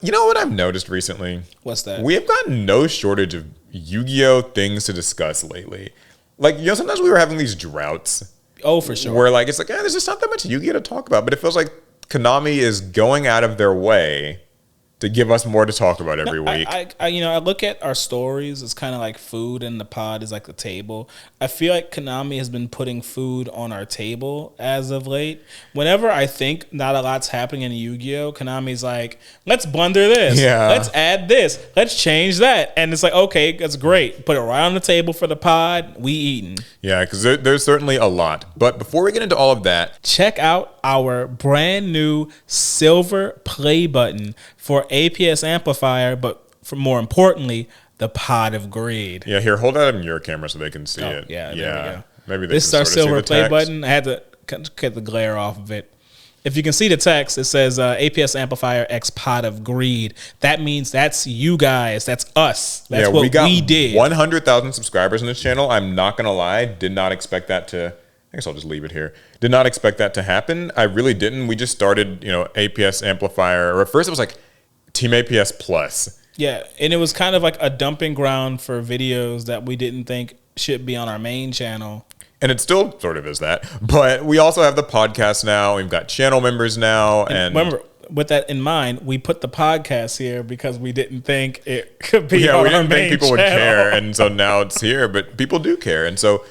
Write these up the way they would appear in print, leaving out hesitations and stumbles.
You know what I've noticed recently? What's that? We have gotten no shortage of Yu-Gi-Oh things to discuss lately. Like, sometimes we were having these droughts. Oh, for sure. Where, like, it's like, there's just not that much Yu-Gi-Oh to talk about. But it feels like Konami is going out of their way to give us more to talk about every week. I look at our stories. It's kind of like food, and the pod is like the table. I feel like Konami has been putting food on our table as of late. Whenever I think not a lot's happening in Yu-Gi-Oh, Konami's like, let's blunder this. Yeah. Let's add this. Let's change that. And it's like, okay, that's great. Put it right on the table for the pod. We eating. Yeah, because there's certainly a lot. But before we get into all of that, check out our brand new silver play button for APS amplifier, but for more importantly, the Pot of Greed. Yeah, here, hold out on your camera so they can see it. Yeah, yeah. There we go. Maybe they this is can our sort of silver see the play text. button. I had to get the glare off of it. If you can see the text, it says APS amplifier X Pot of Greed. That means that's you guys. That's us. That's what we did. 100,000 subscribers on this channel. I'm not going to lie. Did not expect that to... I guess I'll just leave it here. Did not expect that to happen. I really didn't. We just started, APS amplifier. Or at first it was like Team APS Plus. Yeah, and it was kind of like a dumping ground for videos that we didn't think should be on our main channel. And it still sort of is that. But we also have the podcast now. We've got channel members now. And remember, with that in mind, we put the podcast here because we didn't think it could be on our main channel. Yeah, we didn't think people would care. And so now it's here. But people do care. And so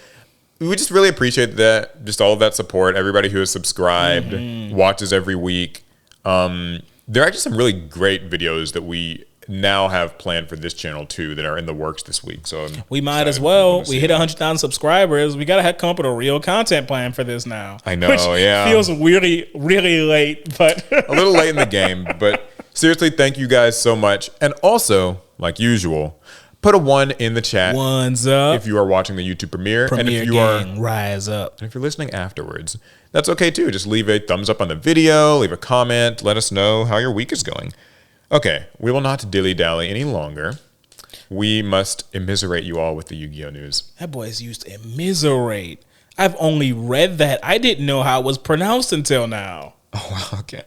we just really appreciate that, just all of that support. Everybody who has subscribed, watches every week. There are actually some really great videos that we now have planned for this channel too that are in the works this week. So we might as well. We hit 100,000 subscribers. We gotta come up with a real content plan for this now. I know, which yeah. Feels really, really late, but a little late in the game. But seriously, thank you guys so much. And also, like usual, put a 1 in the chat. One's up. If you are watching the YouTube premiere. And if you gang, rise up. And if you're listening afterwards, that's okay too. Just leave a thumbs up on the video, leave a comment, let us know how your week is going. Okay, we will not dilly-dally any longer. We must immiserate you all with the Yu-Gi-Oh news. That boy's used immiserate. I've only read that. I didn't know how it was pronounced until now. Oh, wow, okay.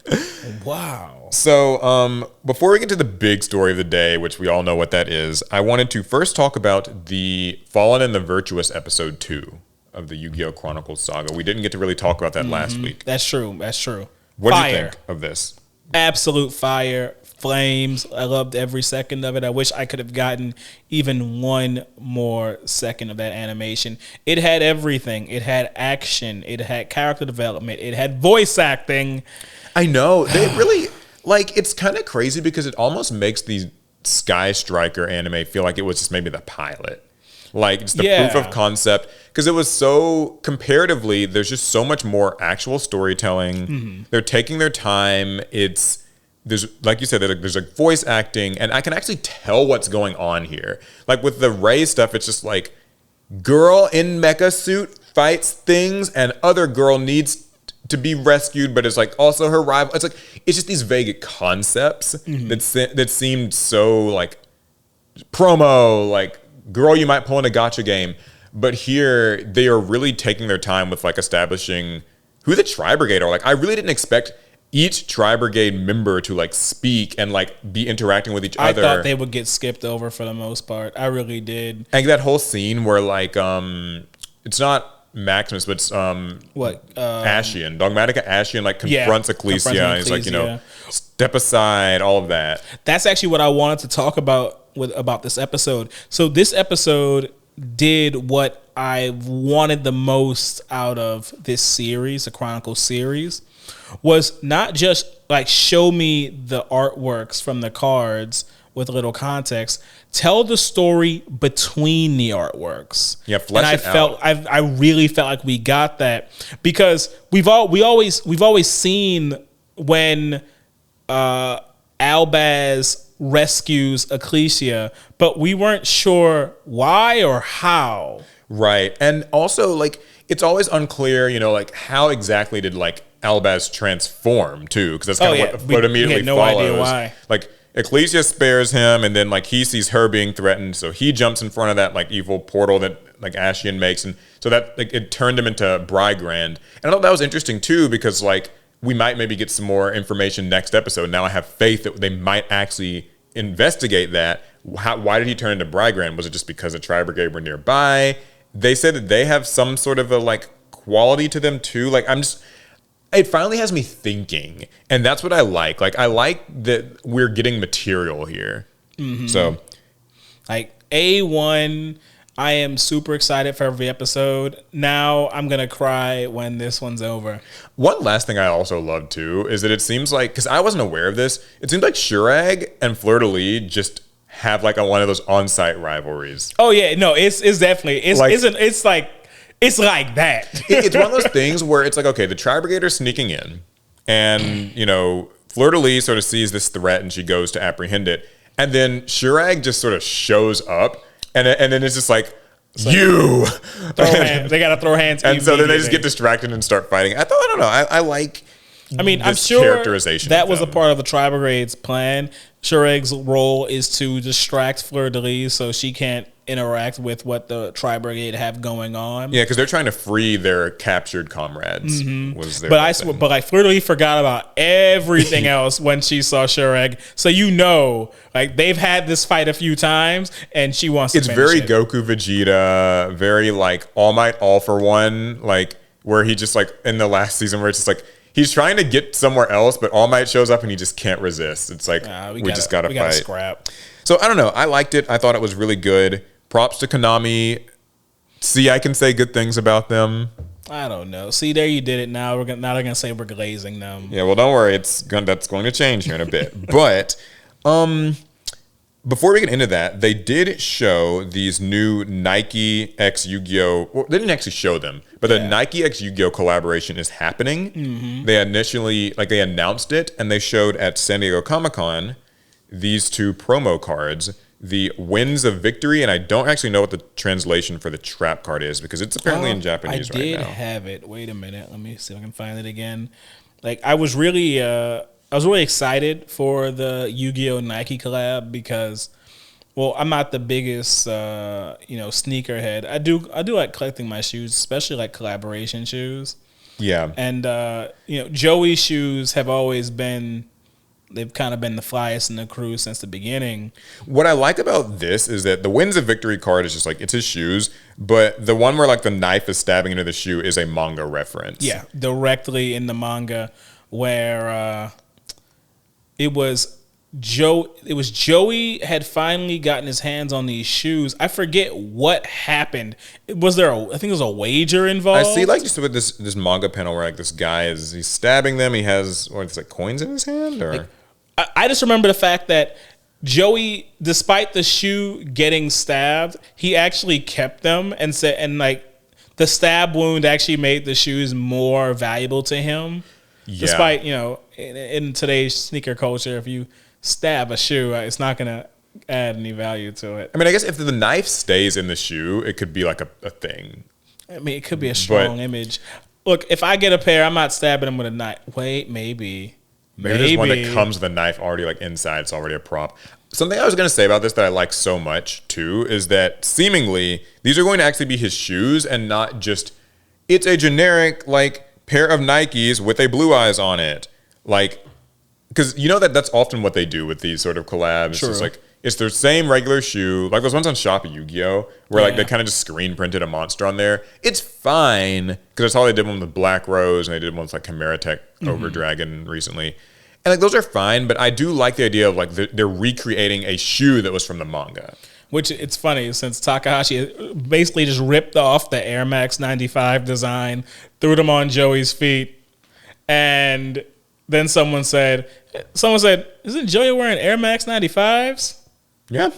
Wow. So, before we get to the big story of the day, which we all know what that is, I wanted to first talk about the Fallen and the Virtuous episode 2 of the Yu-Gi-Oh! Chronicles saga. We didn't get to really talk about that last week. That's true. What did you think of this? Absolute fire. Flames. I loved every second of it. I wish I could have gotten even one more second of that animation. It had everything. It had action. It had character development. It had voice acting. I know. They really, it's kind of crazy because it almost makes the Sky Striker anime feel like it was just maybe the pilot. Like, it's the proof of concept. Because it was so, comparatively, there's just so much more actual storytelling. They're taking their time. There's, like you said, there's like voice acting, and I can actually tell what's going on here. Like with the Ray stuff, it's just like girl in mecha suit fights things, and other girl needs to be rescued, but it's like also her rival. It's like it's just these vague concepts that seemed so like promo, like girl you might pull in a gacha game. But here they are really taking their time with like establishing who the Tri Brigade are. Like I really didn't expect each Tri Brigade member to like speak and like be interacting with each other. I thought they would get skipped over for the most part. I really did. And that whole scene where like it's not Maximus, but it's Ashian. Dogmatica Ashian like confronts Ecclesia and he's like, step aside, all of that. That's actually what I wanted to talk about this episode. So this episode did what I wanted the most out of this series, the Chronicles series, was not just like show me the artworks from the cards with a little context, tell the story between the artworks. Yeah, flesh it out. I really felt like we got that because we've always seen when Albaz rescues Ecclesia, but we weren't sure why or how. Right. And also like it's always unclear, like how exactly did like Albaz transform too, because that's kind of what immediately follows. Idea why. Like Ecclesia spares him, and then like he sees her being threatened, so he jumps in front of that like evil portal that like Ashian makes, and so that like it turned him into Brigrand. And I thought that was interesting too, because like we might maybe get some more information next episode. Now I have faith that they might actually investigate that. Why did he turn into Brygran? Was it just because the Tri Brigade were nearby? They said that they have some sort of a like quality to them too. Like it finally has me thinking, and that's what I like. Like I like that we're getting material here. Mm-hmm. So, like A1, I am super excited for every episode. Now I'm gonna cry when this one's over. One last thing I also love too is that it seems like, because I wasn't aware of this, it seems like Shurag and Fleur de Lis just have like one of those on-site rivalries. Oh yeah, no, it's definitely it's like that. It's one of those things where it's like, okay, the Tri Brigade are sneaking in, and Fleur de Lis sort of sees this threat and she goes to apprehend it, and then Shurag just sort of shows up, and then it's just like you throw hands. They gotta throw hands, and so then they just get distracted and start fighting. I don't know. I like. I mean, I'm sure characterization that was a part of the Tri Brigade's plan. Shurag's role is to distract Fleur de Lis so she can't interact with what the Tri Brigade have going on. Yeah, because they're trying to free their captured comrades. Mm-hmm. But like Fleur de Lis forgot about everything else when she saw Shurag. So like they've had this fight a few times, and she wants to. It's very Goku Vegeta, very like All Might All for One, like where he just like in the last season where it's just like. He's trying to get somewhere else, but All Might shows up and he just can't resist. It's like, we just got to fight. Gotta scrap. So I don't know. I liked it. I thought it was really good. Props to Konami. See, I can say good things about them. I don't know. See, there you did it. Now they're gonna say we're glazing them. Yeah, well, don't worry. That's going to change here in a bit. But before we get into that, they did show these new Nike x Yu-Gi-Oh! Well, they didn't actually show them, but the Nike x Yu-Gi-Oh! Collaboration is happening. Mm-hmm. They initially, they announced it, and they showed at San Diego Comic-Con these two promo cards, the Winds of Victory, and I don't actually know what the translation for the trap card is, because it's apparently in Japanese right now. I did have it. Wait a minute. Let me see if I can find it again. I was really excited for the Yu-Gi-Oh! Nike collab because, well, I'm not the biggest, sneakerhead. I do like collecting my shoes, especially like collaboration shoes. Yeah. And, Joey's shoes have always been, they've kind of been the flyest in the crew since the beginning. What I like about this is that the Winds of Victory card is just like, it's his shoes, but the one where like the knife is stabbing into the shoe is a manga reference. Yeah, directly in the manga where, It was Joey had finally gotten his hands on these shoes. I forget what happened. Was there I think there was a wager involved? I see just with this manga panel where like this guy he's stabbing them. He has it's like coins in his hand, or I just remember the fact that Joey, despite the shoe getting stabbed, he actually kept them and the stab wound actually made the shoes more valuable to him. Yeah. Despite, in today's sneaker culture, if you stab a shoe, it's not going to add any value to it. I mean, I guess if the knife stays in the shoe, it could be like a thing. I mean, it could be a strong image. Look, if I get a pair, I'm not stabbing them with a knife. Wait, maybe. Maybe there's one that comes with a knife already like inside. It's already a prop. Something I was going to say about this that I like so much, too, is that seemingly these are going to actually be his shoes and not just, it's a generic, pair of Nikes with a blue eyes on it. Because that's often what they do with these sort of collabs. True. It's it's their same regular shoe, like those ones on Shopee Yu-Gi-Oh, where they kind of just screen printed a monster on there. It's fine because that's how they did one with Black Rose, and they did one with Chimera Tech over Dragon recently, and those are fine. But I do like the idea of they're recreating a shoe that was from the manga. Which it's funny since Takahashi basically just ripped off the Air Max 95 design, threw them on Joey's feet, and then someone said, isn't Joey wearing Air Max 95s? Yeah.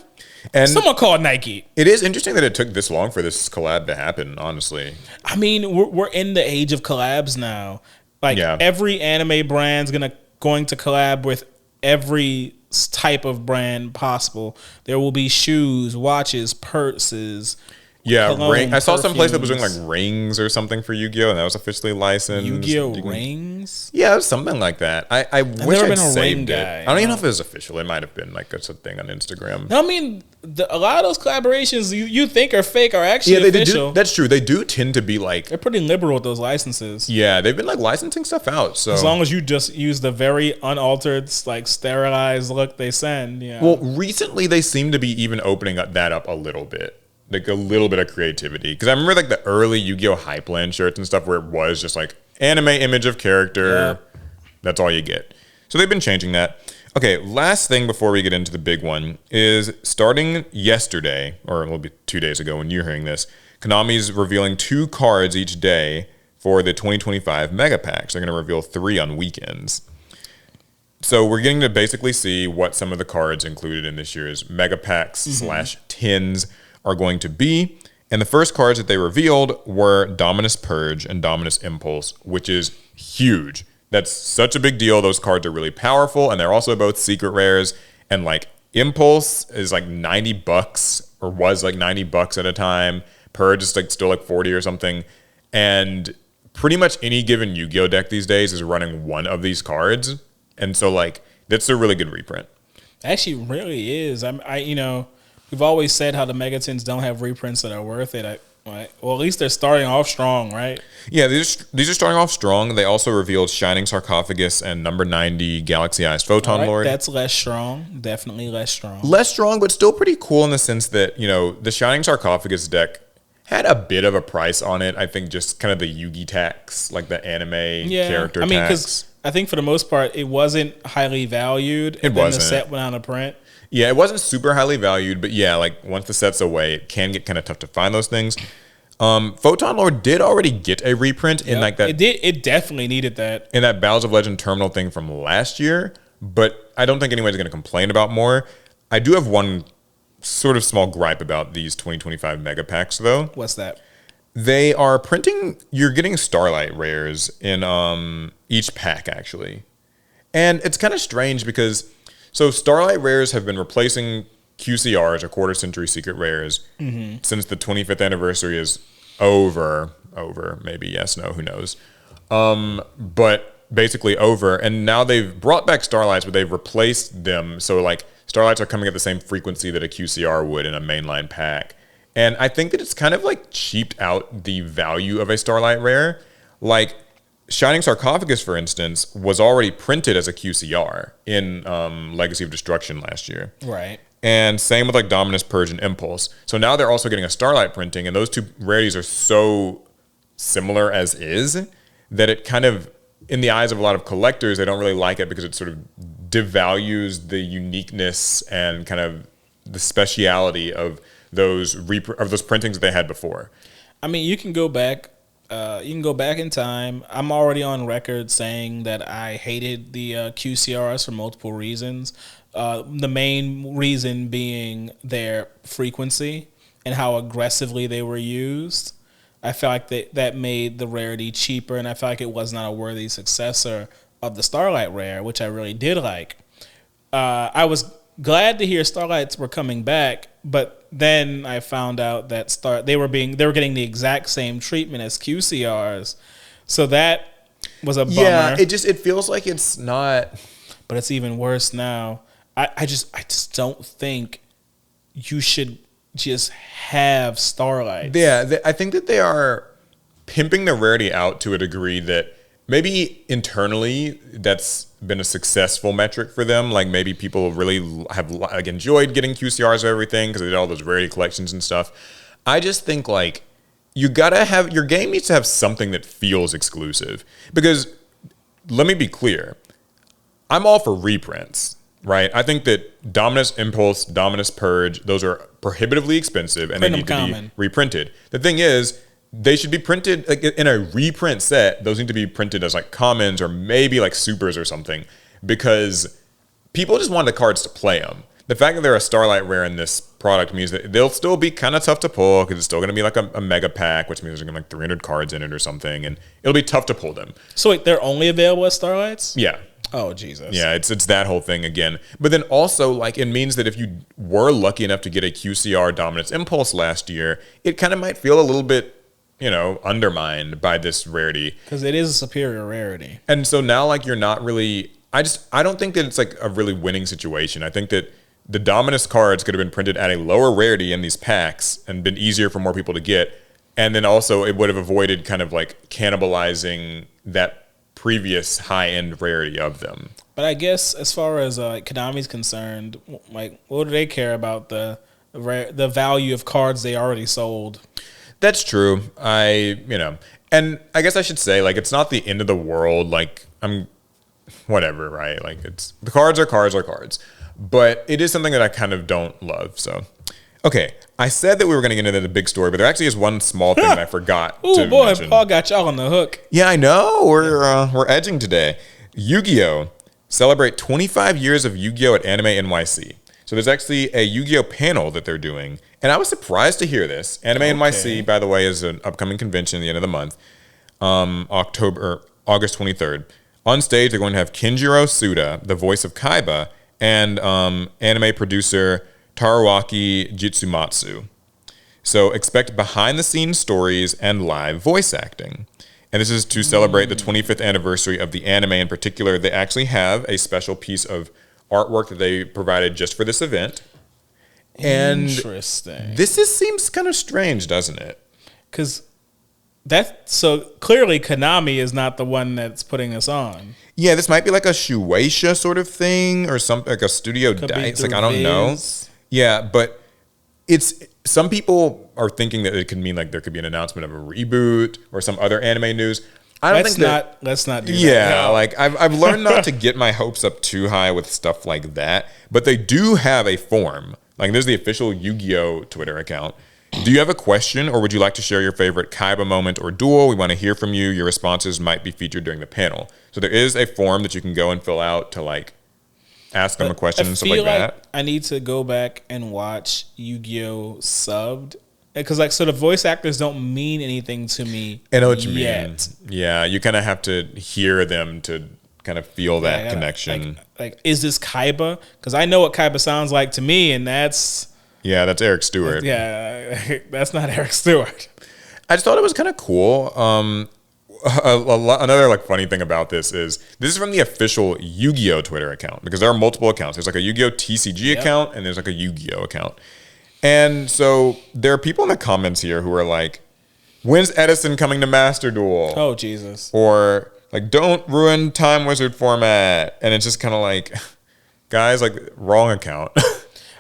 And someone called Nike. It is interesting that it took this long for this collab to happen, honestly. I mean, we're in the age of collabs now. Every anime brand's going to collab with every type of brand possible. There will be shoes, watches, purses. Yeah, cologne, I saw some place that was doing perfumes. like rings or something for Yu-Gi-Oh, and that was officially licensed. Yu-Gi-Oh rings. Yeah, it was something like that. I wish never I'd been a ring saved guy. it. I don't even know if it was official. It might have been like it's a thing on Instagram. No, I mean, a lot of those collaborations you think are fake are actually official. That's true. They do tend to be like, They're pretty liberal with those licenses. yeah, they've been like licensing stuff out. So As long as you just use the very unaltered, like sterilized look they send. Yeah. well, recently they seem to be even opening that up a little bit. Like a little bit of creativity. Because I remember like the early Yu-Gi-Oh! Hypeland shirts and stuff where it was just like anime image of character. Yeah. That's all you get. So they've been changing that. Okay, last thing before we get into the big one is starting yesterday, or it'll be 2 days ago when you're hearing this, Konami's revealing 2 cards each day for the 2025 Mega Packs. They're going to reveal 3 on weekends. So we're getting to basically see what some of the cards included in this year's Mega Packs / tins are going to be. And the first cards that they revealed were Dominus Purge and Dominus Impulse, which is huge. That's such a big deal. Those cards are really powerful, and they're also both secret rares. And like Impulse is like $90 or was like $90 at a time. Purge is like still like 40 or something. And pretty much any given Yu-Gi-Oh deck these days is running one of these cards. And so like that's a really good reprint. Actually, really is. We've always said how the Megatins don't have reprints that are worth it. Well, at least they're starting off strong, right? Yeah, these are starting off strong. They also revealed Shining Sarcophagus and number 90 Galaxy Eyes Photon Right, Lord. that's less strong. Definitely less strong. Less strong, but still pretty cool in the sense that, the Shining Sarcophagus deck had a bit of a price on it. I think just kind of the Yugi tax, like the anime character tax. Because I think for the most part, it wasn't highly valued. It wasn't. The set went out of print. Yeah, it wasn't super highly valued, but yeah, like once the set's away, it can get kind of tough to find those things. Photon Lord did already get a reprint in like that. It definitely needed that. In that Battles of Legend terminal thing from last year, but I don't think anyone's going to complain about more. I do have one sort of small gripe about these 2025 Mega Packs, though. What's that? They are printing, you're getting Starlight rares in each pack, actually. And it's kind of strange because, so Starlight rares have been replacing QCRs, or quarter century secret rares, since the 25th anniversary is over, maybe, yes, no, who knows. But basically over, and now they've brought back Starlights, but they've replaced them, so like Starlights are coming at the same frequency that a QCR would in a mainline pack. And I think that it's kind of like cheaped out the value of a Starlight rare. Like Shining Sarcophagus, for instance, was already printed as a QCR in Legacy of Destruction last year. Right. And same with like Dominus Purge and Impulse. So now they're also getting a Starlight printing, and those two rarities are so similar as is that it kind of, in the eyes of a lot of collectors, they don't really like it because it sort of devalues the uniqueness and kind of the speciality of those printings that they had before. I mean, you can go back. You can go back in time. I'm already on record saying that I hated the QCRs for multiple reasons. The main reason being their frequency and how aggressively they were used. I felt like that made the rarity cheaper, and I felt like it was not a worthy successor of the Starlight rare, which I really did like. I was glad to hear Starlights were coming back, but then I found out that they were getting the exact same treatment as QCRs, so that was a bummer. Yeah, it feels like it's not. But it's even worse now. I just don't think you should just have Starlights. Yeah, I think that they are pimping the rarity out to a degree that maybe internally that's been a successful metric for them. Like maybe people really have like enjoyed getting QCRs of everything because they did all those rarity collections and stuff. I just think like you gotta have, your game needs to have something that feels exclusive. Because let me be clear, I'm all for reprints. Right, I think that Dominus Impulse, Dominus Purge, those are prohibitively expensive and they need to be reprinted. The thing is, they should be printed like in a reprint set. Those need to be printed as like commons or maybe like supers or something, because people just want the cards to play them. The fact that they're a Starlight rare in this product means that they'll still be kind of tough to pull because it's still going to be like a mega pack, which means there's going to be like 300 cards in it or something, and it'll be tough to pull them. So wait, they're only available as Starlights? Yeah. Oh, Jesus. Yeah, it's that whole thing again. But then also, like, it means that if you were lucky enough to get a QCR Dominance Impulse last year, it kind of might feel a little bit, undermined by this rarity. Because it is a superior rarity. And so now, like, you're not really... I don't think that it's, like, a really winning situation. I think that the Dominus cards could have been printed at a lower rarity in these packs and been easier for more people to get. And then also, it would have avoided kind of, like, cannibalizing that previous high-end rarity of them. But I guess as far as Konami's concerned, like, what do they care about the value of cards they already sold? That's true. And I guess I should say, like, it's not the end of the world. Like, whatever, right? Like, it's the cards are cards, but it is something that I kind of don't love. So, okay, I said that we were going to get into the big story, but there actually is one small thing that I forgot. Oh boy, mention. Paul got y'all on the hook. Yeah, I know. We're edging today. Yu-Gi-Oh! Celebrate 25 years of Yu-Gi-Oh! At Anime NYC. So there's actually a Yu-Gi-Oh! Panel that they're doing, and I was surprised to hear this. Anime NYC, by the way, is an upcoming convention at the end of the month, August 23rd. On stage, they're going to have Kenjiro Suda, the voice of Kaiba, and anime producer Tarawaki Jitsumatsu. So expect behind-the-scenes stories and live voice acting. And this is to celebrate the 25th anniversary of the anime in particular. They actually have a special piece of artwork that they provided just for this event. And interesting. This seems kind of strange, doesn't it? Because so clearly Konami is not the one that's putting this on. Yeah, this might be like a Shueisha sort of thing or something, like a Studio Dice. Like, I don't know. Yeah, but some people are thinking that it could mean like there could be an announcement of a reboot or some other anime news. Let's not do that. Yeah, like I've learned not to get my hopes up too high with stuff like that. But they do have a form. Like, there's the official Yu-Gi-Oh! Twitter account. Do you have a question, or would you like to share your favorite Kaiba moment or duel? We want to hear from you. Your responses might be featured during the panel. So there is a form that you can go and fill out to, like, ask them a question and stuff like that. I need to go back and watch Yu-Gi-Oh! Subbed. Because, like, so the voice actors don't mean anything to me. I know what you mean. Yeah, you kind of have to hear them to kind of feel that connection. Like, is this Kaiba? Because I know what Kaiba sounds like to me, and that's... Yeah, that's Eric Stewart. Yeah, that's not Eric Stewart. I just thought it was kind of cool. Another like funny thing about this is from the official Yu-Gi-Oh! Twitter account, because there are multiple accounts. There's like a Yu-Gi-Oh! TCG account, and there's like a Yu-Gi-Oh! account. And so there are people in the comments here who are like, when's Edison coming to Master Duel? Oh, Jesus. Or like, don't ruin Time Wizard format. And it's just kind of like, guys, like, wrong account.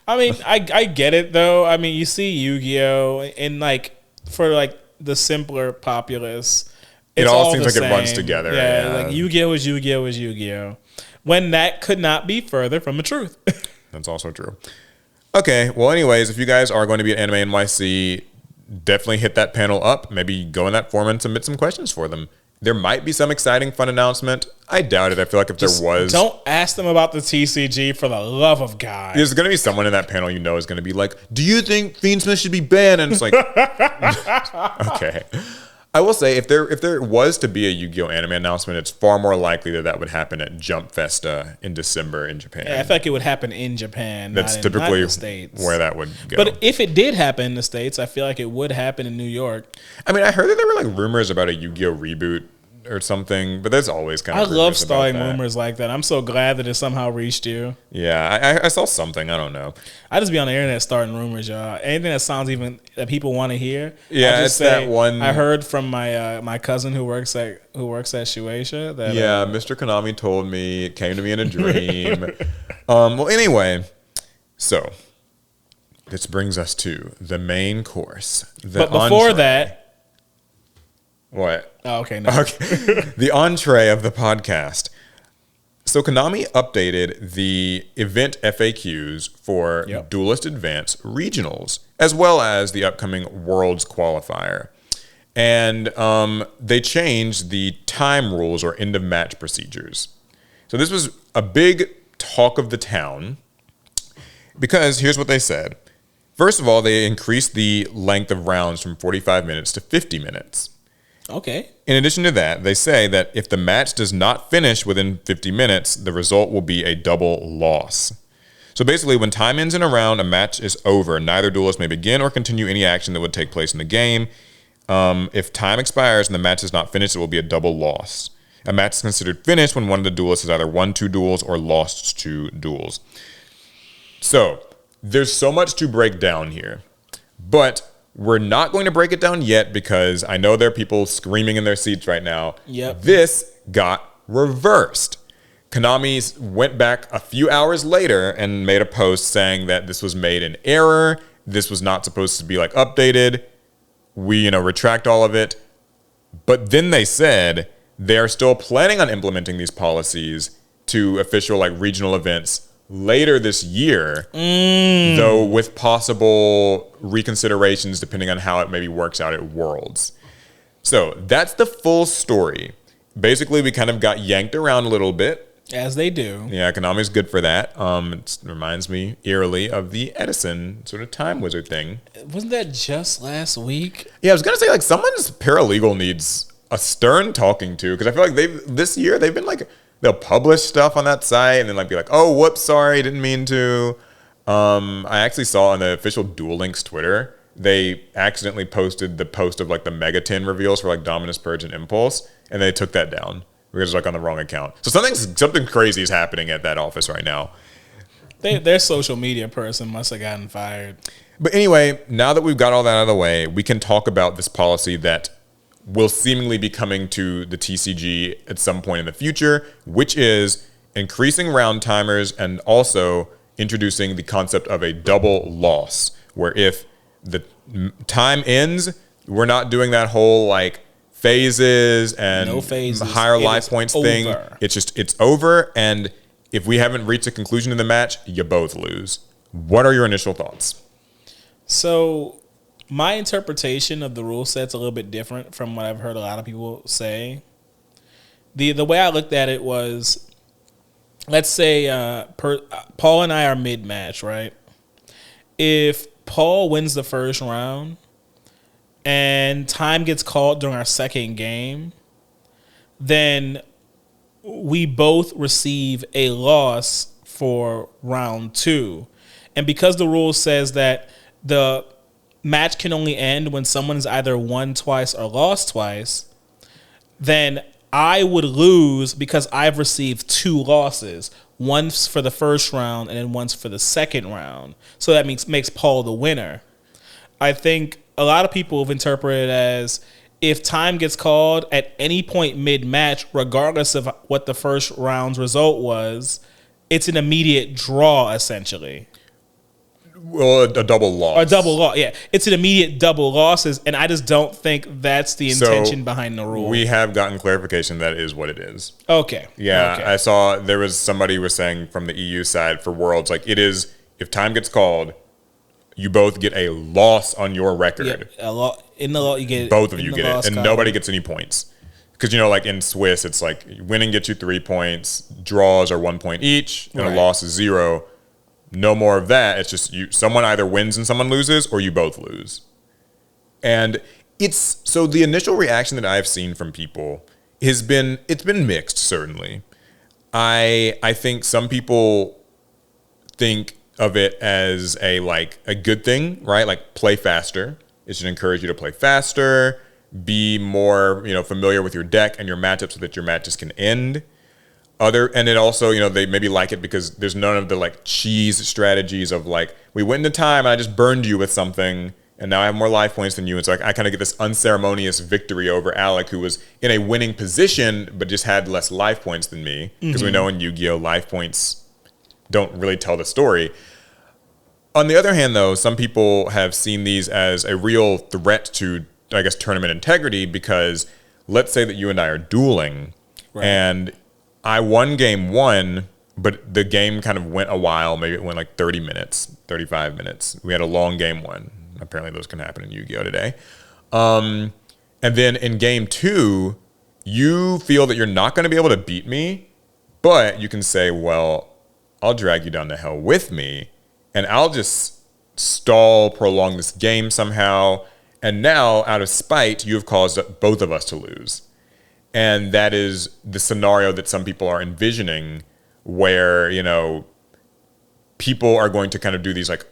I mean, I get it, though. I mean, you see Yu-Gi-Oh! And, like, for, like, the simpler populace, it all seems like it runs together. Yeah, like, Yu-Gi-Oh! is Yu-Gi-Oh! is Yu-Gi-Oh! When that could not be further from the truth. That's also true. Okay, well, anyways, if you guys are going to be at Anime NYC, definitely hit that panel up. Maybe go in that forum and submit some questions for them. There might be some exciting, fun announcement. I doubt it. I feel like if there was... Don't ask them about the TCG, for the love of God. There's going to be someone in that panel is going to be like, do you think Fiendsmith should be banned? And it's like, okay. I will say, if there was to be a Yu-Gi-Oh! Anime announcement, it's far more likely that would happen at Jump Festa in December in Japan. Yeah, I feel like it would happen in Japan. That's typically not in the States. Where that would go. But if it did happen in the States, I feel like it would happen in New York. I mean, I heard that there were like rumors about a Yu-Gi-Oh! Reboot or something, but there's always kind of... I love starting rumors like that. I'm so glad that it somehow reached you. Yeah, I saw something. I don't know. I just be on the internet starting rumors, y'all. Anything that sounds even that people want to hear. Yeah, it's that one. I heard from my my cousin who works at Shueisha that Mr. Konami told me, it came to me in a dream. Well, anyway, so this brings us to the main course. But before that. What? Oh, okay. No. Okay. The entree of the podcast. So Konami updated the event FAQs for Duelist Advance Regionals, as well as the upcoming Worlds qualifier. And they changed the time rules or end of match procedures. So this was a big talk of the town, because here's what they said. First of all, they increased the length of rounds from 45 minutes to 50 minutes. Okay. In addition to that, they say that if the match does not finish within 50 minutes, the result will be a double loss. So basically, when time ends in a round, a match is over. Neither duelist may begin or continue any action that would take place in the game. If time expires and the match is not finished, it will be a double loss. A match is considered finished when one of the duelists has either won 2 duels or lost 2 duels. So, there's so much to break down here. But we're not going to break it down yet because I know there are people screaming in their seats right now. Yep. This got reversed. Konami went back a few hours later and made a post saying that this was made in error. This was not supposed to be like updated. We, retract all of it. But then they said they're still planning on implementing these policies to official like regional events later this year, though with possible reconsiderations depending on how it maybe works out at Worlds. So that's the full story. Basically, we kind of got yanked around a little bit. As they do. Yeah, Konami's good for that. It reminds me eerily of the Edison sort of time wizard thing. Wasn't that just last week? Yeah, I was going to say, like, someone's paralegal needs a stern talking to, because I feel like this year they've been like, they'll publish stuff on that site and then like be like, oh, whoops, sorry, didn't mean to. I actually saw on the official Duel Links Twitter, they accidentally posted the post of like the Mega 10 reveals for like Dominus, Purge, and Impulse, and they took that down because it's like on the wrong account. So something crazy is happening at that office right now. Their social media person must have gotten fired. But anyway, now that we've got all that out of the way, we can talk about this policy that will seemingly be coming to the TCG at some point in the future, which is increasing round timers and also introducing the concept of a double loss, where if the time ends, we're not doing that whole like phases and no phases. Higher life points thing. It's over, and if we haven't reached a conclusion in the match, you both lose. What are your initial thoughts? So my interpretation of the rule set's a little bit different from what I've heard a lot of people say. The way I looked at it was, let's say Paul and I are mid-match, right? If Paul wins the first round and time gets called during our second game, then we both receive a loss for round 2. And because the rule says that the match can only end when someone's either won twice or lost twice, then I would lose because I've received 2 losses. Once for the first round and then once for the second round. So that makes Paul the winner. I think a lot of people have interpreted it as if time gets called at any point mid-match, regardless of what the first round's result was, it's an immediate draw, essentially. Well, a double loss. A double loss, yeah. It's an immediate double losses, and I just don't think that's the intention behind the rule. We have gotten clarification that is what it is. Okay. Yeah, okay. I saw there was somebody was saying from the EU side for Worlds, like it is, if time gets called, you both get a loss on your record. Yeah, in the law, you get it. Both of you get it, and column. nobody gets any points. Because, like in Swiss, it's like winning gets you 3 points, draws are 1 point each, and a loss is 0. No more of that. It's just someone either wins and someone loses, or you both lose. And so the initial reaction that I've seen from people it's been mixed, certainly. I think some people think of it as a good thing, right? Like play faster. It should encourage you to play faster, be more, familiar with your deck and your matchup so that your matches can end. And it also, they maybe like it because there's none of the cheese strategies of we went into time and I just burned you with something and now I have more life points than you. And so I kind of get this unceremonious victory over Alec, who was in a winning position but just had less life points than me. Because we know in Yu-Gi-Oh! Life points don't really tell the story. On the other hand, though, some people have seen these as a real threat to, I guess, tournament integrity, because let's say that you and I are dueling and I won game 1, but the game kind of went a while. Maybe it went 30 minutes, 35 minutes. We had a long game 1. Apparently those can happen in Yu-Gi-Oh! Today. And then in game 2, you feel that you're not going to be able to beat me, but you can say, well, I'll drag you down to hell with me, and I'll just prolong this game somehow, And now, out of spite, you have caused both of us to lose. And that is the scenario that some people are envisioning where, people are going to kind of do these like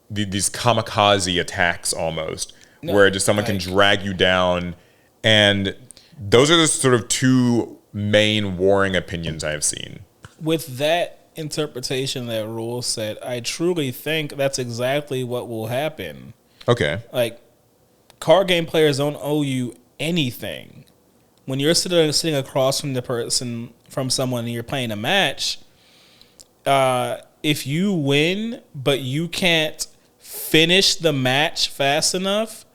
these kamikaze attacks almost, where just someone can drag you down. And those are the sort of two main warring opinions I have seen. With that interpretation, that rule set, I truly think that's exactly what will happen. Okay. Like, card game players don't owe you anything. When you're sitting across from someone and you're playing a match, if you win but you can't finish the match fast enough,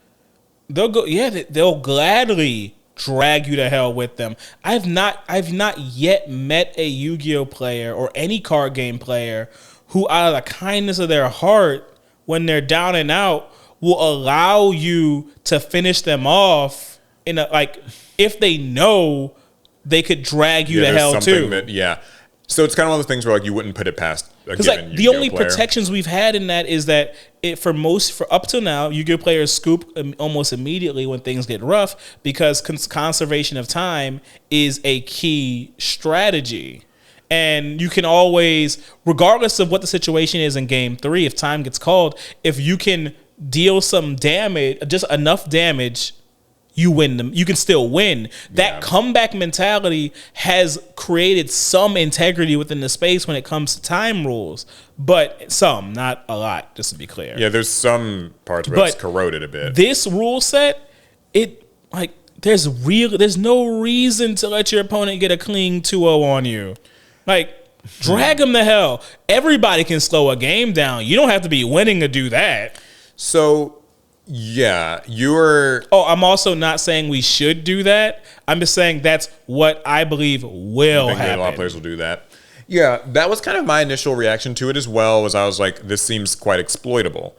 they'll gladly drag you to hell with them. I've not yet met a Yu-Gi-Oh player or any card game player who, out of the kindness of their heart, when they're down and out, will allow you to finish them off if they know they could drag you to hell too. So it's kind of one of those things where like you wouldn't put it past a given Yu-Gi-Oh the only player. protections we've had in that is that for up till now, Yu-Gi-Oh players scoop almost immediately when things get rough because conservation of time is a key strategy. And you can always, regardless of what the situation is in game 3, if time gets called, if you can deal some damage, just enough damage, you win them. You can still win. That comeback mentality has created some integrity within the space when it comes to time rules, but some, not a lot, just to be clear. Yeah, there's some parts where it's corroded a bit. This rule set, there's no reason to let your opponent get a clean 2-0 on you. Like, drag them to hell. Everybody can slow a game down. You don't have to be winning to do that. So, yeah, I'm also not saying we should do that. I'm just saying that's what I believe will happen. A lot of players will do that. Yeah, that was kind of my initial reaction to it as well, was I was like, this seems quite exploitable.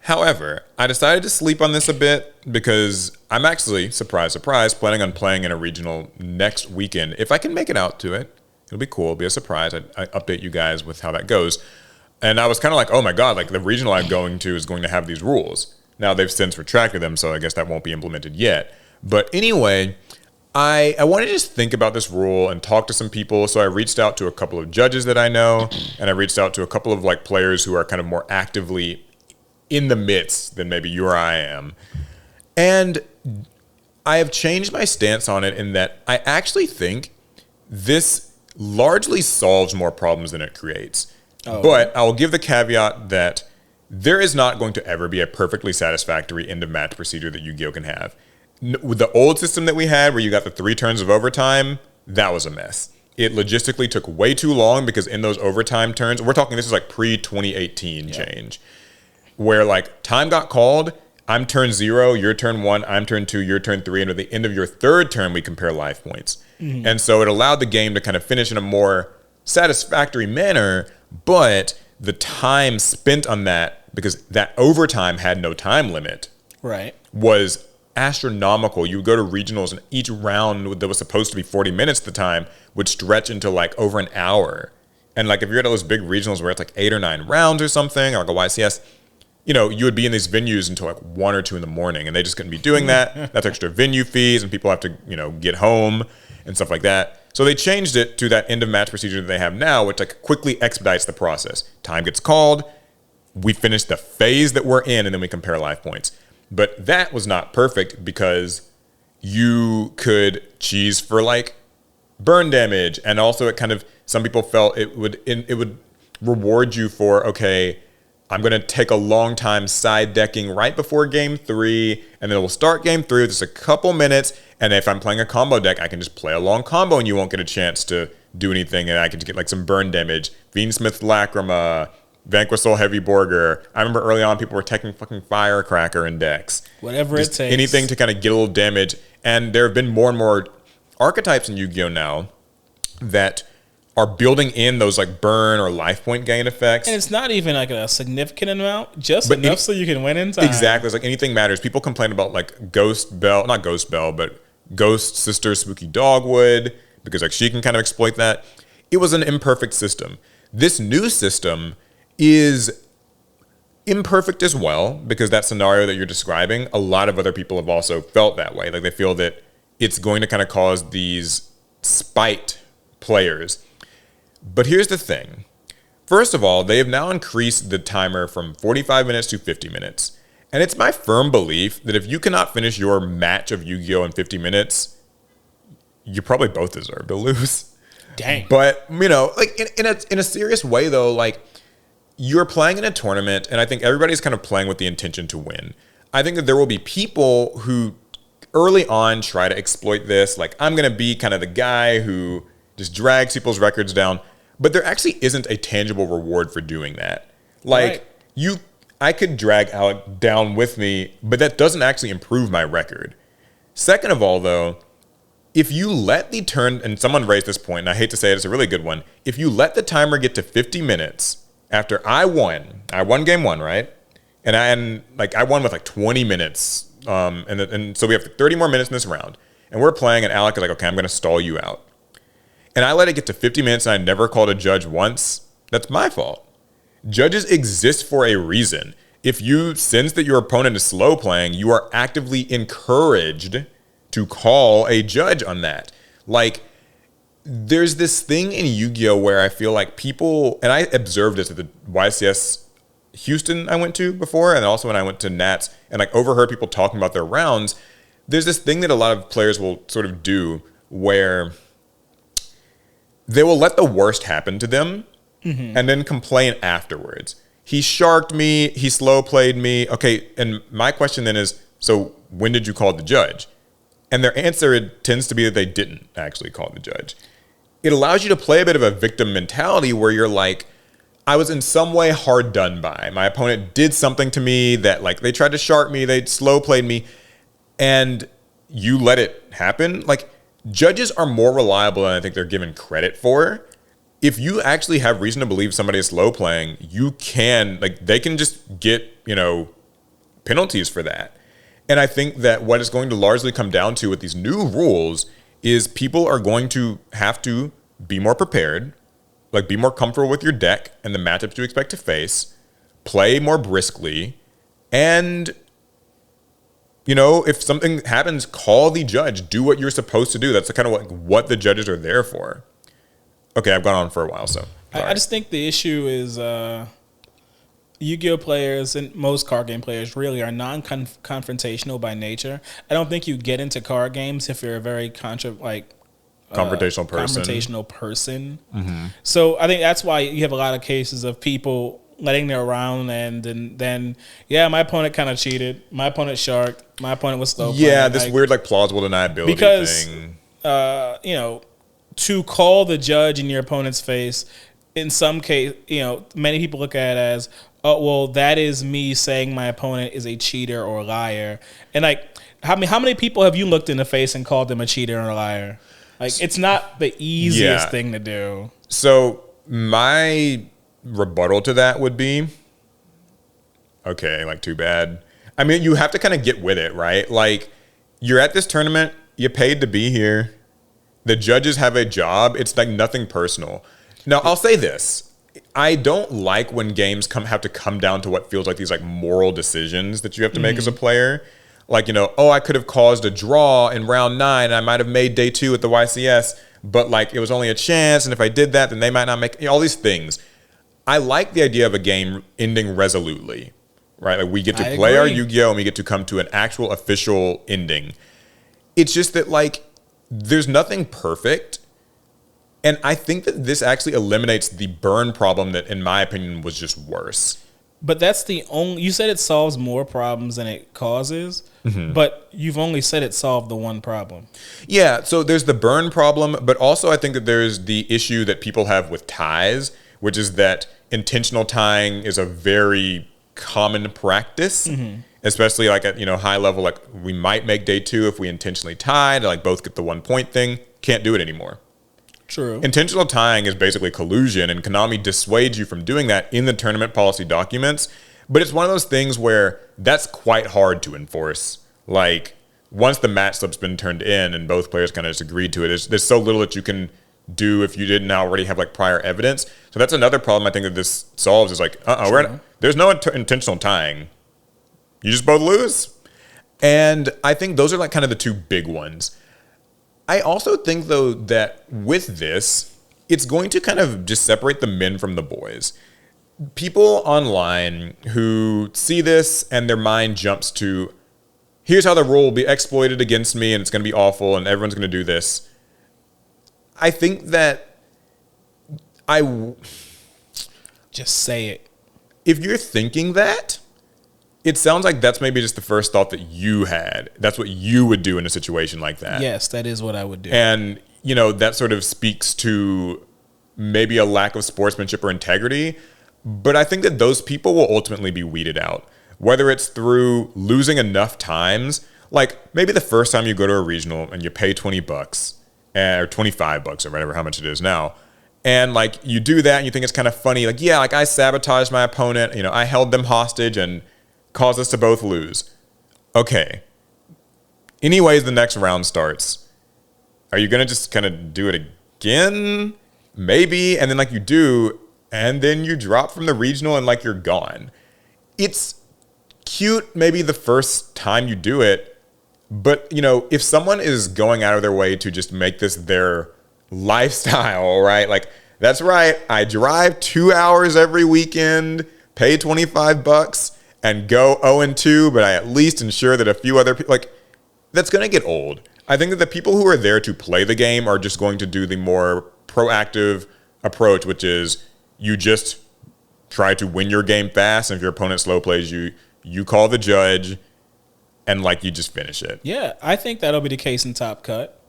However, I decided to sleep on this a bit because I'm actually, surprise, surprise, planning on playing in a regional next weekend. If I can make it out to it, it'll be cool. It'll be a surprise. I update you guys with how that goes. And I was kind of like, oh my God, like the regional I'm going to is going to have these rules. Now, they've since retracted them, so I guess that won't be implemented yet. But anyway, I wanted to just think about this rule and talk to some people. So I reached out to a couple of judges that I know, and I reached out to a couple of like players who are kind of more actively in the midst than maybe you or I am. And I have changed my stance on it in that I actually think this largely solves more problems than it creates. But I'll give the caveat that there is not going to ever be a perfectly satisfactory end of match procedure that Yu-Gi-Oh can have. With the old system that we had where you got the 3 turns of overtime, that was a mess. It logistically took way too long because in those overtime turns, we're talking this is like pre-2018 change, where like time got called, I'm turn 0, your turn 1, I'm turn 2, your turn 3, and at the end of your 3rd turn, we compare life points. Mm-hmm. And so it allowed the game to kind of finish in a more satisfactory manner, but the time spent on that, because that overtime had no time limit, was astronomical. You would go to regionals and each round that was supposed to be 40 minutes at the time would stretch into like over an hour. And like if you're at those big regionals where it's like 8 or 9 rounds or something, or like a YCS, you would be in these venues until like 1 or 2 in the morning, and they just couldn't be doing that. That's extra venue fees, and people have to, get home and stuff like that. So they changed it to that end of match procedure that they have now, which like quickly expedites the process. Time gets called, we finish the phase that we're in, and then we compare life points. But that was not perfect because you could cheese for like burn damage, and also it kind of, some people felt it would reward you for, okay, I'm going to take a long time side decking right before game 3, and then we'll start game 3 with just a couple minutes, and if I'm playing a combo deck, I can just play a long combo and you won't get a chance to do anything, and I can get like some burn damage. Fiendsmith Lacrima, Vanquish Soul Heavy Borger. I remember early on people were taking fucking Firecracker in decks. Whatever just it takes. Anything to kind of get a little damage. And there have been more and more archetypes in Yu-Gi-Oh! Now that are building in those like burn or life point gain effects. And it's not even like a significant amount, just enough so you can win in time. Exactly. It's like anything matters. People complain about like not Ghost Bell, but Ghost Sister Spooky Dogwood, because like she can kind of exploit that. It was an imperfect system. This new system is imperfect as well, because that scenario that you're describing, a lot of other people have also felt that way. Like they feel that it's going to kind of cause these spite players. But here's the thing. First of all, they have now increased the timer from 45 minutes to 50 minutes. And it's my firm belief that if you cannot finish your match of Yu-Gi-Oh! In 50 minutes, you probably both deserve to lose. Dang. But, you know, like in a serious way, though, like you're playing in a tournament, and I think everybody's kind of playing with the intention to win. I think that there will be people who early on try to exploit this. Like, I'm going to be kind of the guy who just drags people's records down. But there actually isn't a tangible reward for doing that. Like, I could drag Alec down with me, but that doesn't actually improve my record. Second of all, though, if you let the turn, and someone raised this point, and I hate to say it, it's a really good one. If you let the timer get to 50 minutes after I won game one, right? And I won with like 20 minutes. And so we have 30 more minutes in this round. And we're playing, and Alec is like, okay, I'm going to stall you out. And I let it get to 50 minutes, and I never called a judge once. That's my fault. Judges exist for a reason. If you sense that your opponent is slow playing, you are actively encouraged to call a judge on that. Like, there's this thing in Yu-Gi-Oh! Where I feel like people, and I observed this at the YCS Houston I went to before, and also when I went to Nats, and like overheard people talking about their rounds. There's this thing that a lot of players will sort of do where they will let the worst happen to them and then complain afterwards. He sharked me, he slow played me. Okay, and my question then is, so when did you call the judge? And their answer tends to be that they didn't actually call the judge. It allows you to play a bit of a victim mentality where you're like, I was in some way hard done by. My opponent did something to me that, like, they tried to shark me, they slow played me, and you let it happen. Like, judges are more reliable than I think they're given credit for. If you actually have reason to believe somebody is slow playing, you can, like, they can just get, you know, penalties for that. And I think that what it's going to largely come down to with these new rules is people are going to have to be more prepared, like be more comfortable with your deck and the matchups you expect to face, play more briskly, and, you know, if something happens, call the judge, do what you're supposed to do. That's kind of what the judges are there for. Okay, I've gone on for a while, so. I just think the issue is Yu-Gi-Oh! Players and most card game players really are non-confrontational by nature. I don't think you get into card games if you're a very confrontational person. Mm-hmm. So I think that's why you have a lot of cases of people letting their round end, and then my opponent kind of cheated. My opponent sharked. My opponent was slow. Yeah, this weird like plausible deniability thing. You know, to call the judge in your opponent's face, in some case, you know, many people look at it as, oh, well, that is me saying my opponent is a cheater or a liar. And like, how many people have you looked in the face and called them a cheater or a liar? Like, it's not the easiest thing to do. So my rebuttal to that would be, okay, like, too bad. I mean, you have to kind of get with it, right? Like, you're at this tournament, you paid to be here. The judges have a job. It's like nothing personal. Now, I'll say this. I don't like when games have to come down to what feels like these like moral decisions that you have to make as a player. Like, you know, oh, I could have caused a draw in round 9. And I might have made day 2 at the YCS, but like it was only a chance. And if I did that, then they might not make, you know, all these things. I like the idea of a game ending resolutely, right? Like we get to play our Yu-Gi-Oh! And we get to come to an actual official ending. It's just that like there's nothing perfect. And I think that this actually eliminates the burn problem that, in my opinion, was just worse. But that's the only... You said it solves more problems than it causes, but you've only said it solved the one problem. Yeah, so there's the burn problem, but also I think that there's the issue that people have with ties, which is that intentional tying is a very common practice, especially like at, you know, high level. Like we might make day 2 if we intentionally tie to like both get the 1 point thing. Can't do it anymore. True. Intentional tying is basically collusion, and Konami dissuades you from doing that in the tournament policy documents. But it's one of those things where that's quite hard to enforce. Like, once the match slip's been turned in and both players kind of just agreed to it, there's so little that you can do if you didn't already have like prior evidence. So that's another problem I think that this solves is like, there's no intentional tying. You just both lose. And I think those are like kind of the two big ones. I also think though that with this, it's going to kind of just separate the men from the boys. People online who see this and their mind jumps to, here's how the rule will be exploited against me and it's going to be awful and everyone's going to do this. I think that just say it. If you're thinking that, it sounds like that's maybe just the first thought that you had. That's what you would do in a situation like that. Yes, that is what I would do. And, you know, that sort of speaks to maybe a lack of sportsmanship or integrity. But I think that those people will ultimately be weeded out. Whether it's through losing enough times, like maybe the first time you go to a regional and you pay $20 or $25 or whatever, how much it is now. And like you do that and you think it's kind of funny. Like, yeah, like I sabotaged my opponent. You know, I held them hostage and caused us to both lose. Okay. Anyways, the next round starts. Are you going to just kind of do it again? Maybe. And then like you do, and then you drop from the regional and like you're gone. It's cute maybe the first time you do it, but you know, if someone is going out of their way to just make this their lifestyle, right? Like, that's right, I drive 2 hours every weekend, pay $25 and go 0-2, but I at least ensure that a few other people, like, that's going to get old. I think that the people who are there to play the game are just going to do the more proactive approach, which is you just try to win your game fast, and if your opponent slow plays you call the judge, and like you just finish it. Yeah, I think that'll be the case in Top Cut.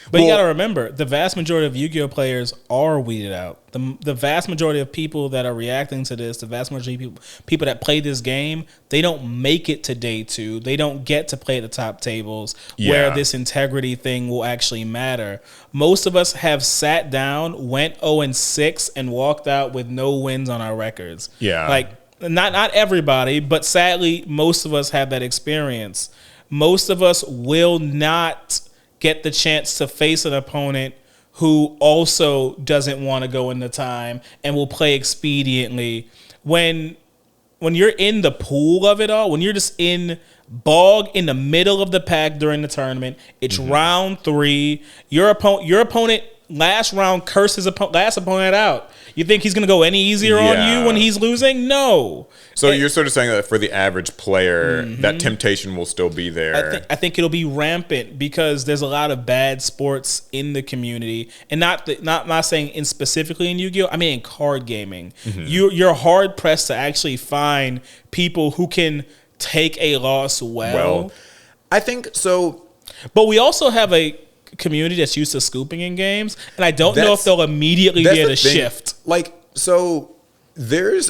But you got to remember, the vast majority of Yu-Gi-Oh players are weeded out. The vast majority of people that are reacting to this, the vast majority of people that play this game, they don't make it to day 2. They don't get to play at the top tables where this integrity thing will actually matter. Most of us have sat down, went 0-6, and walked out with no wins on our records. Yeah. Like, not everybody, but sadly, most of us have that experience. Most of us will not get the chance to face an opponent who also doesn't want to go into time and will play expediently. When you're in the pool of it all, when you're just in bog in the middle of the pack during the tournament, it's round 3. Your opponent last round curses last opponent out. You think he's going to go any easier on you when he's losing? No. So you're sort of saying that for the average player, that temptation will still be there. I think it'll be rampant because there's a lot of bad sports in the community, and not saying in specifically in Yu-Gi-Oh. I mean in card gaming. You're hard pressed to actually find people who can take a loss well. I think so. But we also have a community that's used to scooping in games, and I don't know if they'll immediately be able to shift. Like, so there's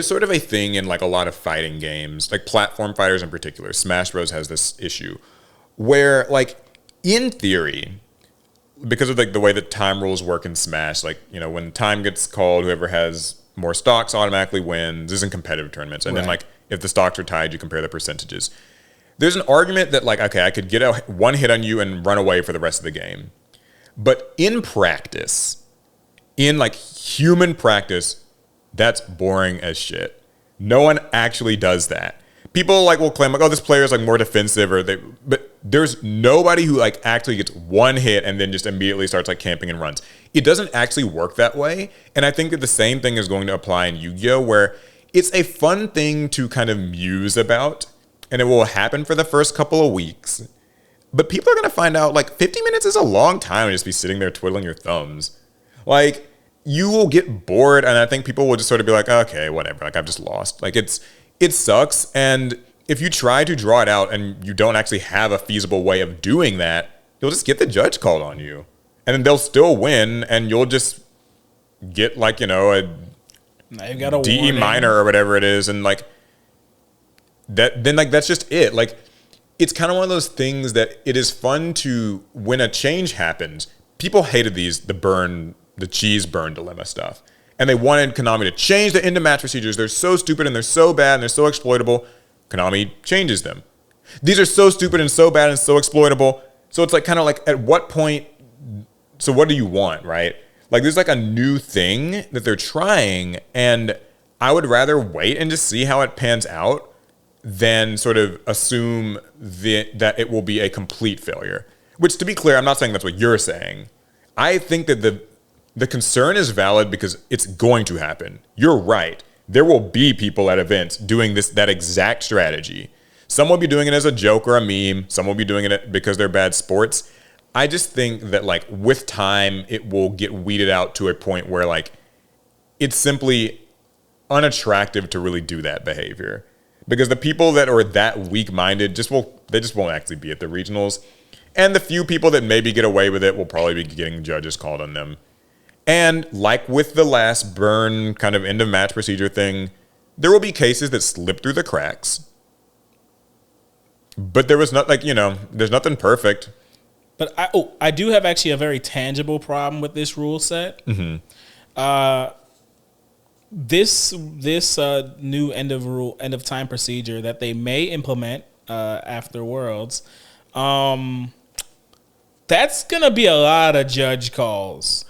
sort of a thing in like a lot of fighting games, like platform fighters in particular. Smash Bros has this issue where, like, in theory, because of like the way that time rules work in Smash, like, you know, when time gets called, whoever has more stocks automatically wins. This is in competitive tournaments, and then like if the stocks are tied, you compare the percentages. There's an argument that, like, okay, I could get one hit on you and run away for the rest of the game. But in practice, in, like, human practice, that's boring as shit. No one actually does that. People, like, will claim, like, oh, this player is, like, more defensive, but there's nobody who, like, actually gets one hit and then just immediately starts, like, camping and runs. It doesn't actually work that way. And I think that the same thing is going to apply in Yu-Gi-Oh, where it's a fun thing to kind of muse about, and it will happen for the first couple of weeks. But people are going to find out, like, 50 minutes is a long time to just be sitting there twiddling your thumbs. Like, you will get bored, and I think people will just sort of be like, okay, whatever, like, I've just lost. Like, it sucks, and if you try to draw it out and you don't actually have a feasible way of doing that, you'll just get the judge called on you. And then they'll still win, and you'll just get, like, you know, a DE minor or whatever it is, and, like, that's just it. Like, it's kind of one of those things that it is fun to, when a change happens, people hated the cheese burn dilemma stuff. And they wanted Konami to change the end of match procedures. They're so stupid and they're so bad and they're so exploitable. Konami changes them. These are so stupid and so bad and so exploitable. So it's like kind of like, at what point so what do you want, right? Like, there's like a new thing that they're trying, and I would rather wait and just see how it pans out than sort of assume that it will be a complete failure. Which, to be clear, I'm not saying that's what you're saying. I think that the concern is valid because it's going to happen. You're right. There will be people at events doing that exact strategy. Some will be doing it as a joke or a meme. Some will be doing it because they're bad sports. I just think that, like, with time, it will get weeded out to a point where, like, it's simply unattractive to really do that behavior. Because the people that are that weak-minded just won't actually be at the regionals. And the few people that maybe get away with it will probably be getting judges called on them. And like with the last burn kind of end of match procedure thing, there will be cases that slip through the cracks. But there was not, like, there's nothing perfect. But I do have actually a very tangible problem with this rule set. Mm-hmm. This new end of time procedure that they may implement after Worlds, that's gonna be a lot of judge calls.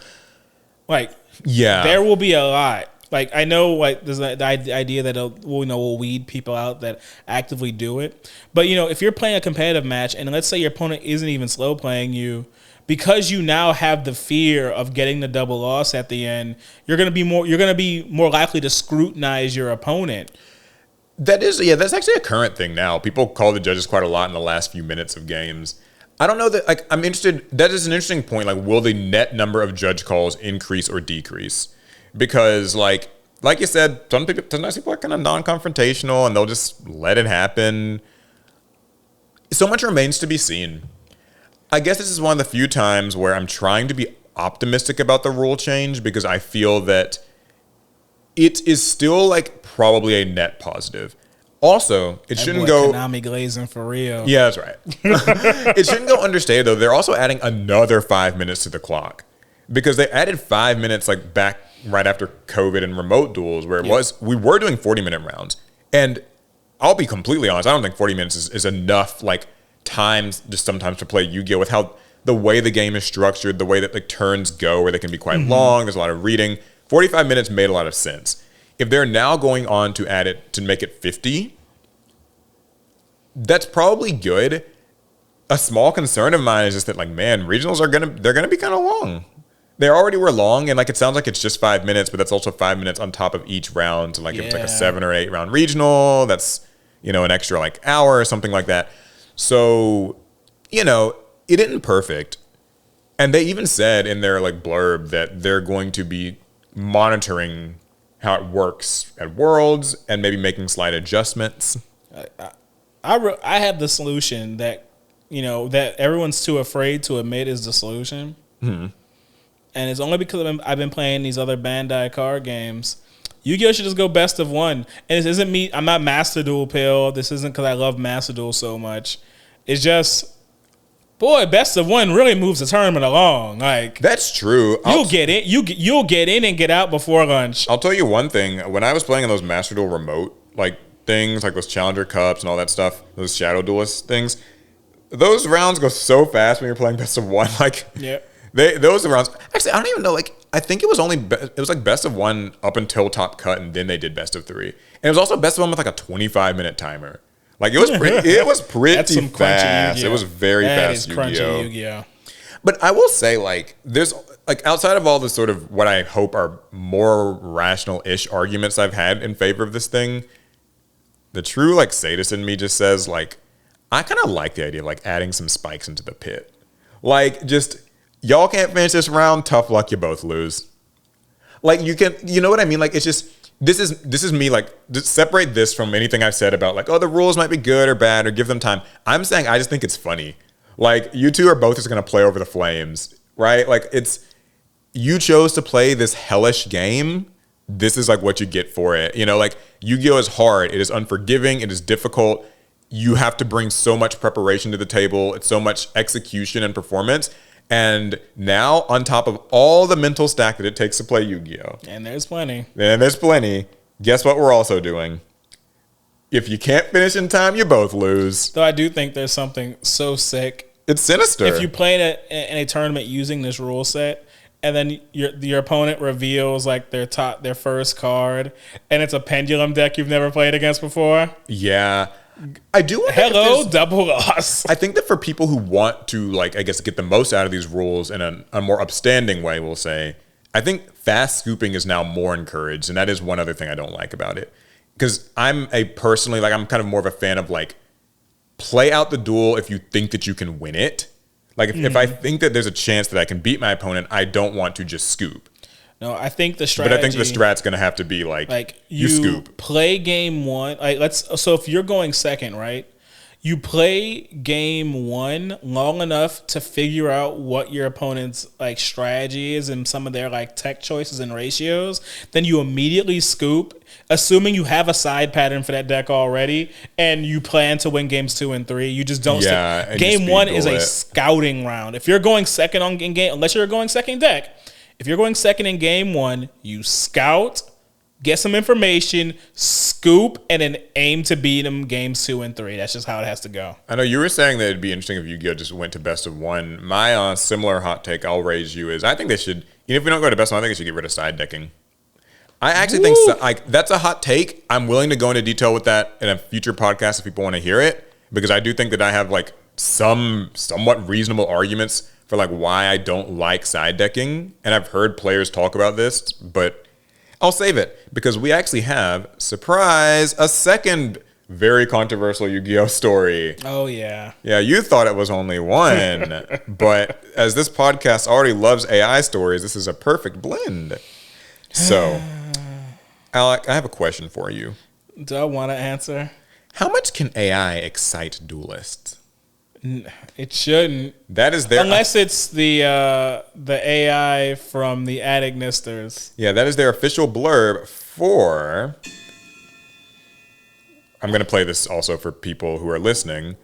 Like, yeah, there will be a lot. Like, I know, like, there's the idea that we'll weed people out that actively do it. But, if you're playing a competitive match and let's say your opponent isn't even slow playing you, because you now have the fear of getting the double loss at the end, you're gonna be more likely to scrutinize your opponent. That's actually a current thing now. People call the judges quite a lot in the last few minutes of games. I don't know that, like, I'm interested. That is an interesting point. Like, will the net number of judge calls increase or decrease? Because, like you said, sometimes people are kind of non-confrontational and they'll just let it happen. So much remains to be seen. I guess this is one of the few times where I'm trying to be optimistic about the rule change because I feel that it is still, like, probably a net positive. Also, it shouldn't go Konami glazing for real. Yeah, that's right. It shouldn't go understated, though. They're also adding another 5 minutes to the clock because they added 5 minutes, like, back right after COVID and remote duels, where we were doing 40-minute rounds. And I'll be completely honest, I don't think 40 minutes is enough, like, times just sometimes to play Yu-Gi-Oh! With how the way the game is structured, the way that, like, turns go, where they can be quite long. There's a lot of reading. 45 minutes made a lot of sense. If they're now going on to add it to make it 50, that's probably good. A small concern of mine is just that, like, man, regionals they're gonna be kind of long. They already were long, and, like, it sounds like it's just 5 minutes, but that's also 5 minutes on top of each round. So, like, if it's like a 7 or 8 round regional, that's, an extra, like, hour or something like that. So, it isn't perfect. And they even said in their, like, blurb that they're going to be monitoring how it works at Worlds and maybe making slight adjustments. I have the solution that, that everyone's too afraid to admit is the solution. Mm-hmm. And it's only because I've been playing these other Bandai card games. Yu-Gi-Oh! Should just go best of one. And this isn't me. I'm not Master Duel pill. This isn't because I love Master Duel so much. It's just, boy, best of one really moves the tournament along. Like, that's true. You'll get in. You'll get in and get out before lunch. I'll tell you one thing. When I was playing in those Master Duel remote, like, things, like those Challenger Cups and all that stuff, those Shadow Duelist things, those rounds go so fast when you're playing best of one. Like, yeah. Those rounds, actually, I don't even know, like, I think it was like best of one up until top cut, and then they did best of three. And it was also best of one with, like, a 25-minute timer. Like, it was pretty fast. It was very fast Yu-Gi-Oh! Yu-Gi-Oh! But I will say, like, there's, like, outside of all the sort of what I hope are more rational-ish arguments I've had in favor of this thing, the true, like, sadist in me just says, like, I kind of like the idea of, like, adding some spikes into the pit. Like, just, y'all can't finish this round, tough luck, you both lose. Like, you know what I mean? Like, it's just, this is me, like, just separate this from anything I've said about, like, oh, the rules might be good or bad or give them time. I'm saying I just think it's funny. Like, you two are both just going to play over the flames, right? Like, you chose to play this hellish game. This is, like, what you get for it. Like, Yu-Gi-Oh! Is hard. It is unforgiving. It is difficult. You have to bring so much preparation to the table. It's so much execution and performance. And now, on top of all the mental stack that it takes to play Yu-Gi-Oh! And there's plenty. Guess what we're also doing? If you can't finish in time, you both lose. Though I do think there's something so sick It's sinister. If you play in a tournament using this rule set, and then your opponent reveals like their first card, and it's a pendulum deck you've never played against before. Yeah. I do wonder Hello, double loss. I think that for people who want to, like, I guess, get the most out of these rules in a more upstanding way, we'll say, I think fast scooping is now more encouraged, and that is one other thing I don't like about it. Because I'm kind of more of a fan of, like, play out the duel if you think that you can win it. Like, if I think that there's a chance that I can beat my opponent, I don't want to just scoop. No, I think the strategy. But I think the strat's going to have to be like you scoop. Play game one. So if you're going second, right? You play game one long enough to figure out what your opponent's like strategy is and some of their like tech choices and ratios. Then you immediately scoop, assuming you have a side pattern for that deck already, and you plan to win games 2 and 3. You just don't. Game one is a scouting round. If you're going second in game, unless you're going second deck. If you're going second in game one, you scout, get some information, scoop, and then aim to beat them games 2 and 3. That's just how it has to go. I know you were saying that it'd be interesting if Yu-Gi-Oh! Just went to best of one. My similar hot take I'll raise you is I think they should, if we don't go to best of one, I think they should get rid of side decking. I actually think that's a hot take. I'm willing to go into detail with that in a future podcast if people want to hear it, because I do think that I have like some somewhat reasonable arguments for like why I don't like side decking, and I've heard players talk about this, but I'll save it because we actually have, surprise, a second very controversial Yu-Gi-Oh! Story. Oh, yeah. Yeah, you thought it was only one, but as this podcast already loves AI stories, this is a perfect blend. So, Alec, I have a question for you. Do I want to answer? How much can AI excite duelists? It shouldn't. That is their unless it's the AI from the Addict Nisters. Yeah, that is their official blurb for. I'm going to play this also for people who are listening.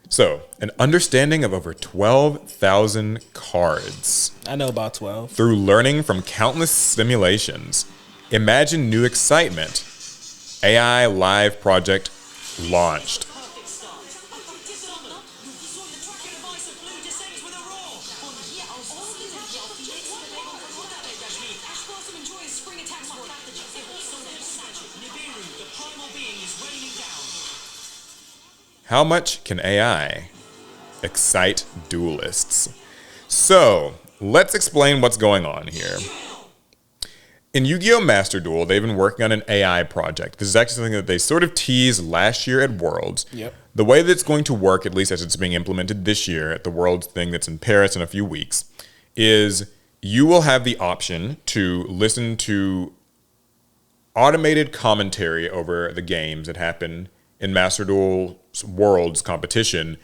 So, an understanding of over 12,000 cards. I know about 12. Through learning from countless simulations. Imagine new excitement. AI live project launched. How much can AI excite duelists? So, let's explain what's going on here. In Yu-Gi-Oh! Master Duel, they've been working on an AI project. This is actually something that they sort of teased last year at Worlds. Yep. The way that it's going to work, at least as it's being implemented this year at the Worlds thing that's in Paris in a few weeks, is you will have the option to listen to automated commentary over the games that happen in Master Duel Worlds competition,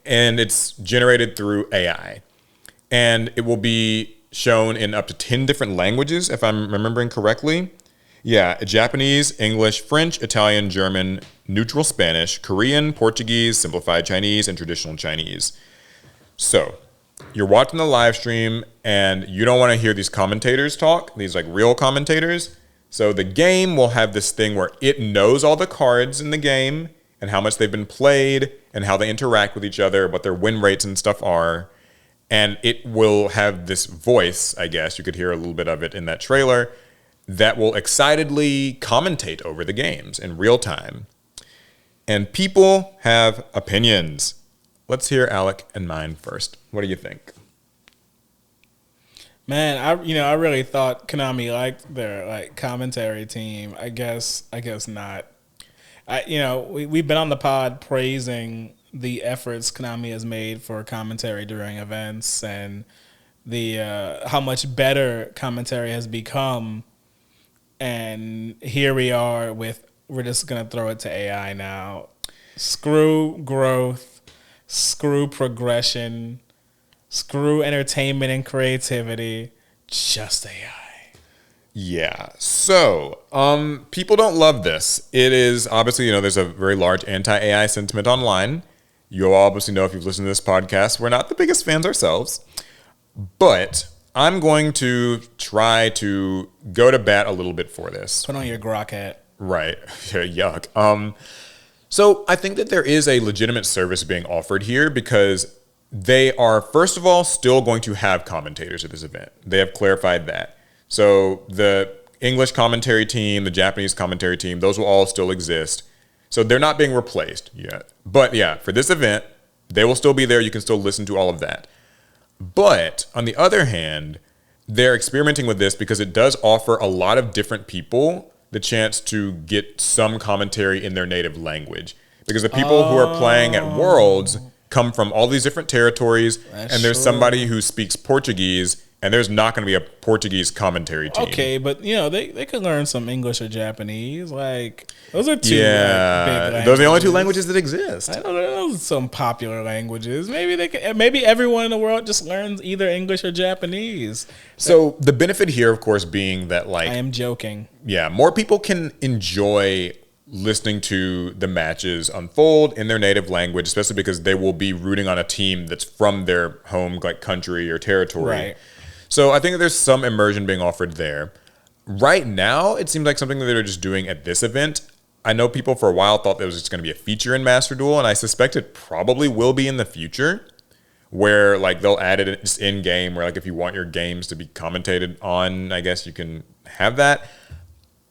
and it's generated through AI. And it will be shown in up to 10 different languages, if I'm remembering correctly. Yeah, Japanese, English, French, Italian, German, neutral Spanish, Korean, Portuguese, simplified Chinese, and traditional Chinese. So, you're watching the live stream, and you don't want to hear these commentators talk, these like real commentators. So the game will have this thing where it knows all the cards in the game and how much they've been played and how they interact with each other, what their win rates and stuff are. And it will have this voice, I guess, you could hear a little bit of it in that trailer, that will excitedly commentate over the games in real time. And people have opinions. Let's hear Alec and mine first. What do you think? Man, I really thought Konami liked their commentary team. I guess not. We've been on the pod praising the efforts Konami has made for commentary during events and the how much better commentary has become. And here we are we're just gonna throw it to AI now. Screw growth, screw progression, screw entertainment and creativity, just AI. Yeah. So, people don't love this. It is obviously, there's a very large anti-AI sentiment online. You'll obviously know if you've listened to this podcast, we're not the biggest fans ourselves. But I'm going to try to go to bat a little bit for this. Put on your grok hat. Right. Yuck. So I think that there is a legitimate service being offered here because they are, first of all, still going to have commentators at this event. They have clarified that. So the English commentary team, the Japanese commentary team, those will all still exist. So they're not being replaced yet. But yeah, for this event, they will still be there. You can still listen to all of that. But on the other hand, they're experimenting with this because it does offer a lot of different people the chance to get some commentary in their native language. Because the people who are playing at Worlds come from all these different territories, and there's somebody who speaks Portuguese, and there's not going to be a Portuguese commentary team. Okay, but they could learn some English or Japanese. Like those are two big languages. Those are the only two languages that exist. I don't know, those are some popular languages. Maybe everyone in the world just learns either English or Japanese. So the benefit here, of course, being that I am joking. Yeah, more people can enjoy listening to the matches unfold in their native language, especially because they will be rooting on a team that's from their home country or territory. Right. So I think there's some immersion being offered there. Right now, it seems like something that they're just doing at this event. I know people for a while thought that was just going to be a feature in Master Duel, and I suspect it probably will be in the future, where they'll add it just in game, where if you want your games to be commentated on, I guess you can have that.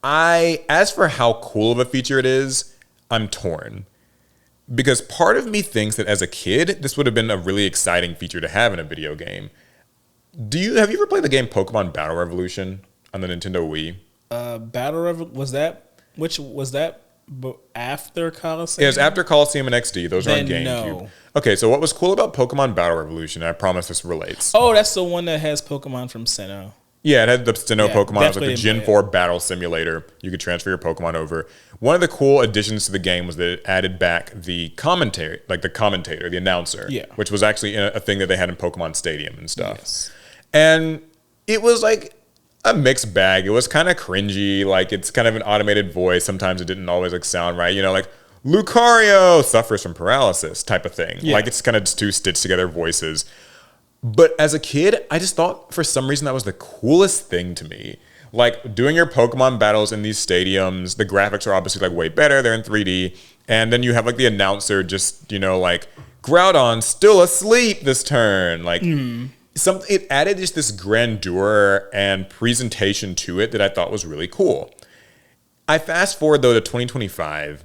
As for how cool of a feature it is, I'm torn. Because part of me thinks that as a kid, this would have been a really exciting feature to have in a video game. Have you ever played the game Pokemon Battle Revolution on the Nintendo Wii? Was that after Coliseum? Yeah, it was after Coliseum and XD. Those are on GameCube. No. Okay, so what was cool about Pokemon Battle Revolution, I promise this relates. Oh, that's the one that has Pokemon from Sinnoh. Yeah, it had the Sinnoh Pokemon. It was the Gen 4 battle simulator. You could transfer your Pokemon over. One of the cool additions to the game was that it added back the commentator, the announcer, which was actually a thing that they had in Pokemon Stadium and stuff. Yes. And it was a mixed bag. It was kind of cringy. It's kind of an automated voice. Sometimes it didn't always sound right. Lucario suffers from paralysis type of thing. Yeah. It's kind of just two stitched together voices. But as a kid, I just thought for some reason that was the coolest thing to me. Doing your Pokemon battles in these stadiums, the graphics are obviously way better. They're in 3D. And then you have the announcer just, Groudon still asleep this turn. It added just this grandeur and presentation to it that I thought was really cool. I fast forward though to 2025,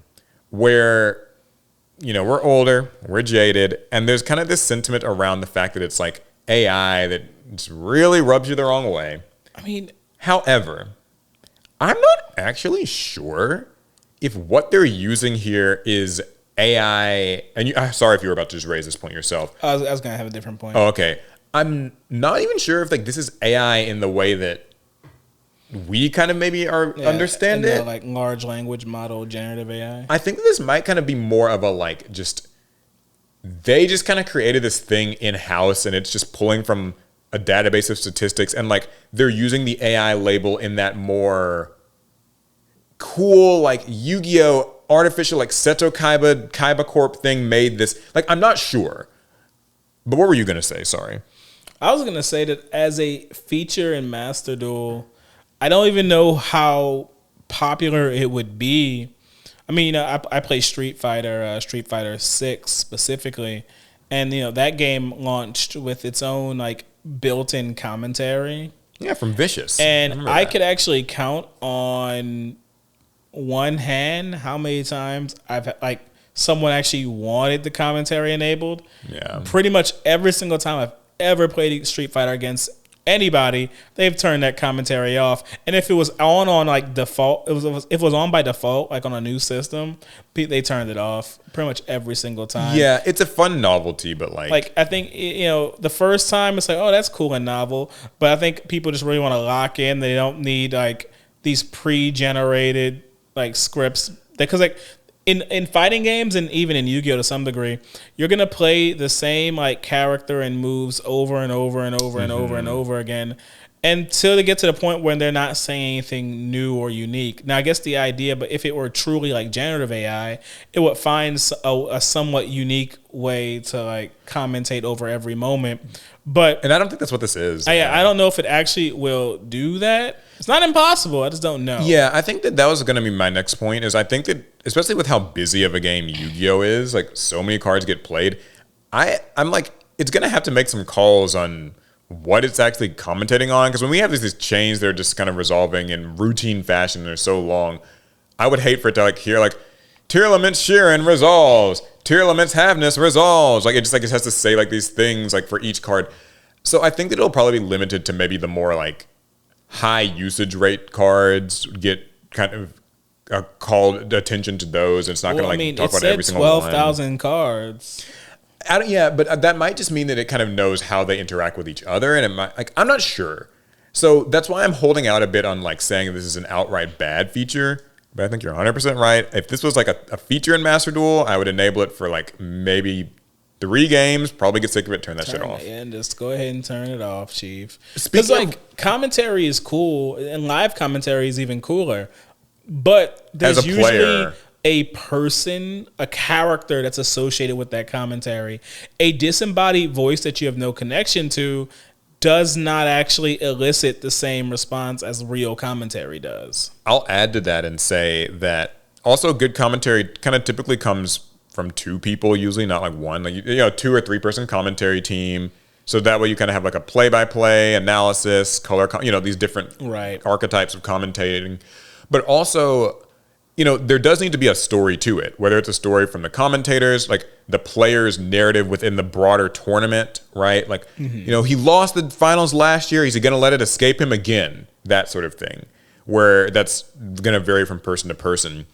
where we're older, we're jaded, and there's kind of this sentiment around the fact that it's AI that just really rubs you the wrong way. However, I'm not actually sure if what they're using here is AI. And sorry if you were about to just raise this point yourself. I was going to have a different point. Oh, okay. I'm not even sure if this is AI in the way that we kind of maybe understand it. Large language model generative AI. I think this might kind of be more of a they just kind of created this thing in-house and it's just pulling from a database of statistics and they're using the AI label in that more cool Yu-Gi-Oh! Artificial Seto Kaiba Corp thing made this. I'm not sure. But what were you going to say? Sorry. I was going to say that as a feature in Master Duel, I don't even know how popular it would be. I play Street Fighter 6 specifically, and that game launched with its own built-in commentary. Yeah, from Vicious. And I could actually count on one hand how many times I've someone actually wanted the commentary enabled. Yeah. Pretty much every single time I've ever played Street Fighter against anybody, they've turned that commentary off. And if it was on default, if it was on by default, on a new system, they turned it off pretty much every single time. Yeah, it's a fun novelty, but I think the first time it's oh, that's cool and novel, but I think people just really want to lock in. They don't need these pre-generated scripts because in fighting games and even in Yu-Gi-Oh! To some degree, you're going to play the same character and moves over and over and over and over and over again until they get to the point where they're not saying anything new or unique. Now, I guess the idea, but if it were truly generative AI, it would find a somewhat unique way to commentate over every moment. And I don't think that's what this is. I don't know if it actually will do that. It's not impossible. I just don't know. Yeah, I think that was going to be my next point. Is I think that especially with how busy of a game Yu-Gi-Oh is, like so many cards get played. I'm like, it's gonna have to make some calls on what it's actually commentating on, because when we have these chains that are just kind of resolving in routine fashion, they're so long. I would hate for it to like hear like Tearlaments Sheeran resolves, Tearlaments Havness resolves. Like it has to say like these things like for each card. So I think that it'll probably be limited to maybe the more like high usage rate cards get kind of called attention to those. And it's not going to talk about every single one. 12,000 cards. Yeah, but that might just mean that it kind of knows how they interact with each other, and it might like I'm not sure. So that's why I'm holding out a bit on like saying this is an outright bad feature. But I think you're 100% right. If this was like a feature in Master Duel, I would enable it for like maybe 3 games. Probably get sick of it, turn that shit off. And just go ahead and turn it off, Chief. Because like commentary is cool, and live commentary is even cooler. But there's usually a person, a character that's associated with that commentary. A disembodied voice that you have no connection to does not actually elicit the same response as real commentary does. I'll add to that and say that also good commentary kind of typically comes from 2 people, usually not like one, like 2 or 3 person commentary team. So that way you kind of have like a play-by-play analysis, color, these different archetypes of commentating. But also, there does need to be a story to it, whether it's a story from the commentators, like the player's narrative within the broader tournament, right? Like, he lost the finals last year. He's going to let it escape him again, that sort of thing, where that's going to vary from person to person.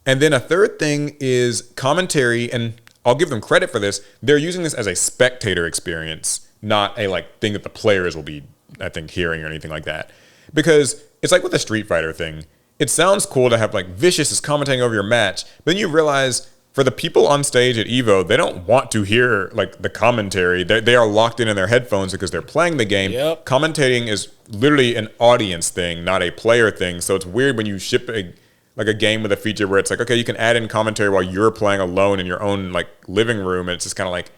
And then a third thing is commentary, and I'll give them credit for this. They're using this as a spectator experience, not a like thing that the players will be, I think, hearing or anything like that. Because it's like with the Street Fighter thing. It sounds cool to have like Vicious is commentating over your match, but then you realize for the people on stage at EVO, they don't want to hear like the commentary. They are locked in their headphones because they're playing the game. Yep. Commentating is literally an audience thing, not a player thing. So it's weird when you ship a game with a feature where it's like, okay, you can add in commentary while you're playing alone in your own like living room, and it's just kind of like,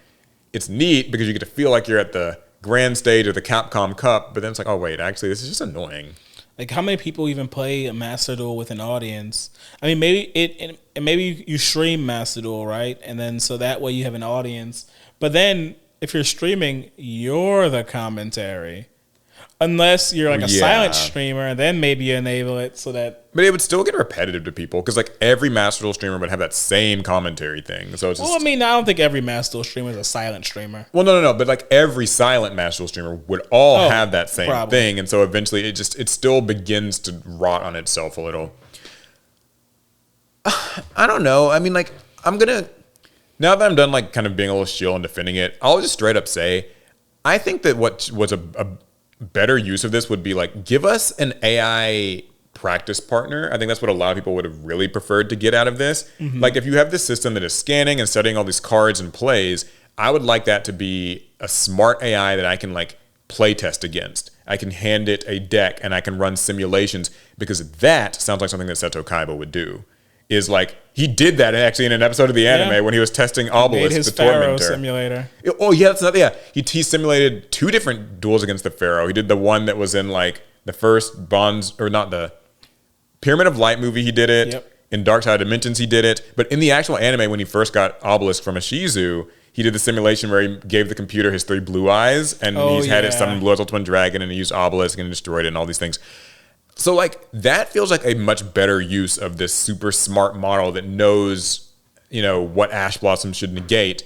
it's neat because you get to feel like you're at the grand stage of the Capcom Cup, but then it's like, oh wait, actually this is just annoying. Like, how many people even play a Master Duel with an audience? I mean, maybe you stream Master Duel, right? And then so that way you have an audience. But then if you're streaming, you're the commentary. Unless you're like a silent streamer, and then maybe you enable it so that... But it would still get repetitive to people, because like every Master Duel streamer would have that same commentary thing. So it's just... Well, I mean, I don't think every Master Duel streamer is a silent streamer. Well, no. But like every silent Master Duel streamer would all have that same thing. And so eventually it still begins to rot on itself a little. I don't know. I mean, like, now that I'm done like kind of being a little shill and defending it, I'll just straight up say, I think that what was a better use of this would be like, give us an AI practice partner. I think that's what a lot of people would have really preferred to get out of this. Mm-hmm. Like if you have this system that is scanning and studying all these cards and plays, I would like that to be a smart AI that I can like play test against. I can hand it a deck and I can run simulations, because that sounds like something that Seto Kaiba would do. Is like, he did that actually in an episode of the anime when he was testing Obelisk, the Pharaoh simulator. Oh yeah, he simulated 2 different duels against the Pharaoh. He did the one that was in like the first the Pyramid of Light movie. He did it. Yep. In Dark Side of Dimensions. He did it. But in the actual anime, when he first got Obelisk from Ishizu, he did the simulation where he gave the computer his 3 blue eyes, and he's had it summon Blue Eyes Ultimate Dragon, and he used Obelisk and destroyed it and all these things. So like that feels like a much better use of this super smart model that knows, what Ash Blossom should negate.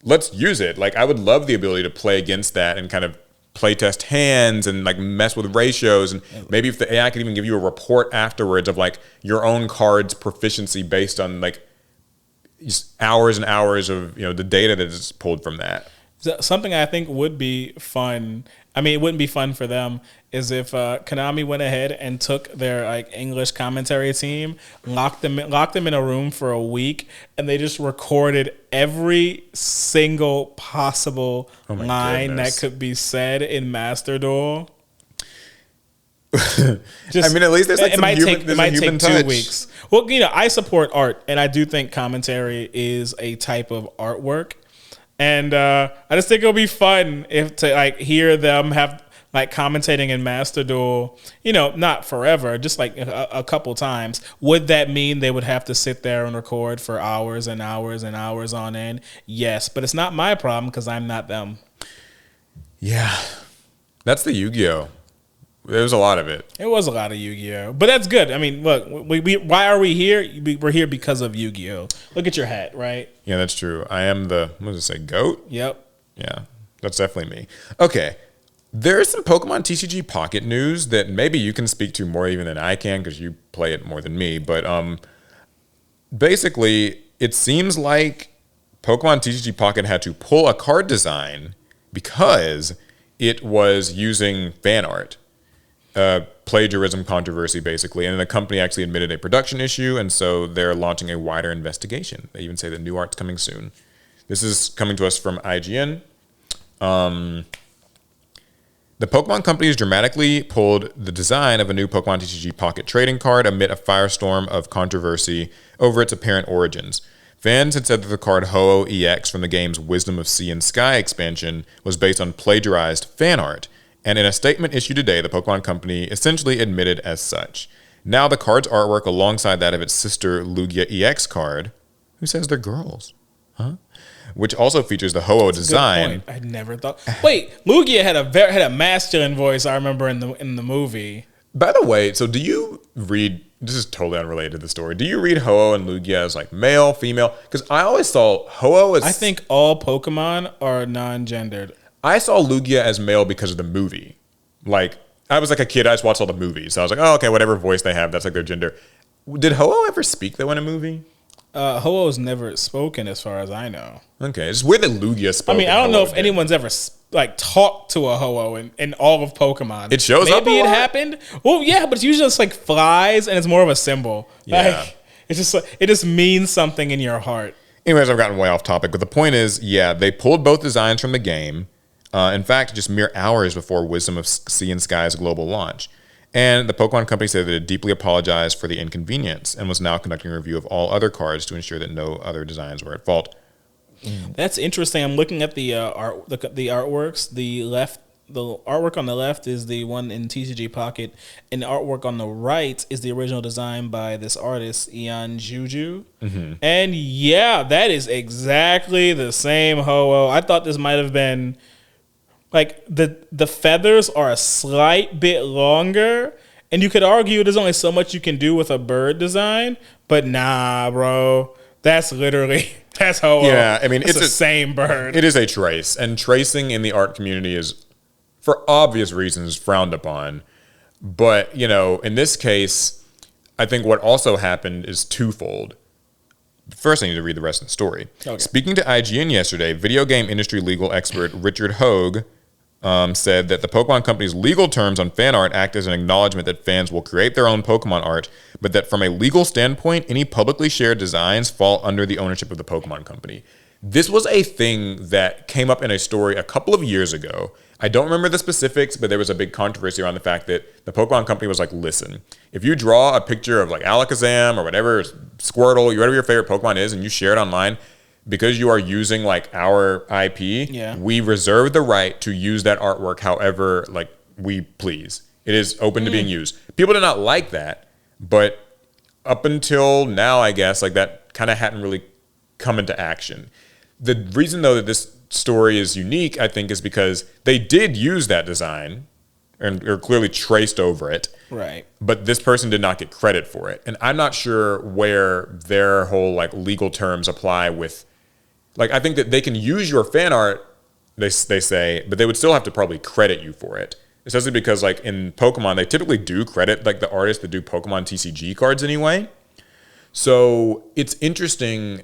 Let's use it. Like I would love the ability to play against that and kind of play test hands and like mess with ratios, and maybe if the AI could even give you a report afterwards of like your own card's proficiency based on like just hours and hours of the data that is pulled from that. Something I think would be fun. I mean, it wouldn't be fun for them, is if Konami went ahead and took their like English commentary team, locked them in a room for a week, and they just recorded every single possible line that could be said in Master Duel. I mean, at least there's like it might take 2 touch. weeks. Well, I support art, and I do think commentary is a type of artwork. And I just think it'll be fun if to like hear them have like commentating in Master Duel, not forever, just like a couple times, would that mean they would have to sit there and record for hours and hours and hours on end? Yes, but it's not my problem because I'm not them. Yeah. That's the Yu-Gi-Oh! There was a lot of it. It was a lot of Yu-Gi-Oh! But that's good. I mean, look, why are we here? We're here because of Yu-Gi-Oh! Look at your hat, right? Yeah, that's true. I am the, what does it say, GOAT? Yep. Yeah, that's definitely me. Okay. There is some Pokemon TCG Pocket news that maybe you can speak to more even than I can because you play it more than me. But basically, it seems like Pokemon TCG Pocket had to pull a card design because it was using fan art. Plagiarism controversy, basically. And the company actually admitted a production issue, and so they're launching a wider investigation. They even say that new art's coming soon. This is coming to us from IGN. The Pokemon Company has dramatically pulled the design of a new Pokemon TCG Pocket trading card amid a firestorm of controversy over its apparent origins. Fans had said that the card Ho-Oh EX from the game's Wisdom of Sea and Sky expansion was based on plagiarized fan art, and in a statement issued today, the Pokemon Company essentially admitted as such. Now the card's artwork alongside that of its sister Lugia EX card, who says they're girls, huh? Which also features the Ho-Oh design. I never thought. Wait, Lugia had a masculine voice. I remember in the movie. By the way, so do you read? This is totally unrelated to the story. Do you read Ho-Oh and Lugia as like male, female? Because I always saw Ho-Oh as. I think all Pokemon are non-gendered. I saw Lugia as male because of the movie. Like I was like a kid, I just watched all the movies. So I was like, oh, okay, whatever voice they have, that's like their gender. Did Ho-Oh ever speak though in a movie? Ho-Oh's never spoken, as far as I know. Okay, it's weird that Lugia spoke. I mean, I don't know if anyone's ever like talked to a Ho-Oh in all of Pokemon. It shows up. Maybe it happened. Well, yeah, but it's usually just like flies, and it's more of a symbol. Yeah, like, it's just like, it just means something in your heart. Anyways, I've gotten way off topic, but the point is, yeah, they pulled both designs from the game. In fact, just mere hours before Wisdom of Sea and Sky's global launch. And the Pokemon Company said that it deeply apologized for the inconvenience and was now conducting a review of all other cards to ensure that no other designs were at fault. That's interesting. I'm looking at the artworks. The artwork on the left is the one in TCG Pocket, and the artwork on the right is the original design by this artist, Ian Juju. Mm-hmm. And yeah, that is exactly the same Ho-Oh. I thought this might have been... Like, the feathers are a slight bit longer, and you could argue there's only so much you can do with a bird design, but nah, bro. That's Ho-Oh. Yeah, I mean, it's the same bird. It is a trace, and tracing in the art community is, for obvious reasons, frowned upon. But, in this case, I think what also happened is twofold. First, I need to read the rest of the story. Okay. Speaking to IGN yesterday, video game industry legal expert Richard Hogue said that the Pokemon Company's legal terms on fan art act as an acknowledgement that fans will create their own Pokemon art, but that from a legal standpoint, any publicly shared designs fall under the ownership of the Pokemon Company. This was a thing that came up in a story a couple of years ago. I don't remember the specifics, but there was a big controversy around the fact that the Pokemon Company was like, listen, if you draw a picture of like Alakazam or whatever, Squirtle, whatever your favorite Pokemon is, and you share it online, because you are using like our IP, we reserve the right to use that artwork however like we please. It is open to being used. People did not like that, but up until now, I guess, like that kind of hadn't really come into action. The reason though that this story is unique, I think, is because they did use that design and are clearly traced over it. Right. But this person did not get credit for it. And I'm not sure where their whole like legal terms apply with, like, I think that they can use your fan art, they say, but they would still have to probably credit you for it. Especially because like in Pokemon, they typically do credit like the artists that do Pokemon TCG cards anyway. So it's interesting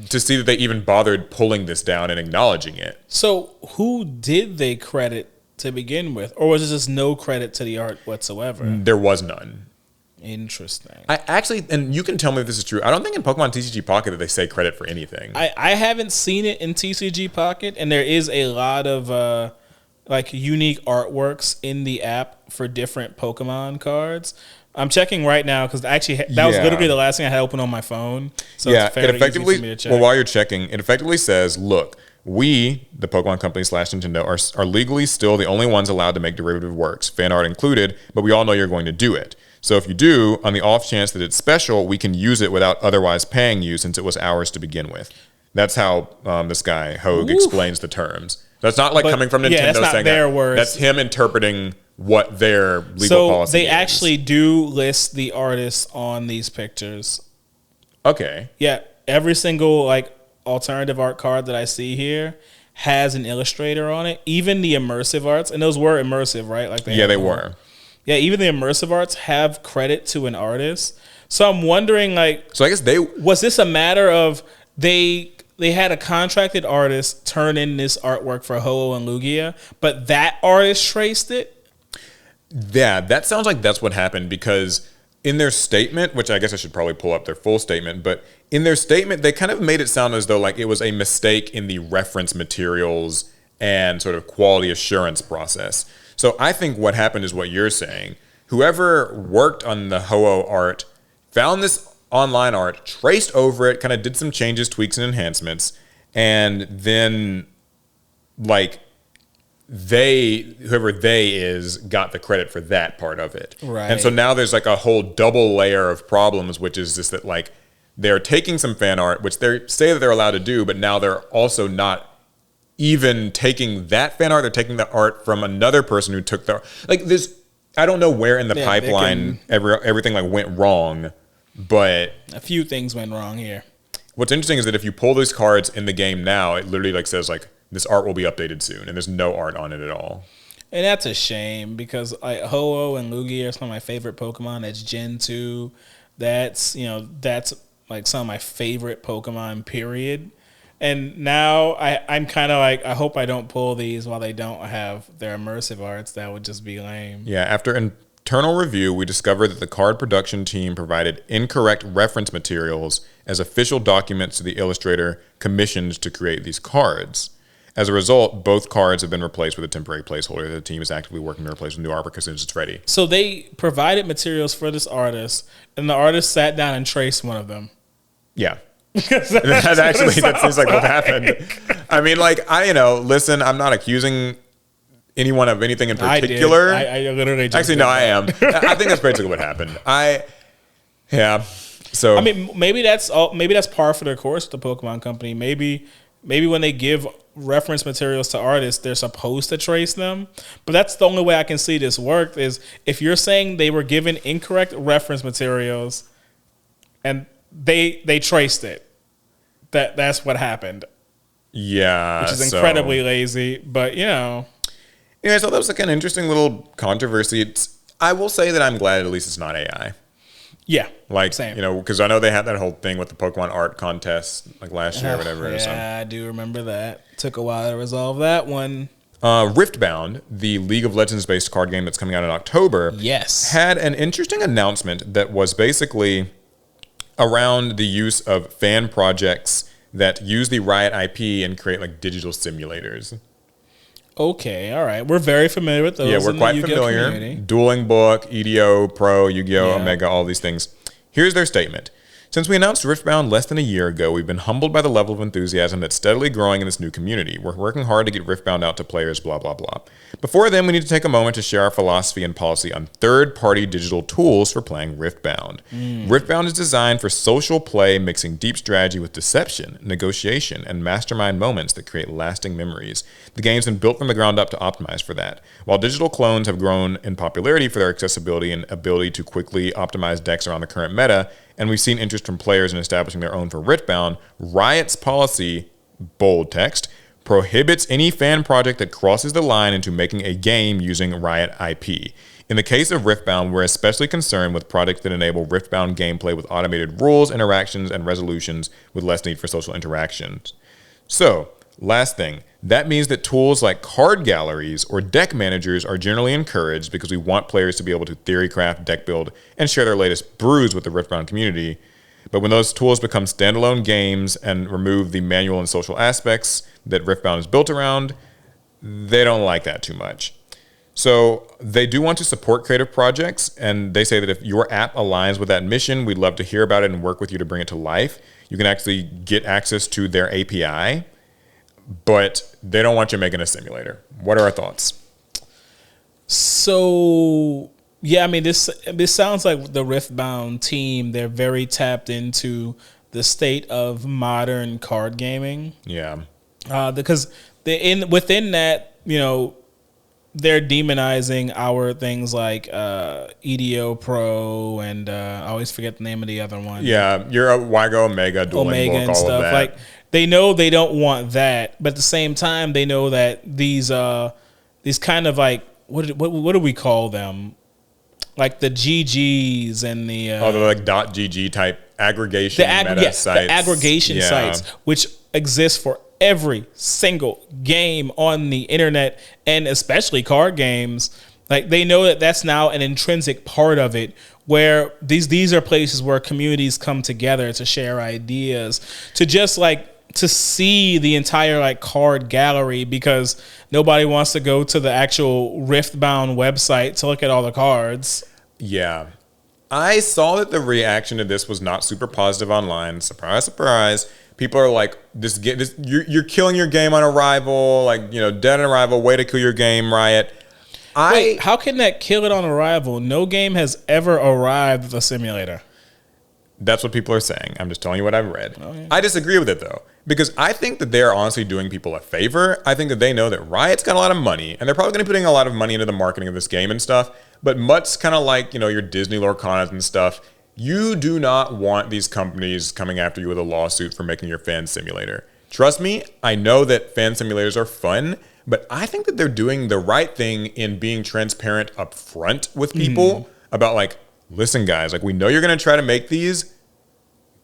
to see that they even bothered pulling this down and acknowledging it. So who did they credit to begin with? Or was it just no credit to the art whatsoever? There was none. Interesting. I actually, and you can tell me if this is true, I don't think in Pokemon TCG Pocket that they say credit for anything. I haven't seen it in TCG Pocket, and there is a lot of like unique artworks in the app for different Pokemon cards. I'm checking right now because actually that was literally the last thing I had open on my phone. So it's fairly easy for me to check. Well, while you're checking, it effectively says, look, we, the Pokemon Company / Nintendo, are legally still the only ones allowed to make derivative works, fan art included, but we all know you're going to do it. So if you do, on the off chance that it's special, we can use it without otherwise paying you since it was ours to begin with. That's how this guy, Hogue, explains the terms. That's not like coming from Nintendo that's not saying their that. words. That's him interpreting what their legal policy is. So they actually do list the artists on these pictures. Okay. Yeah, every single like alternative art card that I see here has an illustrator on it. Even the immersive arts, and those were immersive, right? Like they were. Yeah, even the immersive arts have credit to an artist. So I'm wondering, like, so I guess was this a matter of they had a contracted artist turn in this artwork for Ho-Oh and Lugia, but that artist traced it? Yeah, that sounds like that's what happened because in their statement, which I guess I should probably pull up their full statement, but in their statement, they kind of made it sound as though like it was a mistake in the reference materials and sort of quality assurance process. So I think what happened is what you're saying. Whoever worked on the Ho-Oh art found this online art, traced over it, kind of did some changes, tweaks, and enhancements, and then like whoever they is got the credit for that part of it. Right. And so now there's like a whole double layer of problems, which is just that like they're taking some fan art, which they say that they're allowed to do, but now they're also not even taking that fan art. They're taking the art from another person who took the like this. I don't know where in the pipeline everything like went wrong, but a few things went wrong here. What's interesting is that if you pull these cards in the game now, it literally like says like this art will be updated soon, and there's no art on it at all. And that's a shame because like Ho-Oh and Lugia are some of my favorite Pokemon. That's Gen 2. That's like some of my favorite Pokemon, period. And now I'm kind of like, I hope I don't pull these while they don't have their immersive arts. That would just be lame. Yeah, after internal review, we discovered that the card production team provided incorrect reference materials as official documents to the illustrator commissioned to create these cards. As a result, both cards have been replaced with a temporary placeholder that the team is actively working to replace with new art because it's ready. So they provided materials for this artist, and the artist sat down and traced one of them. Yeah. that seems like what happened. I mean, like, listen, I'm not accusing anyone of anything in particular. I literally just actually, no, I am. I think that's basically what happened. So I mean, maybe that's par for the course with the Pokemon Company. Maybe when they give reference materials to artists, they're supposed to trace them. But that's the only way I can see this work is if you're saying they were given incorrect reference materials and they traced it. That's what happened. Yeah. Which is incredibly lazy, but Anyway, so that was like an interesting little controversy. I will say that I'm glad at least it's not AI. Yeah. Like, same. Because I know they had that whole thing with the Pokemon art contest like last year or whatever. Yeah, so. I do remember that. Took a while to resolve that one. Riftbound, the League of Legends-based card game that's coming out in October, had an interesting announcement that was basically around the use of fan projects that use the Riot IP and create like digital simulators. Okay, all right. We're very familiar with those. Yeah, we're quite familiar. Community. Dueling Book, EDO, Pro, Yu-Gi-Oh, Omega, all these things. Here's their statement. Since we announced Riftbound less than a year ago, we've been humbled by the level of enthusiasm that's steadily growing in this new community. We're working hard to get Riftbound out to players, blah, blah, blah. Before then, we need to take a moment to share our philosophy and policy on third-party digital tools for playing Riftbound. Riftbound is designed for social play, mixing deep strategy with deception, negotiation, and mastermind moments that create lasting memories. The game's been built from the ground up to optimize for that. While digital clones have grown in popularity for their accessibility and ability to quickly optimize decks around the current meta, and we've seen interest from players in establishing their own for Riftbound, Riot's policy, bold text, prohibits any fan project that crosses the line into making a game using Riot IP. In the case of Riftbound, we're especially concerned with projects that enable Riftbound gameplay with automated rules, interactions, and resolutions with less need for social interactions. So, last thing, that means that tools like card galleries or deck managers are generally encouraged because we want players to be able to theory craft, deck build, and share their latest brews with the Riftbound community. But when those tools become standalone games and remove the manual and social aspects that Riftbound is built around, they don't like that too much. So they do want to support creative projects, and they say that if your app aligns with that mission, we'd love to hear about it and work with you to bring it to life. You can actually get access to their API, but they don't want you making a simulator. What are our thoughts? So, yeah, I mean, this sounds like the Riftbound team. They're very tapped into the state of modern card gaming. Yeah. Because within that, you know, they're demonizing our things like EDO Pro and I always forget the name of the other one. Yeah, you're a Wygo Omega, Dueling Omega Book, and all stuff. of that. Like they know they don't want that, but at the same time, they know that these kind of like what do we call them? Like the GGs and the they're like .gg type aggregation sites. The aggregation sites, which exist for every single game on the internet, and especially card games. Like they know that that's now an intrinsic part of it, where these are places where communities come together to share ideas, to just like to see the entire like card gallery, because nobody wants to go to the actual Riftbound website to look at all the cards. Yeah. I saw that the reaction to this was not super positive online. Surprise, surprise. People are like, you're killing your game on arrival, like, you know, dead on arrival, way to kill your game, Riot. Wait, how can that kill it on arrival? No game has ever arrived with a simulator. That's what people are saying. I'm just telling you what I've read. Oh, yeah. I disagree with it, though, because I think that they're honestly doing people a favor. I think that they know that Riot's got a lot of money, and they're probably going to be putting a lot of money into the marketing of this game and stuff. But much kind of like, you know, your Disney Lorcanas and stuff, you do not want these companies coming after you with a lawsuit for making your fan simulator. Trust me, I know that fan simulators are fun, but I think that they're doing the right thing in being transparent up front with people about like, listen, guys, like we know you're going to try to make these.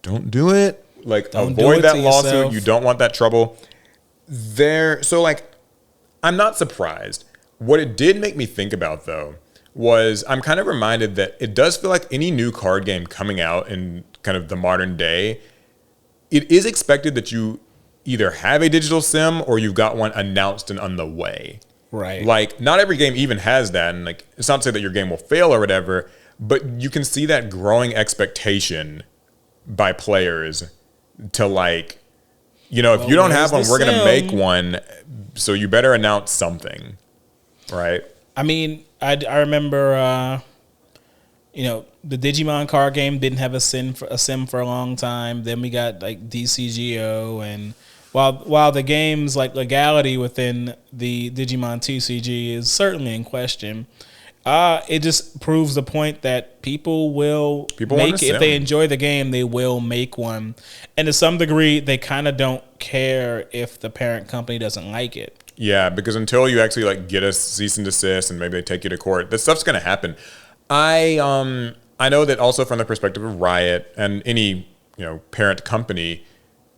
Don't do it. Like avoid that lawsuit. Yourself. You don't want that trouble. So like, I'm not surprised. What it did make me think about though was I'm kind of reminded that it does feel like any new card game coming out in kind of the modern day, it is expected that you either have a digital sim or you've got one announced and on the way. Right. Like not every game even has that. And like, it's not to say that your game will fail or whatever, but you can see that growing expectation by players to like, you know, if you don't have one, we're going to make one. So you better announce something. Right. I mean, I remember, you know, the Digimon card game didn't have a sim for a long time. Then we got like DCGO, and while the game's like legality within the Digimon TCG is certainly in question, it just proves the point that people make, if they enjoy the game, they will make one, and to some degree, they kind of don't care if the parent company doesn't like it. Yeah, because until you actually like get a cease and desist and maybe they take you to court, this stuff's gonna happen. I know that also from the perspective of Riot and any, you know, parent company,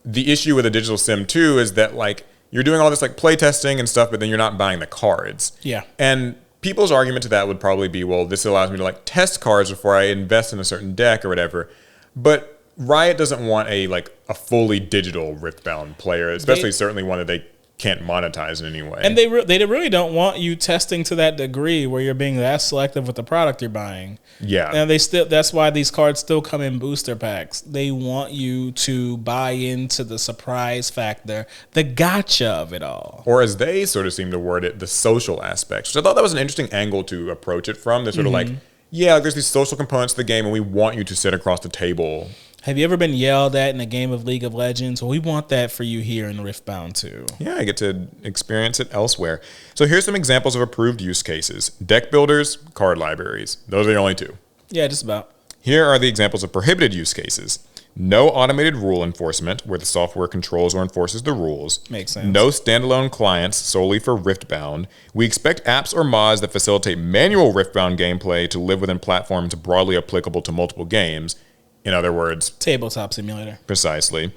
the issue with a digital sim too is that like you're doing all this like play testing and stuff, but then you're not buying the cards. Yeah. And people's argument to that would probably be, well, this allows me to like test cards before I invest in a certain deck or whatever. But Riot doesn't want a fully digital Riftbound player, especially certainly one that they can't monetize in any way. And they really don't want you testing to that degree where you're being that selective with the product you're buying. Yeah. And that's why these cards still come in booster packs. They want you to buy into the surprise factor, the gotcha of it all. Or as they sort of seem to word it, the social aspects. So I thought that was an interesting angle to approach it from. They're sort of like, yeah, there's these social components to the game and we want you to sit across the table. Have you ever been yelled at in a game of League of Legends? Well, we want that for you here in Riftbound too. Yeah, I get to experience it elsewhere. So here's some examples of approved use cases. Deck builders, card libraries. Those are the only two. Yeah, just about. Here are the examples of prohibited use cases. No automated rule enforcement, where the software controls or enforces the rules. Makes sense. No standalone clients solely for Riftbound. We expect apps or mods that facilitate manual Riftbound gameplay to live within platforms broadly applicable to multiple games. In other words, tabletop simulator. Precisely.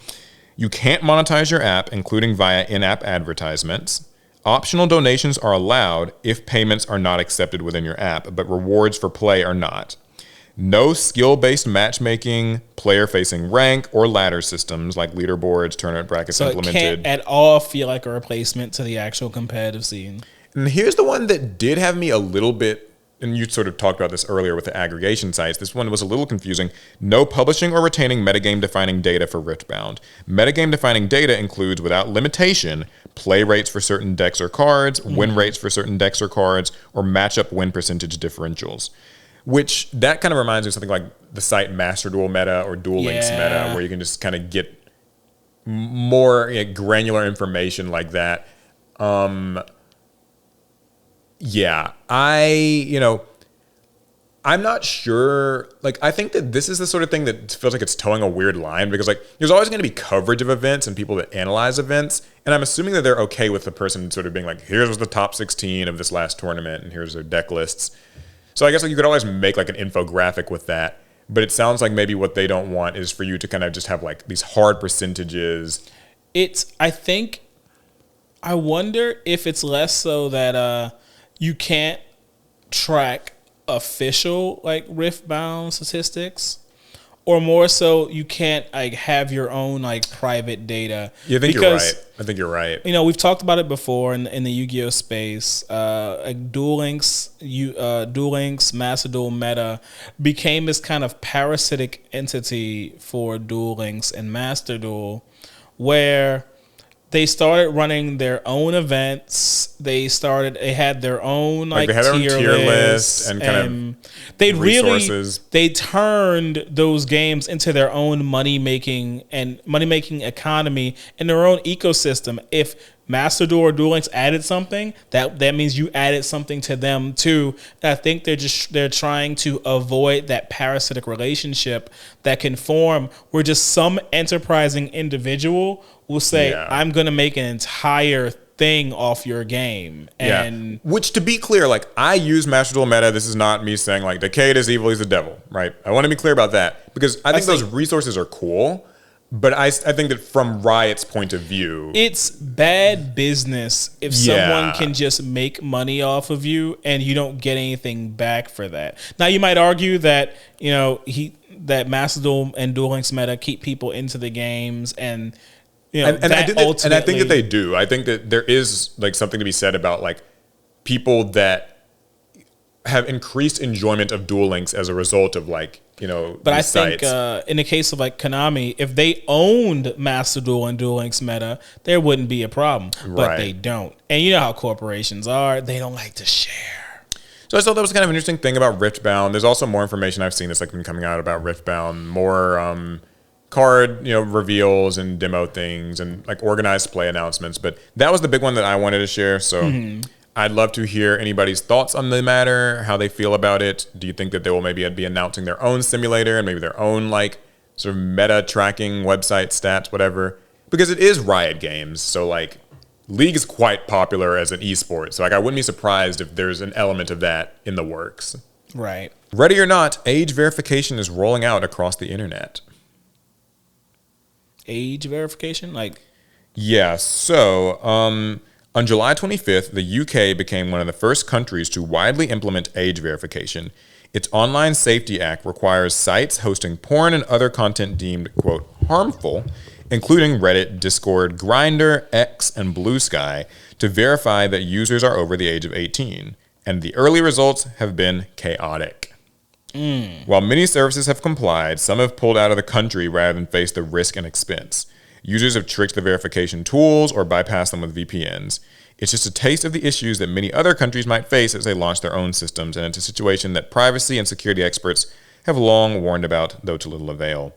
You can't monetize your app, including via in-app advertisements. Optional donations are allowed if payments are not accepted within your app, but rewards for play are not. No skill-based matchmaking, player-facing rank, or ladder systems like leaderboards, tournament brackets implemented. So it can't at all feel like a replacement to the actual competitive scene. And here's the one that did have me a little bit, and you sort of talked about this earlier with the aggregation sites. This one was a little confusing. No publishing or retaining metagame-defining data for Riftbound. Metagame-defining data includes, without limitation, play rates for certain decks or cards, win rates for certain decks or cards, or matchup win percentage differentials. Which, that kind of reminds me of something like the site Master Duel Meta or Duel Links Meta, where you can just kind of get more granular information like that. Yeah, I'm not sure. Like, I think that this is the sort of thing that feels like it's towing a weird line because, like, there's always going to be coverage of events and people that analyze events. And I'm assuming that they're okay with the person sort of being like, here's the top 16 of this last tournament and here's their deck lists. So I guess like you could always make like an infographic with that. But it sounds like maybe what they don't want is for you to kind of just have like these hard percentages. I wonder if it's less so that you can't track official like Riftbound statistics, or more so you can't like have your own like private data. You think you're right. I think you're right. You know, we've talked about it before in the Yu-Gi-Oh space. Like Duel Links, Master Duel Meta became this kind of parasitic entity for Duel Links and Master Duel, where they started running their own events. They had their own like they had their own tier list and kind of resources. They turned those games into their own money making economy and their own ecosystem. If Master Duel or Duel Links added something, that means you added something to them too. And I think they're trying to avoid that parasitic relationship that can form where just some enterprising individual will say, I'm going to make an entire thing off your game. And which, to be clear, like, I use Master Duel Meta. This is not me saying like Decade is evil, he's the devil, right? I want to be clear about that because I think those resources are cool. But I think that from Riot's point of view, it's bad business if someone can just make money off of you and you don't get anything back for that. Now, you might argue that, you know, that Master Duel and Duel Links Meta keep people into the games and, you know, and I think that they do. I think that there is like something to be said about like people that have increased enjoyment of Duel Links as a result of like, you know, but I think in the case of like Konami, if they owned Master Duel and Duel Links Meta, there wouldn't be a problem. But they don't. And you know how corporations are. They don't like to share. So I thought that was kind of an interesting thing about Riftbound. There's also more information I've seen that's like been coming out about Riftbound, more card, you know, reveals and demo things and like organized play announcements. But that was the big one that I wanted to share. So I'd love to hear anybody's thoughts on the matter, how they feel about it. Do you think that they will maybe be announcing their own simulator and maybe their own like sort of meta tracking website stats, whatever? Because it is Riot Games, so like League is quite popular as an esport. So like I wouldn't be surprised if there's an element of that in the works. Right. Ready or not, age verification is rolling out across the internet. Age verification? Like, yeah, so on July 25th, the UK became one of the first countries to widely implement age verification. Its Online Safety Act requires sites hosting porn and other content deemed, quote, harmful, including Reddit, Discord, Grindr, X, and Blue Sky, to verify that users are over the age of 18. And the early results have been chaotic. While many services have complied, some have pulled out of the country rather than face the risk and expense. Users have tricked the verification tools or bypassed them with VPNs. It's just a taste of the issues that many other countries might face as they launch their own systems, and it's a situation that privacy and security experts have long warned about, though to little avail.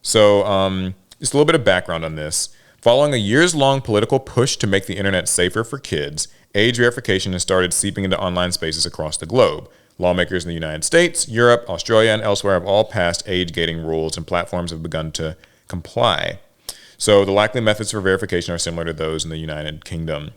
So, just a little bit of background on this. Following a years-long political push to make the internet safer for kids, age verification has started seeping into online spaces across the globe. Lawmakers in the United States, Europe, Australia, and elsewhere have all passed age-gating rules, and platforms have begun to comply. So the likely methods for verification are similar to those in the United Kingdom.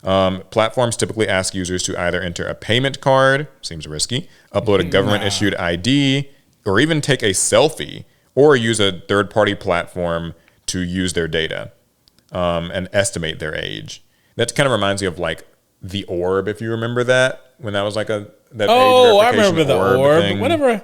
Platforms typically ask users to either enter a payment card, seems risky, upload a government-issued ID, or even take a selfie, or use a third-party platform to use their data and estimate their age. That kind of reminds me of like the Orb, if you remember that, when that was like age verification. I remember the Orb. Thing. Whatever.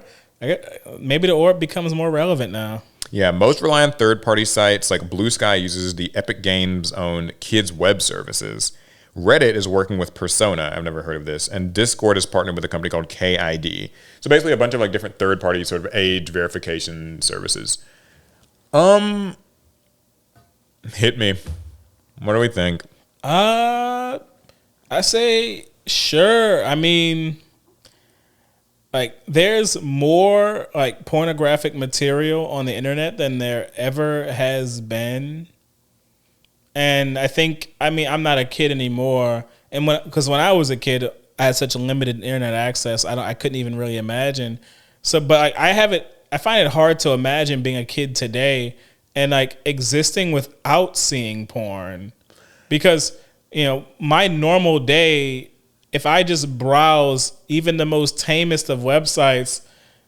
Maybe the Orb becomes more relevant now. Yeah, most rely on third-party sites like Blue Sky uses the Epic Games' own kids web services. Reddit is working with Persona. I've never heard of this. And Discord is partnered with a company called KID. So basically a bunch of like different third-party sort of age verification services. Hit me. What do we think? I say sure. I mean, like, there's more like pornographic material on the internet than there ever has been. And I think, I mean, I'm not a kid anymore. And because when I was a kid, I had such a limited internet access. I couldn't even really imagine. So, but I find it hard to imagine being a kid today and like existing without seeing porn, because, you know, my normal day, if I just browse even the most tamest of websites,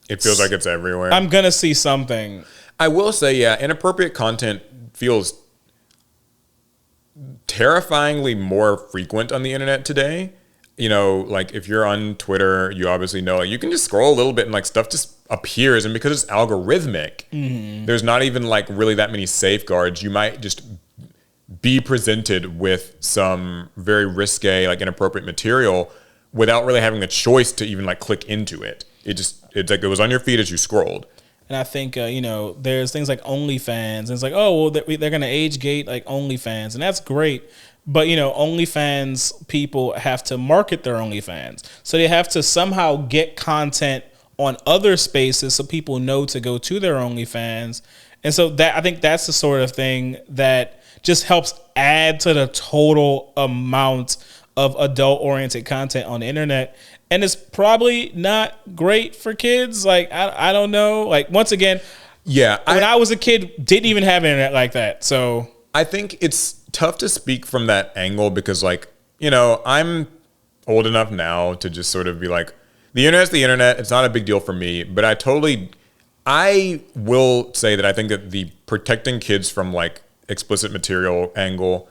it feels like it's everywhere. I'm going to see something. I will say, yeah, inappropriate content feels terrifyingly more frequent on the internet today. You know, like if you're on Twitter, you obviously know, like, you can just scroll a little bit and like stuff just appears. And because it's algorithmic, there's not even like really that many safeguards. You might just be presented with some very risque, like inappropriate material without really having the choice to even like click into it. It's like it was on your feed as you scrolled. And I think, you know, there's things like OnlyFans. And it's like, oh, well, they're going to age gate like OnlyFans. And that's great. But, you know, OnlyFans people have to market their OnlyFans. So they have to somehow get content on other spaces so people know to go to their OnlyFans. And so that, I think that's the sort of thing that just helps add to the total amount of adult-oriented content on the internet. And it's probably not great for kids. Like, I don't know. Like, once again, yeah, when I was a kid, didn't even have internet like that. So I think it's tough to speak from that angle because, like, you know, I'm old enough now to just sort of be like, the internet's the internet. It's not a big deal for me. But I will say that I think that the protecting kids from like explicit material angle,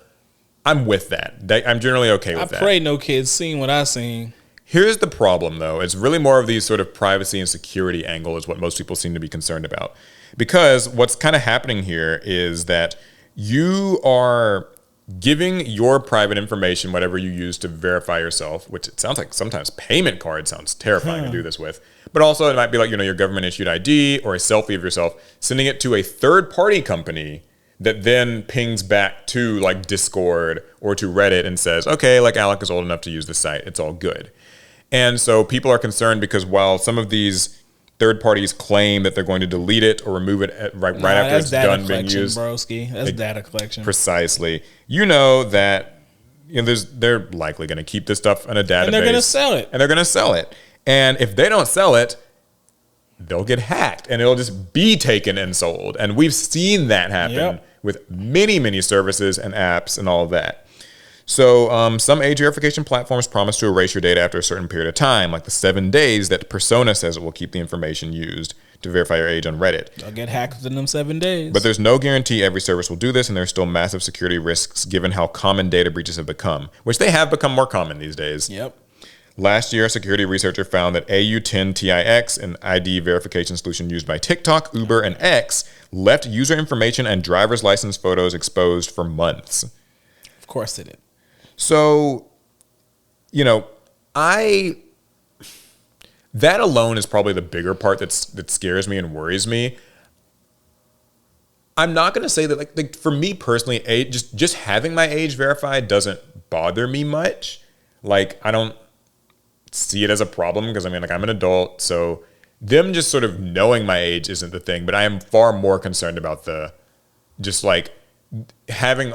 I'm with that. I'm generally okay with that. I pray no kids seen what I seen. Here's the problem, though. It's really more of these sort of privacy and security angle is what most people seem to be concerned about. Because what's kind of happening here is that you are giving your private information, whatever you use to verify yourself, which it sounds like sometimes payment card sounds terrifying to do this with. But also it might be like, you know, your government issued ID or a selfie of yourself, sending it to a third party company that then pings back to like Discord or to Reddit and says, okay, like Alec is old enough to use the site. It's all good. And so people are concerned because while some of these third parties claim that they're going to delete it or remove it right after it's done being used. Broski. That's data collection. Precisely. You know that, you know, they're likely going to keep this stuff in a database. And they're going to sell it. And they're going to sell it. And if they don't sell it, they'll get hacked and it'll just be taken and sold. And we've seen that happen with many, many services and apps and all of that. So some age verification platforms promise to erase your data after a certain period of time, like the 7 days that Persona says it will keep the information used to verify your age on Reddit. They'll get hacked within them 7 days. But there's no guarantee every service will do this, and there's still massive security risks given how common data breaches have become, which they have become more common these days. Yep. Last year, a security researcher found that AU10TIX, an ID verification solution used by TikTok, Uber, and X, left user information and driver's license photos exposed for months. Of course they did. So, you know, that alone is probably the bigger part that scares me and worries me. I'm not going to say that, like for me personally, just having my age verified doesn't bother me much. Like, I don't see it as a problem because, I mean, like, I'm an adult, so them just sort of knowing my age isn't the thing. But I am far more concerned about just like having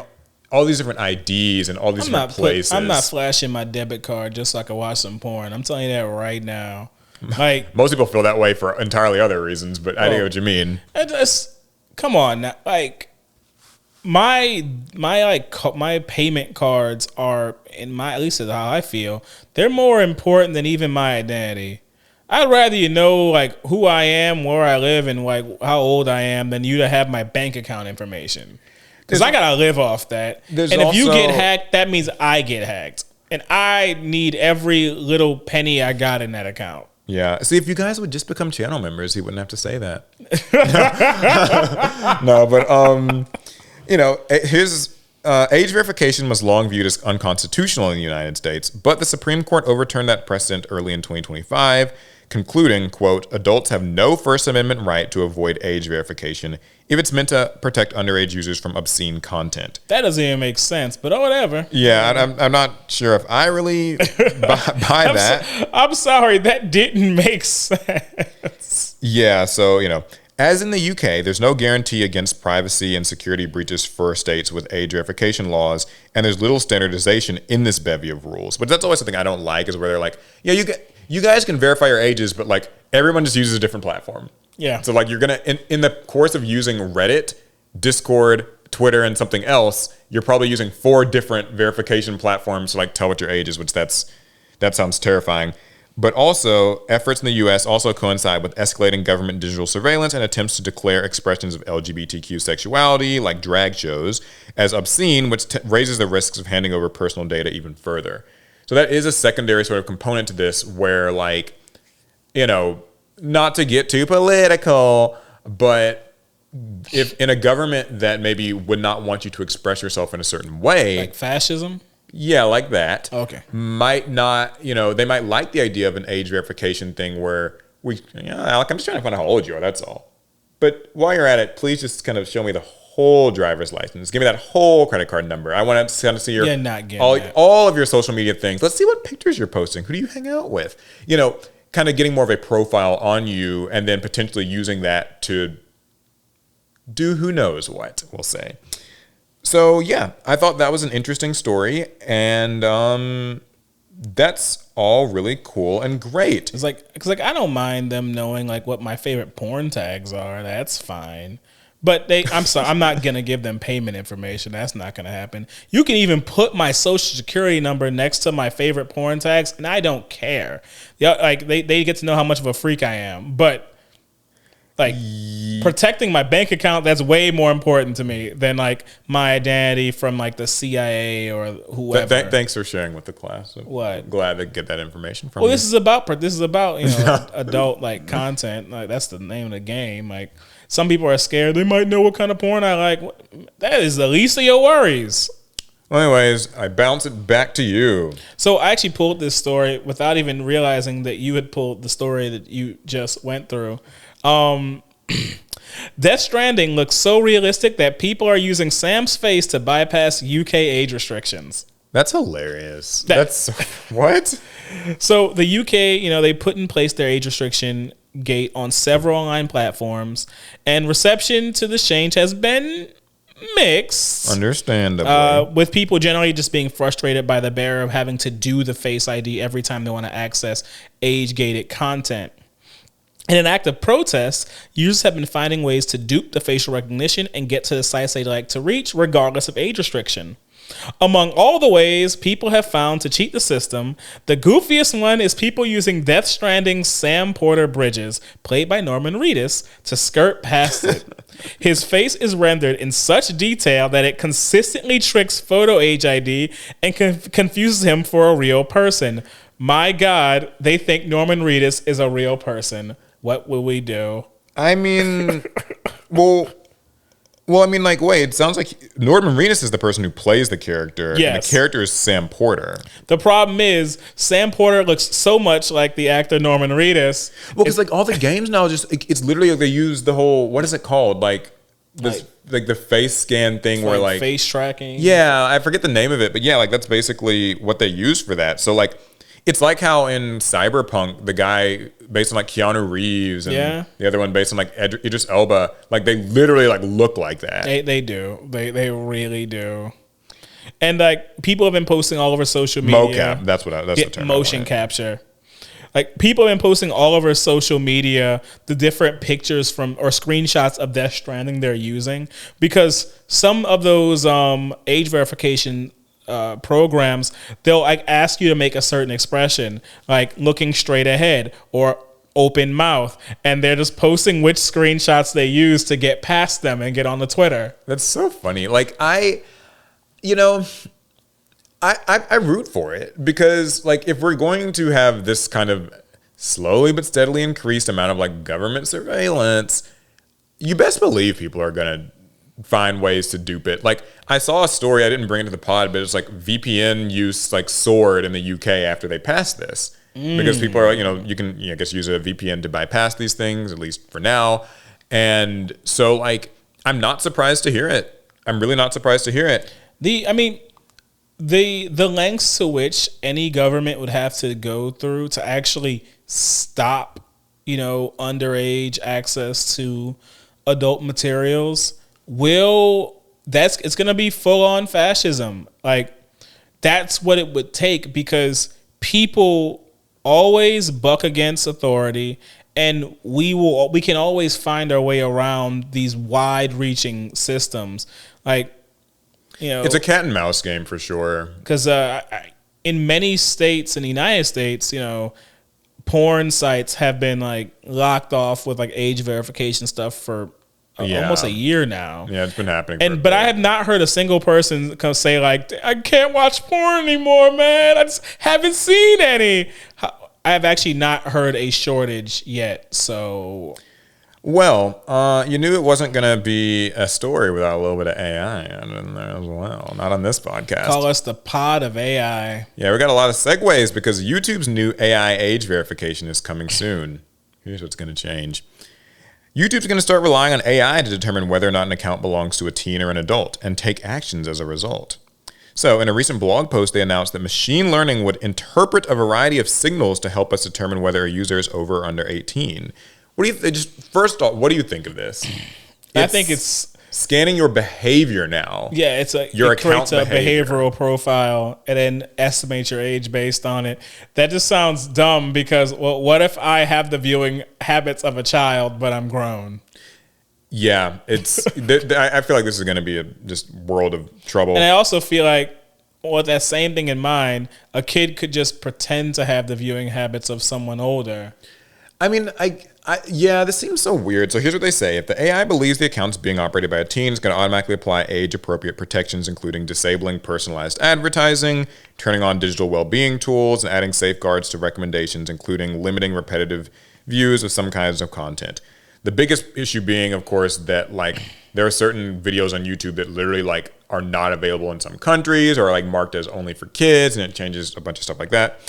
all these different IDs and all these different places. I'm not flashing my debit card just so I can watch some porn. I'm telling you that right now. Like, most people feel that way for entirely other reasons, but I know what you mean. Come on now. Like, my payment cards are, at least that's how I feel, they're more important than even my identity. I'd rather you know like who I am, where I live, and like how old I am than you to have my bank account information. Because I gotta live off that. And if you get hacked, that means I get hacked. And I need every little penny I got in that account. Yeah. See, if you guys would just become channel members, he wouldn't have to say that. No, but you know, here's age verification was long viewed as unconstitutional in the United States, but the Supreme Court overturned that precedent early in 2025, concluding, quote, adults have no First Amendment right to avoid age verification if it's meant to protect underage users from obscene content. That doesn't even make sense, but whatever. Yeah, I'm not sure if I really buy that. I'm sorry, that didn't make sense. Yeah, so, as in the UK, there's no guarantee against privacy and security breaches for states with age verification laws, and there's little standardization in this bevy of rules. But that's always something I don't like, is where they're like, yeah, you guys can verify your ages, but like everyone just uses a different platform. Yeah. So like you're gonna in the course of using Reddit, Discord, Twitter, and something else, you're probably using 4 different verification platforms to like tell what your age is, which that sounds terrifying. But also, efforts in the U.S. also coincide with escalating government digital surveillance and attempts to declare expressions of LGBTQ sexuality, like drag shows, as obscene, which raises the risks of handing over personal data even further. So that is a secondary sort of component to this where, like, not to get too political, but if in a government that maybe would not want you to express yourself in a certain way. Like fascism? Yeah, like that. Okay. Might not, they might like the idea of an age verification thing where Alec, I'm just trying to find out how old you are, that's all. But while you're at it, please just kind of show me the whole driver's license. Give me that whole credit card number. I want to kind of see your all of your social media things. Let's see what pictures you're posting. Who do you hang out with? Kind of getting more of a profile on you and then potentially using that to do who knows what, we'll say. So, yeah, I thought that was an interesting story, and that's all really cool and great. It's like I don't mind them knowing like what my favorite porn tags are. That's fine. But I'm sorry, I'm not going to give them payment information. That's not going to happen. You can even put my social security number next to my favorite porn tags, and I don't care. Like they get to know how much of a freak I am. But like protecting my bank account, that's way more important to me than like my identity from like the CIA or whoever. Thanks for sharing with the class. What? Glad to get that information from you. Well, you. this is about adult like content. Like that's the name of the game. Like some people are scared they might know what kind of porn I like. That is the least of your worries. Well, anyways, I bounce it back to you. So I actually pulled this story without even realizing that you had pulled the story that you just went through. Death Stranding looks so realistic that people are using Sam's face to bypass UK age restrictions. That's hilarious. That's what? So the UK, they put in place their age restriction gate on several online platforms, and reception to the change has been mixed. Understandably. With people generally just being frustrated by the bearer of having to do the Face ID every time they want to access age-gated content. In an act of protest, users have been finding ways to dupe the facial recognition and get to the sites they like to reach, regardless of age restriction. Among all the ways people have found to cheat the system, the goofiest one is people using Death Stranding's Sam Porter Bridges, played by Norman Reedus, to skirt past it. His face is rendered in such detail that it consistently tricks photo age ID and confuses him for a real person. My God, they think Norman Reedus is a real person. What will we do? I mean, wait, it sounds like Norman Reedus is the person who plays the character. Yes. And the character is Sam Porter. The problem is Sam Porter looks so much like the actor Norman Reedus. Well, because like all the games now it's literally like they use the whole, what is it called? Like the face scan thing where like face tracking. Yeah, I forget the name of it, but yeah, like that's basically what they use for that. So like it's like how in Cyberpunk, the guy based on like Keanu Reeves and the other one based on like Idris Elba, like they literally like look like that. They do. They really do. And like people have been posting all over social media. Mocap, that's the term. Motion capture. Like people have been posting all over social media the different pictures from or screenshots of Death Stranding they're using, because some of those age verification programs, they'll like ask you to make a certain expression, like looking straight ahead or open mouth, and they're just posting which screenshots they use to get past them and get on the Twitter. That's so funny. Like I root for it, because like if we're going to have this kind of slowly but steadily increased amount of like government surveillance, you best believe people are gonna find ways to dupe it. Like I saw a story, I didn't bring it to the pod, but it's like VPN use like soared in the UK after they passed this. Because people are, you can, I guess, use a VPN to bypass these things, at least for now. And so, like, I'm not surprised to hear it. I'm really not surprised to hear it. The lengths to which any government would have to go through to actually stop, underage access to adult materials it's going to be full on fascism. Like, that's what it would take, because people always buck against authority, and we can always find our way around these wide-reaching systems. Like, it's a cat and mouse game for sure. Because in many states in the United States, porn sites have been like locked off with like age verification stuff for almost a year now. Yeah, it's been happening. But I have not heard a single person come say like, I can't watch porn anymore, man. I just haven't seen any. I have actually not heard a shortage yet. So, well, you knew it wasn't going to be a story without a little bit of AI in there as well. Not on this podcast. Call us the pod of AI. Yeah, we got a lot of segues because YouTube's new AI age verification is coming soon. Here's what's going to change. YouTube's going to start relying on AI to determine whether or not an account belongs to a teen or an adult and take actions as a result. So, in a recent blog post, they announced that machine learning would interpret a variety of signals to help us determine whether a user is over or under 18. First off, what do you think of this? I think it's scanning your behavior now. Yeah, it creates a behavioral profile and then estimates your age based on it. That just sounds dumb because, well, what if I have the viewing habits of a child, but I'm grown? Yeah, I feel like this is going to be a just world of trouble. And I also feel like, with that same thing in mind, a kid could just pretend to have the viewing habits of someone older. I mean, yeah, this seems so weird. So here's what they say. If the AI believes the account's being operated by a teen, it's going to automatically apply age-appropriate protections, including disabling personalized advertising, turning on digital well-being tools, and adding safeguards to recommendations, including limiting repetitive views of some kinds of content. The biggest issue being, of course, that like there are certain videos on YouTube that literally like are not available in some countries or are like marked as only for kids, and it changes a bunch of stuff like that.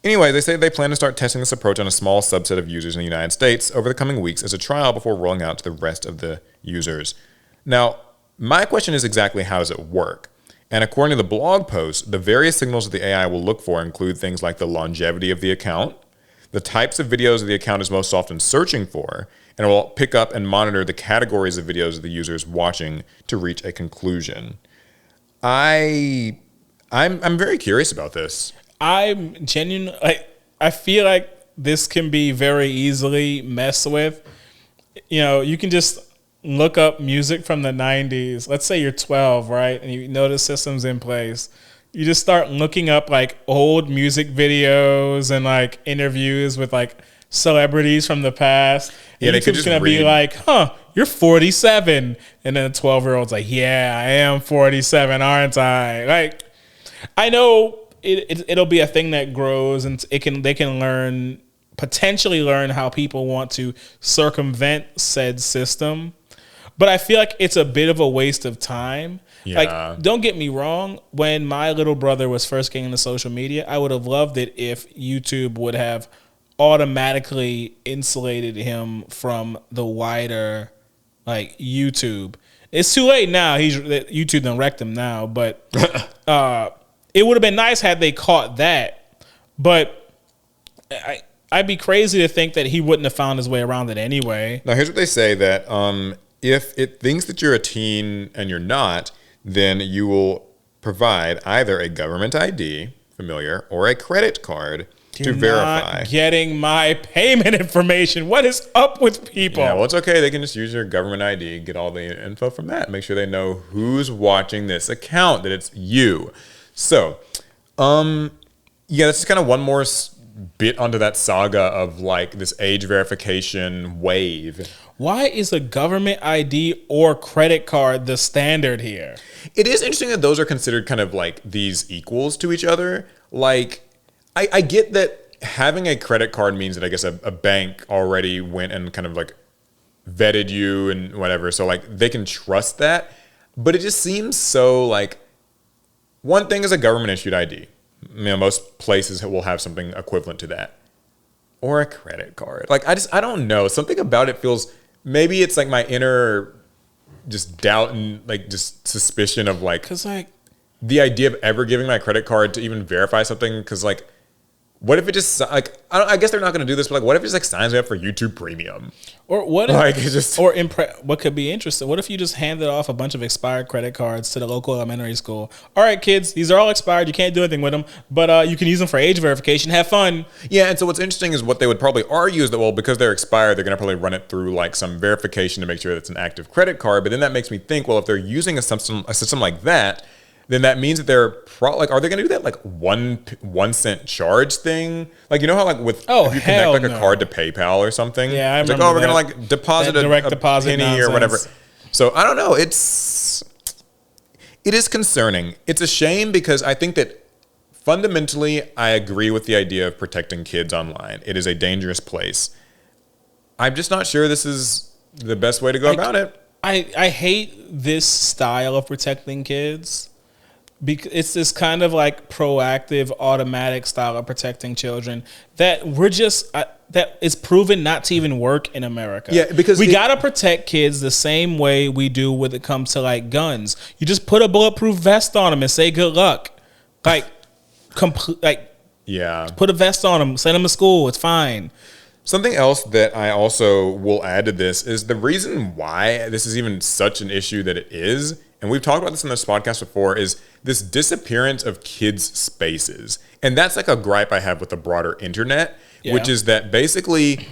Anyway, they say they plan to start testing this approach on a small subset of users in the United States over the coming weeks as a trial before rolling out to the rest of the users. Now, my question is exactly how does it work? And according to the blog post, the various signals that the AI will look for include things like the longevity of the account, the types of videos that the account is most often searching for, and it will pick up and monitor the categories of videos that the user is watching to reach a conclusion. I'm very curious about this. I'm genuinely, I feel like this can be very easily messed with. You can just look up music from the 90s. Let's say you're 12, right? And you know the system's in place. You just start looking up like old music videos and like interviews with like celebrities from the past. Yeah, they could just gonna be like, you're 47. And then a 12-year-old's like, yeah, I am 47, aren't I? Like, I know it'll be a thing that grows, and they can potentially learn how people want to circumvent said system. But I feel like it's a bit of a waste of time. Yeah. Like, don't get me wrong. When my little brother was first getting into social media, I would have loved it if YouTube would have automatically insulated him from the wider, like, YouTube. It's too late now. YouTube done wrecked him now, but it would have been nice had they caught that. But I'd be crazy to think that he wouldn't have found his way around it anyway. Now, here's what they say, that if it thinks that you're a teen and you're not, then you will provide either a government ID, familiar, or a credit card to verify. Not getting my payment information. What is up with people? Yeah, well, it's okay. They can just use your government ID, get all the info from that, make sure they know who's watching this account, that it's you. So, yeah, this is kind of one more bit onto that saga of like this age verification wave. Why is a government ID or credit card the standard here? It is interesting that those are considered kind of like these equals to each other. Like, I get that having a credit card means that I guess a bank already went and kind of like vetted you and whatever. So like they can trust that. But it just seems so like one thing is a government issued ID. Most places will have something equivalent to that. Or a credit card. Like I don't know. Something about it feels, maybe it's like my inner just doubt and like just suspicion of like, because like the idea of ever giving my credit card to even verify something. Because like, what if it just like, I guess they're not going to do this, but like, what if it just like signs me up for YouTube Premium? Or what if, like, it's just, or what could be interesting? What if you just handed off a bunch of expired credit cards to the local elementary school? All right, kids, these are all expired. You can't do anything with them, but you can use them for age verification. Have fun. Yeah, and so what's interesting is what they would probably argue is that, well, because they're expired, they're going to probably run it through like some verification to make sure that it's an active credit card. But then that makes me think, well, if they're using a system like that, then that means that they're like, are they going to do that like 1 cent charge thing? Like, you know how like with if you connect like a card to PayPal or something, yeah, I it's remember like, oh, we're going to like deposit a deposit penny nonsense. Or whatever. So I don't know. It is concerning. It's a shame because I think that fundamentally I agree with the idea of protecting kids online. It is a dangerous place. I'm just not sure this is the best way to go about it. I hate this style of protecting kids. Because it's this kind of like proactive, automatic style of protecting children that we're just that is proven not to even work in America. Yeah, because we gotta protect kids the same way we do when it comes to like guns. You just put a bulletproof vest on them and say good luck. Like, yeah, put a vest on them, send them to school. It's fine. Something else that I also will add to this is the reason why this is even such an issue that it is, and we've talked about this in this podcast before, is this disappearance of kids' spaces. And that's like a gripe I have with the broader internet, which is that basically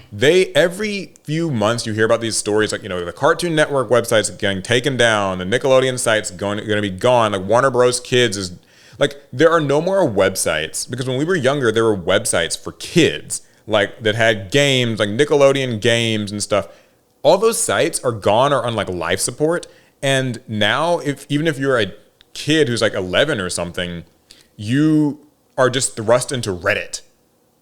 every few months you hear about these stories like, the Cartoon Network website's getting taken down, the Nickelodeon site's going to be gone, like Warner Bros. Kids is, like, there are no more websites, because when we were younger, there were websites for kids, like that had games, like Nickelodeon games and stuff. All those sites are gone or on like life support. And now even if you're a kid who's like 11 or something, you are just thrust into Reddit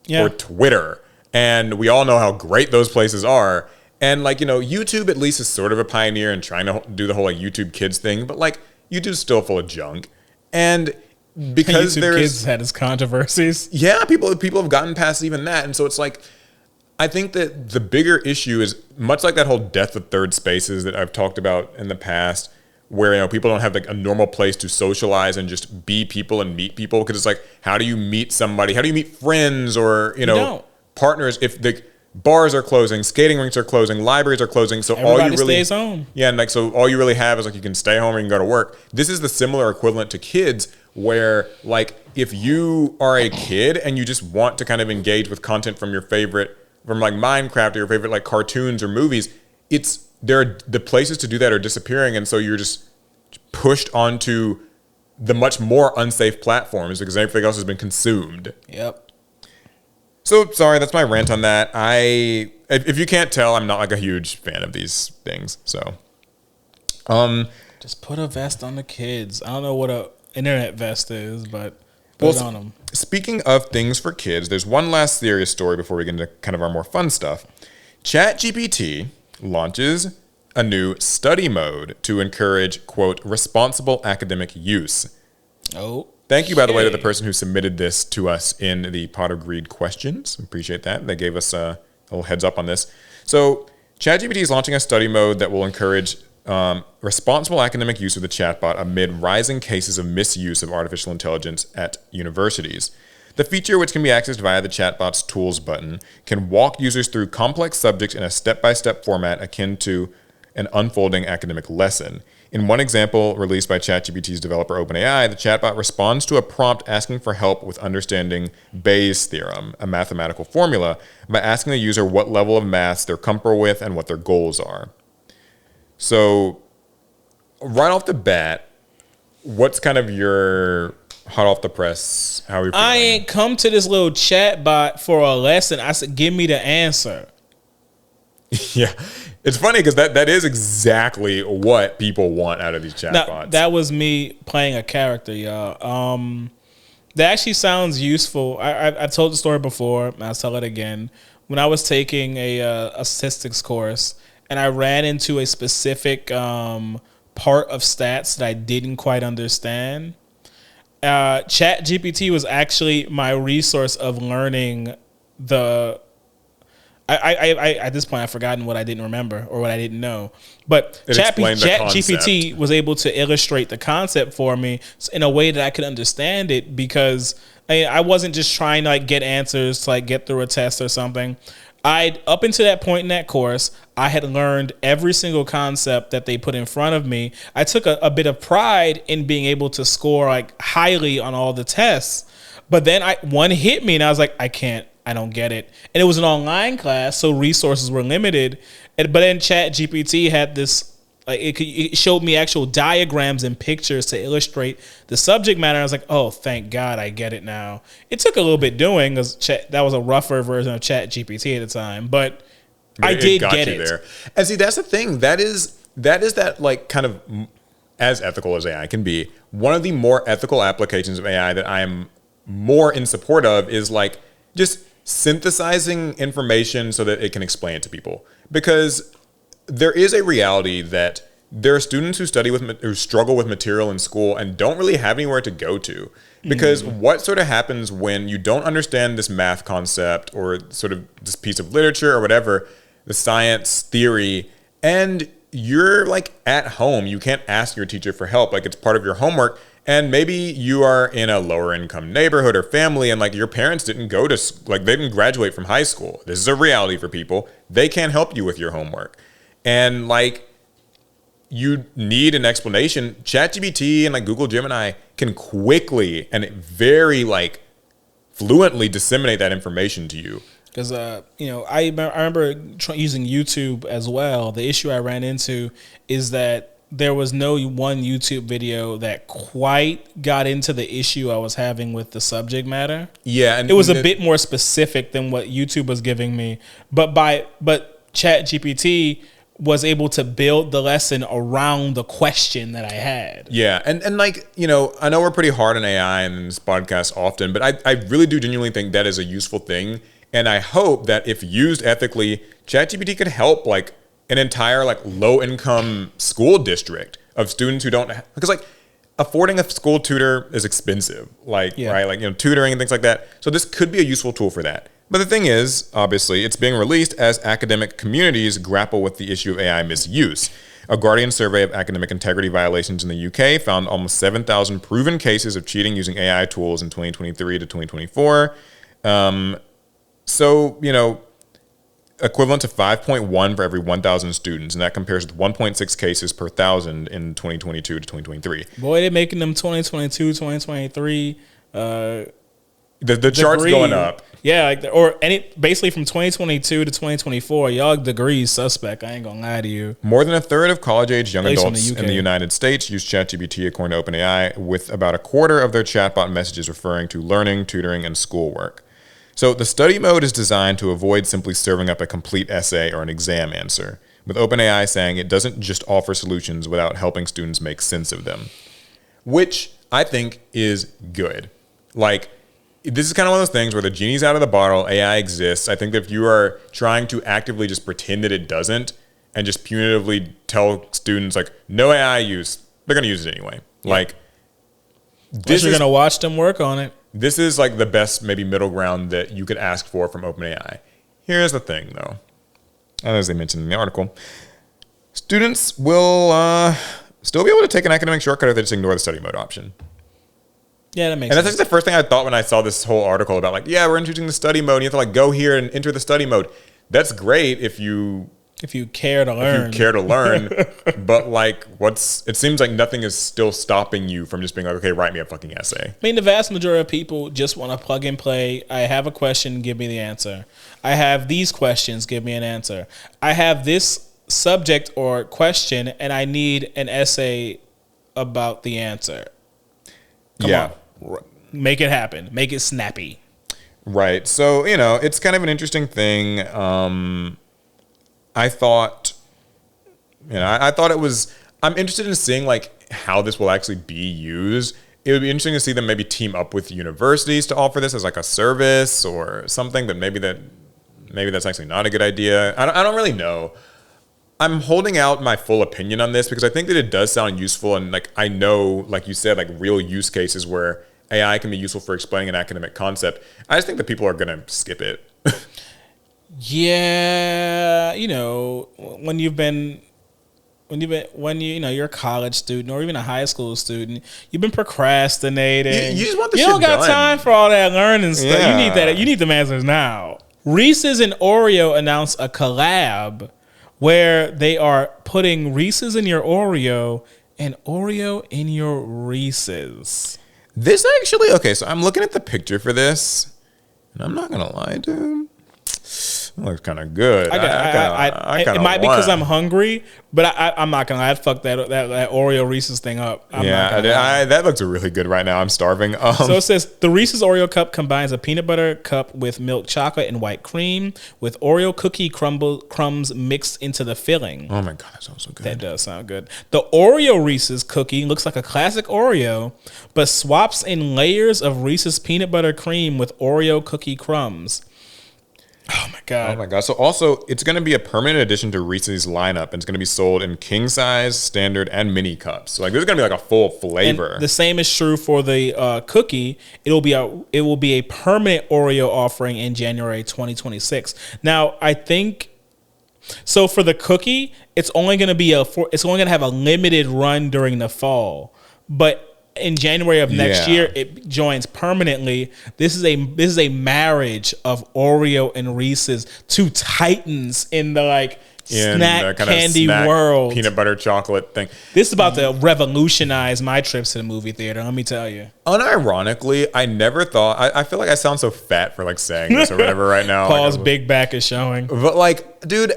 or Twitter. And we all know how great those places are. And like, YouTube at least is sort of a pioneer in trying to do the whole like YouTube Kids thing, but like YouTube's still full of junk. And because YouTube Kids had its controversies. Yeah, people have gotten past even that. And so it's like, I think that the bigger issue is much like that whole death of third spaces that I've talked about in the past, where people don't have like a normal place to socialize and just be people and meet people. Because it's like, how do you meet somebody? How do you meet friends or partners if the bars are closing, skating rinks are closing, libraries are closing? So everybody all you really stays home. Yeah, and like so all you really have is like you can stay home or you can go to work. This is the similar equivalent to kids, where like if you are a kid and you just want to kind of engage with content from like Minecraft or your favorite like cartoons or movies, the places to do that are disappearing, and so you're just pushed onto the much more unsafe platforms because everything else has been consumed. Yep. So sorry, that's my rant on that. If you can't tell, I'm not like a huge fan of these things. So, just put a vest on the kids. I don't know what a internet vest is, but put it on them. Speaking of things for kids, there's one last serious story before we get into kind of our more fun stuff. ChatGPT launches a new study mode to encourage, quote, responsible academic use. Oh. Thank you, by the way, to the person who submitted this to us in the Pot of Greed questions. Appreciate that. They gave us a little heads up on this. So ChatGPT is launching a study mode that will encourage responsible academic use of the chatbot amid rising cases of misuse of artificial intelligence at universities. The feature, which can be accessed via the chatbot's tools button, can walk users through complex subjects in a step-by-step format akin to an unfolding academic lesson. In one example released by ChatGPT's developer OpenAI, the chatbot responds to a prompt asking for help with understanding Bayes' theorem, a mathematical formula, by asking the user what level of maths they're comfortable with and what their goals are. So, right off the bat, what's kind of your hot off the press? How are you feeling? I ain't come to this little chat bot for a lesson. I said, give me the answer. Yeah. It's funny because that is exactly what people want out of these chatbots. That was me playing a character, y'all. That actually sounds useful. I told the story before, and I'll tell it again. When I was taking a statistics course, and I ran into a specific part of stats that I didn't quite understand. ChatGPT was actually my resource of learning the. I at this point I've forgotten what I didn't remember or what I didn't know, but ChatGPT was able to illustrate the concept for me in a way that I could understand it, because I wasn't just trying to like get answers to like get through a test or something. Up until that point in that course, I had learned every single concept that they put in front of me. I took a bit of pride in being able to score like highly on all the tests, but then one hit me and I was like, I don't get it. And it was an online class, so resources were limited. But then ChatGPT had this, like it showed me actual diagrams and pictures to illustrate the subject matter. I was like, oh, thank God, I get it now. It took a little bit doing, because that was a rougher version of ChatGPT at the time, but I did get it. There. And see, that's the thing. That is that like kind of as ethical as AI can be. One of the more ethical applications of AI that I am more in support of is like just synthesizing information so that it can explain it to people. Because there is a reality that there are students who who struggle with material in school and don't really have anywhere to go to. Because what sort of happens when you don't understand this math concept or sort of this piece of literature or whatever, the science theory, and you're like at home, you can't ask your teacher for help, like it's part of your homework. And maybe you are in a lower income neighborhood or family, and like your parents didn't go to, like they didn't graduate from high school. This is a reality for people. They can't help you with your homework. And like you need an explanation. ChatGPT and like Google Gemini can quickly and very like fluently disseminate that information to you. Because, I remember using YouTube as well. The issue I ran into is that there was no one YouTube video that quite got into the issue I was having with the subject matter. Yeah, and it was a bit more specific than what YouTube was giving me. But ChatGPT was able to build the lesson around the question that I had. Yeah, and like, I know we're pretty hard on AI in this podcast often, but I really do genuinely think that is a useful thing. And I hope that if used ethically, ChatGPT could help like an entire like low income school district of students who don't, because like affording a school tutor is expensive, like, right? Like, tutoring and things like that. So this could be a useful tool for that. But the thing is, obviously, it's being released as academic communities grapple with the issue of AI misuse. A Guardian survey of academic integrity violations in the UK found almost 7,000 proven cases of cheating using AI tools in 2023 to 2024. Equivalent to 5.1 for every 1,000 students, and that compares with 1.6 cases per 1,000 in 2022 to 2023. Boy, they're making them 2022, 2023. The chart's going up. Yeah, basically from 2022 to 2024, y'all degrees suspect. I ain't gonna lie to you. More than a third of college-age young adults in the United States use ChatGPT, according to OpenAI, with about a quarter of their chatbot messages referring to learning, tutoring, and schoolwork. So the study mode is designed to avoid simply serving up a complete essay or an exam answer, with OpenAI saying it doesn't just offer solutions without helping students make sense of them, which I think is good. Like, this is kind of one of those things where the genie's out of the bottle, AI exists. I think that if you are trying to actively just pretend that it doesn't and just punitively tell students, like, no AI use, they're going to use it anyway. Yeah. Like, you're going to watch them work on it. This is like the best maybe middle ground that you could ask for from OpenAI. Here's the thing, though. As they mentioned in the article, students will still be able to take an academic shortcut if they just ignore the study mode option. Yeah, that makes sense. And that's actually the first thing I thought when I saw this whole article about, like, yeah, we're introducing the study mode. And you have to like go here and enter the study mode. That's great if you care to learn. But like, it seems like nothing is still stopping you from just being like, okay, write me a fucking essay. I mean, the vast majority of people just want to plug and play. I have a question, give me the answer. I have these questions, give me an answer. I have this subject or question, and I need an essay about the answer. Come on. Make it happen. Make it snappy. Right. So, it's kind of an interesting thing. I thought it was, I'm interested in seeing like how this will actually be used. It would be interesting to see them maybe team up with universities to offer this as like a service or something, but maybe that's actually not a good idea. I don't really know. I'm holding out my full opinion on this because I think that it does sound useful, and like I know, like you said, like real use cases where AI can be useful for explaining an academic concept. I just think that people are gonna skip it. Yeah, when you're a college student or even a high school student, you've been procrastinating. You just want the you shit don't got done. time for all that learning stuff. Yeah. You need that. You need the answers now. Reese's and Oreo announced a collab where they are putting Reese's in your Oreo and Oreo in your Reese's. This actually, okay, so I'm looking at the picture for this, and I'm not gonna lie, dude. It looks kind of good. It might be because I'm hungry, but I'm not gonna lie. I'd fuck that Oreo Reese's thing up. That looks really good right now. I'm starving. So it says the Reese's Oreo cup combines a peanut butter cup with milk chocolate and white cream with Oreo cookie crumbs mixed into the filling. Oh my god, that sounds so good. That does sound good. The Oreo Reese's cookie looks like a classic Oreo, but swaps in layers of Reese's peanut butter cream with Oreo cookie crumbs. Oh my god. So also, it's going to be a permanent addition to Reese's lineup, and it's going to be sold in king size, standard, and mini cups. So like, this is going to be like a full flavor. And the same is true for the cookie. It will be a permanent Oreo offering in January 2026. Now, I think so for the cookie, it's only going to have a limited run during the fall. But in January of next year, it joins permanently. This is a marriage of Oreo and Reese's, two titans in the snack candy world, peanut butter chocolate thing. This is about to revolutionize my trips to the movie theater. Let me tell you. Unironically, I never thought. I feel like I sound so fat for like saying this or whatever right now. Paul's big back is showing. But like, dude,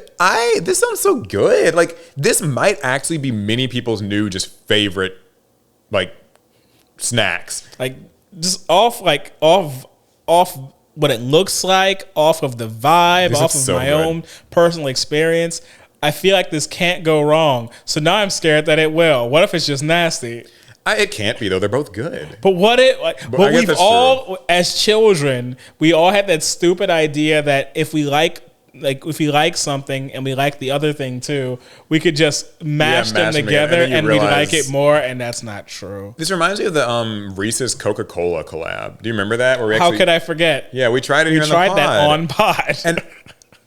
this sounds so good. Like, this might actually be many people's new just favorite like snacks. Like, just off what it looks like, off of the vibe, off of my own personal experience. I feel like this can't go wrong. So now I'm scared that it will. What if it's just nasty? It can't be though. They're both good. But we've all, as children, we all had that stupid idea that if we like something and we like the other thing too, we could just mash them together and we like it more, and that's not true. This reminds me of the Reese's Coca-Cola collab. Do you remember that? How could I forget? Yeah, we tried it. We tried that on pod, and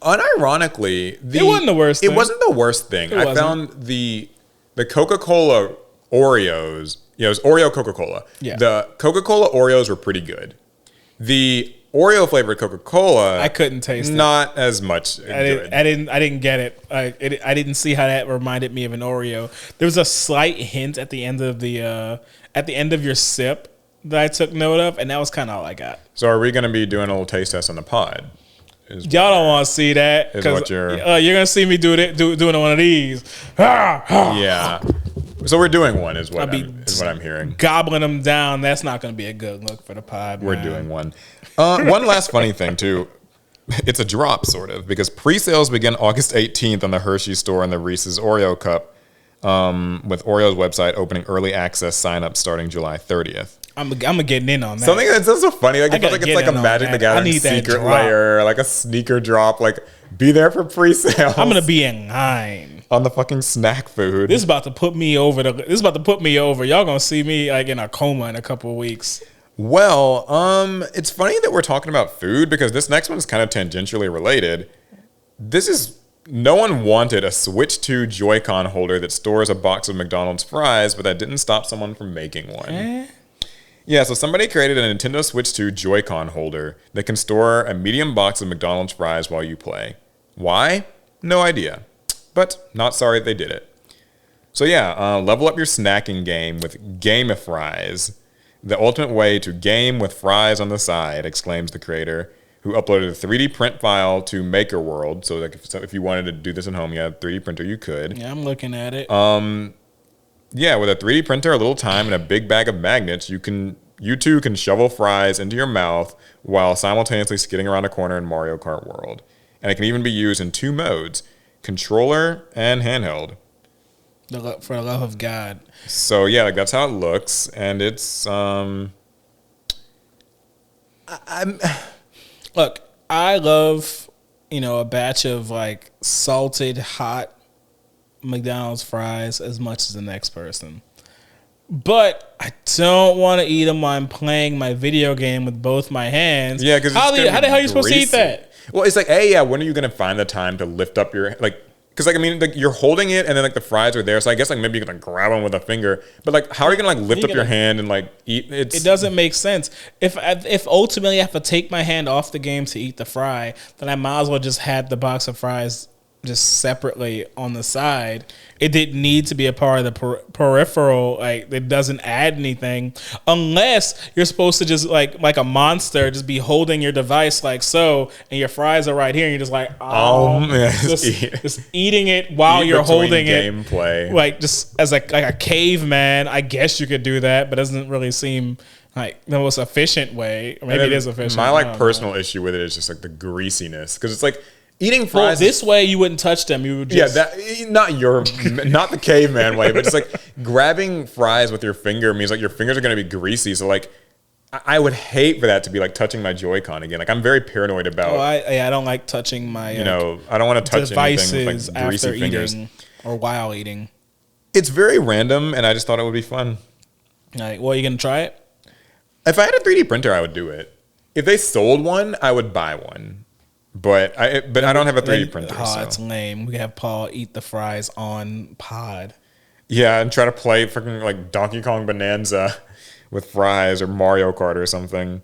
unironically, it wasn't the worst. It wasn't the worst thing. I found the Coca-Cola Oreos. It was Oreo Coca-Cola. Yeah, the Coca-Cola Oreos were pretty good. The Oreo flavored Coca-Cola, I couldn't taste it. Not as much. I didn't get it. I didn't see how that reminded me of an Oreo. There was a slight hint at the end of your sip that I took note of, and that was kind of all I got. So are we going to be doing a little taste test on the pod? Y'all don't want to see that because you're going to see me doing one of these. Yeah. So we're doing one, is what I'm hearing. Gobbling them down. That's not going to be a good look for the pod. We're doing one. One last funny thing too. It's a drop, sort of, because pre-sales begin August 18th on the Hershey store and the Reese's Oreo Cup, with Oreo's website opening early access sign-up starting July 30th. I'm getting in on that. Something that's so funny. Like, it feels like it's like a Magic the Gathering secret layer, like a sneaker drop. Like, be there for pre-sales. I'm gonna be in line on the fucking snack food. This is about to put me over. Y'all gonna see me like in a coma in a couple of weeks. Well, it's funny that we're talking about food because this next one is kind of tangentially related. No one wanted a Switch 2 Joycon holder that stores a box of McDonald's fries, but that didn't stop someone from making one. Yeah, so somebody created a Nintendo Switch 2 Joycon holder that can store a medium box of McDonald's fries while you play. Why? No idea. But not sorry they did it. So yeah, level up your snacking game with Game-A-Fries. The ultimate way to game with fries on the side, exclaims the creator, who uploaded a 3D print file to Maker World. So if you wanted to do this at home, you had a 3D printer, you could. Yeah, I'm looking at it. Yeah, with a 3D printer, a little time, and a big bag of magnets, you too can shovel fries into your mouth while simultaneously skidding around a corner in Mario Kart World. And it can even be used in 2 modes, controller and handheld. For the love of God. So yeah, like that's how it looks, and it's Look, I love a batch of like salted hot McDonald's fries as much as the next person. But I don't want to eat them while I'm playing my video game with both my hands. Yeah, because how the hell are you supposed to eat that? Well, it's like, hey, yeah, when are you going to find the time to lift up your, like, because, like, I mean, like, you're holding it and then, like, the fries are there. So I guess, like, maybe you can, like, grab them with a finger. But, like, how are you going to, like, lift up your hand and, like, eat? It doesn't make sense. If ultimately I have to take my hand off the game to eat the fry, then I might as well just have the box of fries just separately on the side. It didn't need to be a part of the peripheral. Like, it doesn't add anything unless you're supposed to just like a monster, just be holding your device like so, and your fries are right here, and you're just like, just eating it while you're holding gameplay. It. Like, just as like a caveman, I guess you could do that, but it doesn't really seem like the most efficient way. Or maybe it is efficient. My personal issue with it is just like the greasiness, because it's like, eating fries. Well, this way you wouldn't touch them. You would just not the caveman way, but it's like grabbing fries with your finger means like your fingers are going to be greasy. So like, I would hate for that to be like touching my Joycon again. Like, I'm very paranoid about. I don't like touching my. I don't want to touch devices anything with like greasy fingers or while eating. It's very random, and I just thought it would be fun. All right, well, you gonna try it? If I had a 3D printer, I would do it. If they sold one, I would buy one. But I don't have a 3D printer. Oh, that's lame. We have Paul eat the fries on pod. Yeah, and try to play fucking like Donkey Kong Bonanza with fries or Mario Kart or something.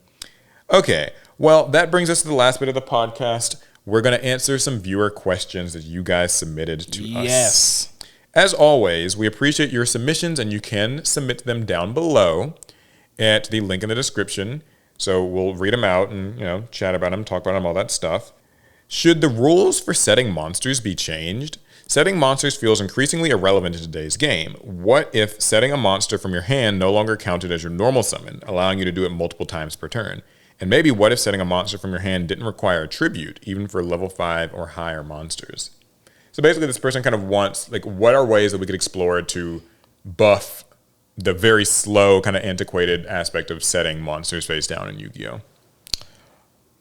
Okay, well, that brings us to the last bit of the podcast. We're going to answer some viewer questions that you guys submitted to us. Yes. As always, we appreciate your submissions, and you can submit them down below at the link in the description. So we'll read them out and, chat about them, talk about them, all that stuff. Should the rules for setting monsters be changed? Setting monsters feels increasingly irrelevant in today's game. What if setting a monster from your hand no longer counted as your normal summon, allowing you to do it multiple times per turn? And maybe what if setting a monster from your hand didn't require a tribute, even for level 5 or higher monsters? So basically this person kind of wants, like, what are ways that we could explore to buff the very slow, kind of antiquated aspect of setting monsters face down in Yu-Gi-Oh?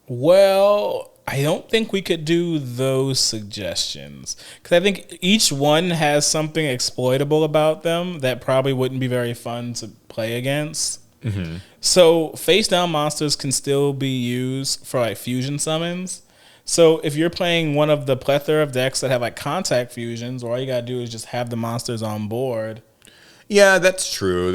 Well, I don't think we could do those suggestions, because I think each one has something exploitable about them that probably wouldn't be very fun to play against. Mm-hmm. So face down monsters can still be used for like fusion summons. So if you're playing one of the plethora of decks that have like contact fusions, all you gotta do is just have the monsters on board. Yeah, that's true.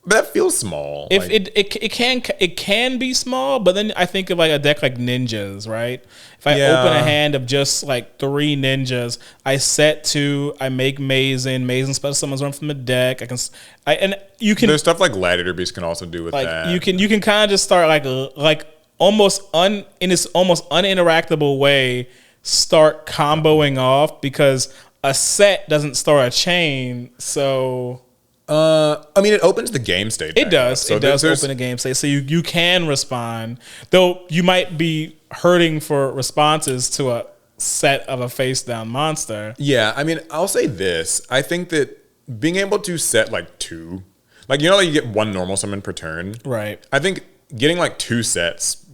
That feels small. If like, it can be small, but then I think of like a deck like ninjas, right? If I open a hand of just like 3 ninjas, I set 2, I make Mazen special summons one from the deck. There's stuff like Gladiator Beast can also do with like, that. You can kind of just start like almost in this almost uninteractable way, start comboing off, because a set doesn't start a chain, so. I mean, it opens the game state. It does. So it does open the game state. So you can respond, though you might be hurting for responses to a set of a face down monster. Yeah, I mean, I'll say this. I think that being able to set like 2, like, you get 1 normal summon per turn. Right. I think getting like 2 sets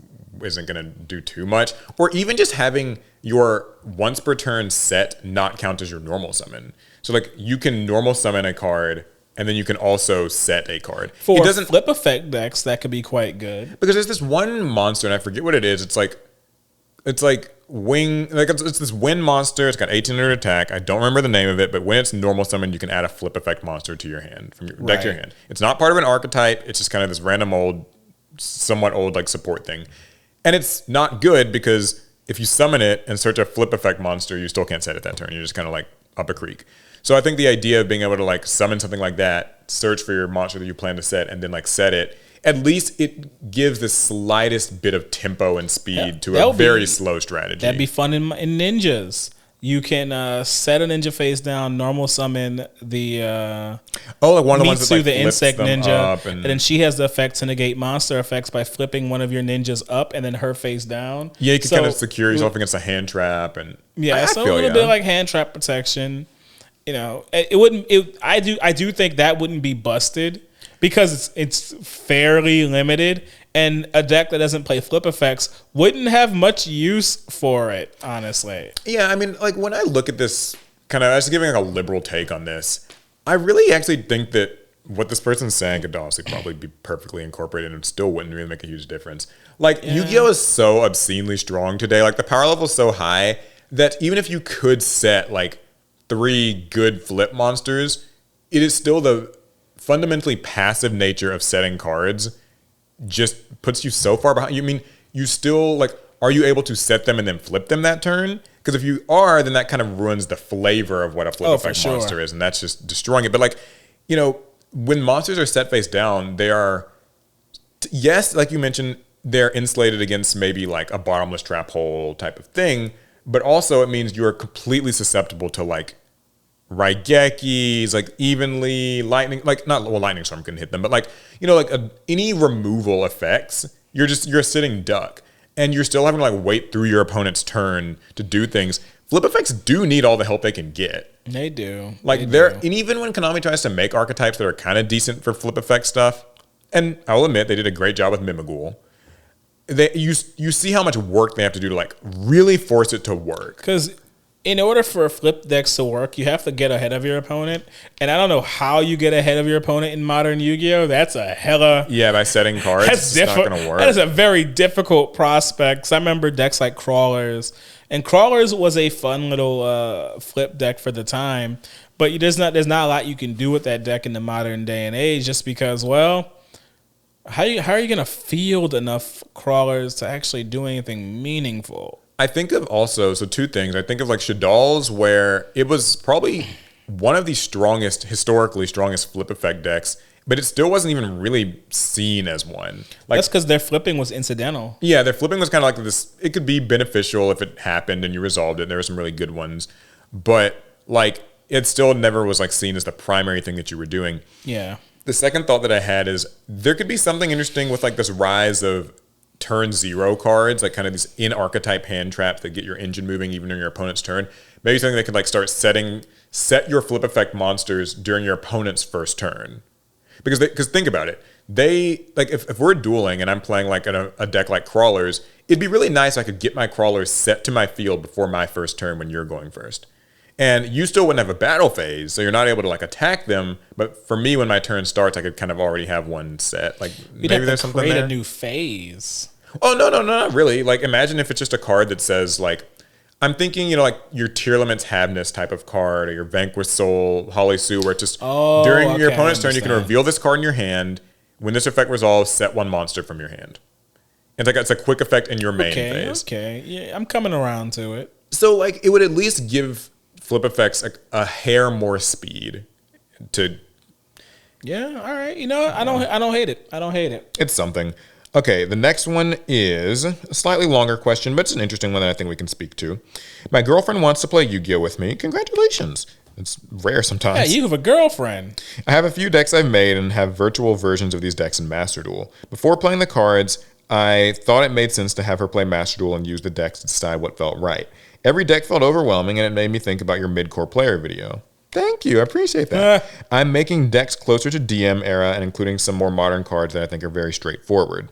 isn't going to do too much. Or even just having your once per turn set not count as your normal summon. So like you can normal summon a card, and then you can also set a card. For flip effect decks, that could be quite good. Because there's this one monster, and I forget what it is. It's like wing, like it's this wind monster. It's got 1800 attack. I don't remember the name of it, but when it's normal summon, you can add a flip effect monster to your hand, from your deck to your hand. It's not part of an archetype. It's just kind of this random somewhat old like support thing. And it's not good because if you summon it and search a flip effect monster, you still can't set it that turn. You're just kind of like up a creek. So I think the idea of being able to like summon something like that, search for your monster that you plan to set, and then like set it, at least it gives the slightest bit of tempo and speed to a very slow strategy. That'd be fun in ninjas. You can set a ninja face down, normal summon the like one of the ones that like the insect ninja, and then she has the effect to negate monster effects by flipping one of your ninjas up and then her face down. Yeah, you can kind of secure yourself against a hand trap, and so a little bit like hand trap protection. It wouldn't. I do think that wouldn't be busted because it's fairly limited, and a deck that doesn't play flip effects wouldn't have much use for it, honestly. Yeah, I mean, like when I look at this kind of just giving like a liberal take on this. I really actually think that what this person's saying could honestly probably be perfectly incorporated and still wouldn't really make a huge difference. Like, Yu-Gi-Oh! Is so obscenely strong today. Like, the power level is so high that even if you could set, like, 3 good flip monsters, it is still the fundamentally passive nature of setting cards just puts you so far behind. You mean, you still, like, are you able to set them and then flip them that turn? Because if you are, then that kind of ruins the flavor of what a flip effect monster is, and that's just destroying it. But, like, you know, when monsters are set face down, they are, yes, like you mentioned, they're insulated against maybe like a bottomless trap hole type of thing, but also it means you're completely susceptible to like Raigekis, like evenly, lightning, like not, well, lightning storm can hit them, but like, you know, like any removal effects, you're a sitting duck, and you're still having to like wait through your opponent's turn to do things. Flip effects do need all the help they can get. They do. Like and even when Konami tries to make archetypes that are kind of decent for flip effect stuff, and I'll admit they did a great job with Mimighoul, you see how much work they have to do to like really force it to work. Because in order for flip decks to work, you have to get ahead of your opponent, and I don't know how you get ahead of your opponent in modern Yu-Gi-Oh. That's a hella by setting cards. It's not going to work. That is a very difficult prospect. I remember decks like Crawlers. And Crawlers was a fun little flip deck for the time, but there's not a lot you can do with that deck in the modern day and age, just because, well, how are you going to field enough Crawlers to actually do anything meaningful? I think of also, so 2 things. I think of like Shadal's, where it was probably one of the historically strongest flip effect decks, but it still wasn't even really seen as one. Like, that's because their flipping was incidental. Yeah, their flipping was kind of like this. It could be beneficial if it happened and you resolved it. There were some really good ones, but like it still never was like seen as the primary thing that you were doing. Yeah. The second thought that I had is there could be something interesting with like this rise of turn 0 cards, like kind of these in-archetype hand traps that get your engine moving even in your opponent's turn. Maybe something that could like set your flip effect monsters during your opponent's first turn. Because think about it, they like if we're dueling and I'm playing like a deck like Crawlers, it'd be really nice if I could get my Crawlers set to my field before my first turn when you're going first, and you still wouldn't have a battle phase, so you're not able to like attack them. But for me, when my turn starts, I could kind of already have one set. Like you'd maybe there's something there. Create a new phase. Oh no, not really. Like imagine if it's just a card that says like, I'm thinking, you know, like your Tearlament's Habness type of card, or your Vanquished Soul, Holly Sue, where it's just during your opponent's turn, you can reveal this card in your hand. When this effect resolves, set 1 monster from your hand. It's a quick effect in your main phase. Okay, yeah, I'm coming around to it. So like it would at least give flip effects a hair more speed to. Yeah, all right. You know, I don't hate it. I don't hate it. It's something. Okay, the next one is a slightly longer question, but it's an interesting one that I think we can speak to. My girlfriend wants to play Yu-Gi-Oh! With me. Congratulations. It's rare sometimes. Yeah, you have a girlfriend. I have a few decks I've made and have virtual versions of these decks in Master Duel. Before playing the cards, I thought it made sense to have her play Master Duel and use the decks to decide what felt right. Every deck felt overwhelming, and it made me think about your mid-core player video. Thank you. I appreciate that. I'm making decks closer to DM era and including some more modern cards that I think are very straightforward.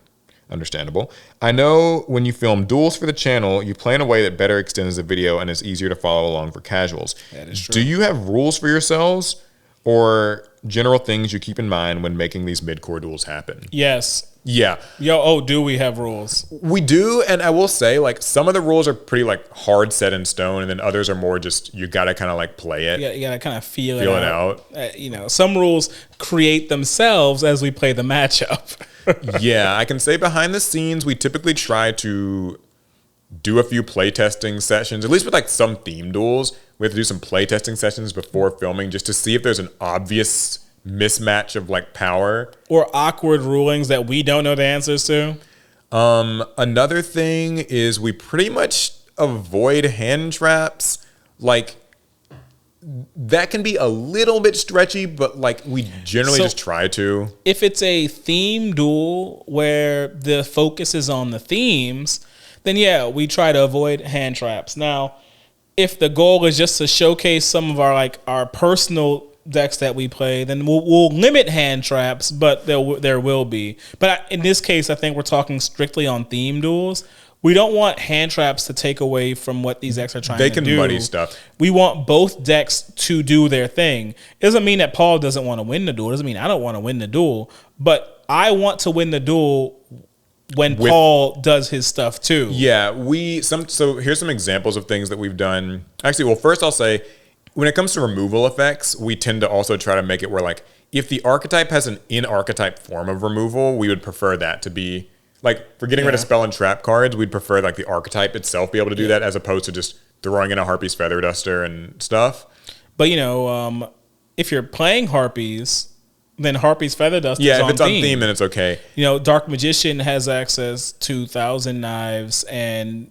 Understandable. I know when you film duels for the channel, you play in a way that better extends the video and is easier to follow along for casuals. That is true. Do you have rules for yourselves or general things you keep in mind when making these mid-core duels happen? Yes. Yeah. Do we have rules? We do, and I will say, like, some of the rules are pretty, like, hard set in stone, and then others are more just, you gotta kind of, like, play it. Yeah, you gotta kind of feel it out. You know, some rules create themselves as we play the matchup. Yeah, I can say behind the scenes, we typically try to do a few playtesting sessions, at least with, like, some theme duels. We have to do some playtesting sessions before filming just to see if there's an obvious mismatch of like power or awkward rulings that we don't know the answers to. Another thing is we pretty much avoid hand traps. Like that can be a little bit stretchy, but like we generally just try to. If it's a theme duel where the focus is on the themes, then yeah, we try to avoid hand traps. Now, if the goal is just to showcase some of our personal decks that we play, then we'll limit hand traps, but there will be. But in this case, I think we're talking strictly on theme duels. We don't want hand traps to take away from what these decks are trying to do. They can muddy stuff. We want both decks to do their thing. It doesn't mean that Paul doesn't want to win the duel. It doesn't mean I don't want to win the duel. But I want to win the duel when Paul does his stuff too. Yeah, so here's some examples of things that we've done. Actually, well, first I'll say, when it comes to removal effects, we tend to also try to make it where, like, if the archetype has an in-archetype form of removal, we would prefer that to be... Like, for getting rid of spell and trap cards, we'd prefer, like, the archetype itself be able to do that as opposed to just throwing in a Harpy's Feather Duster and stuff. But, if you're playing Harpies, then Harpy's Feather Duster is on theme. Yeah, if it's on theme, then it's okay. Dark Magician has access to Thousand Knives and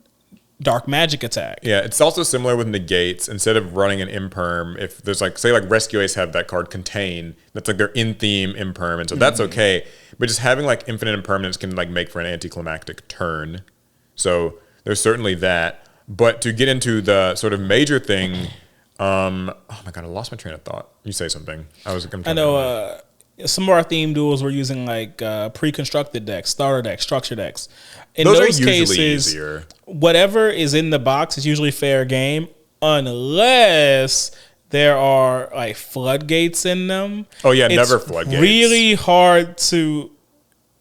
Dark Magic Attack. Yeah, it's also similar with negates. Instead of running an imperm, if there's, like, say, like, Rescue Ace have that card Contain, that's, like, their in-theme imperm, and so that's okay. But just having, like, infinite impermanence can, like, make for an anticlimactic turn. So there's certainly that. But to get into the sort of major thing, oh my god, I lost my train of thought. You say something. I know some of our theme duels were using, like, pre-constructed decks, starter decks, structure decks. In those cases, easier. Whatever is in the box is usually fair game, unless there are, like, floodgates in them. Oh yeah, never floodgates. It's really hard to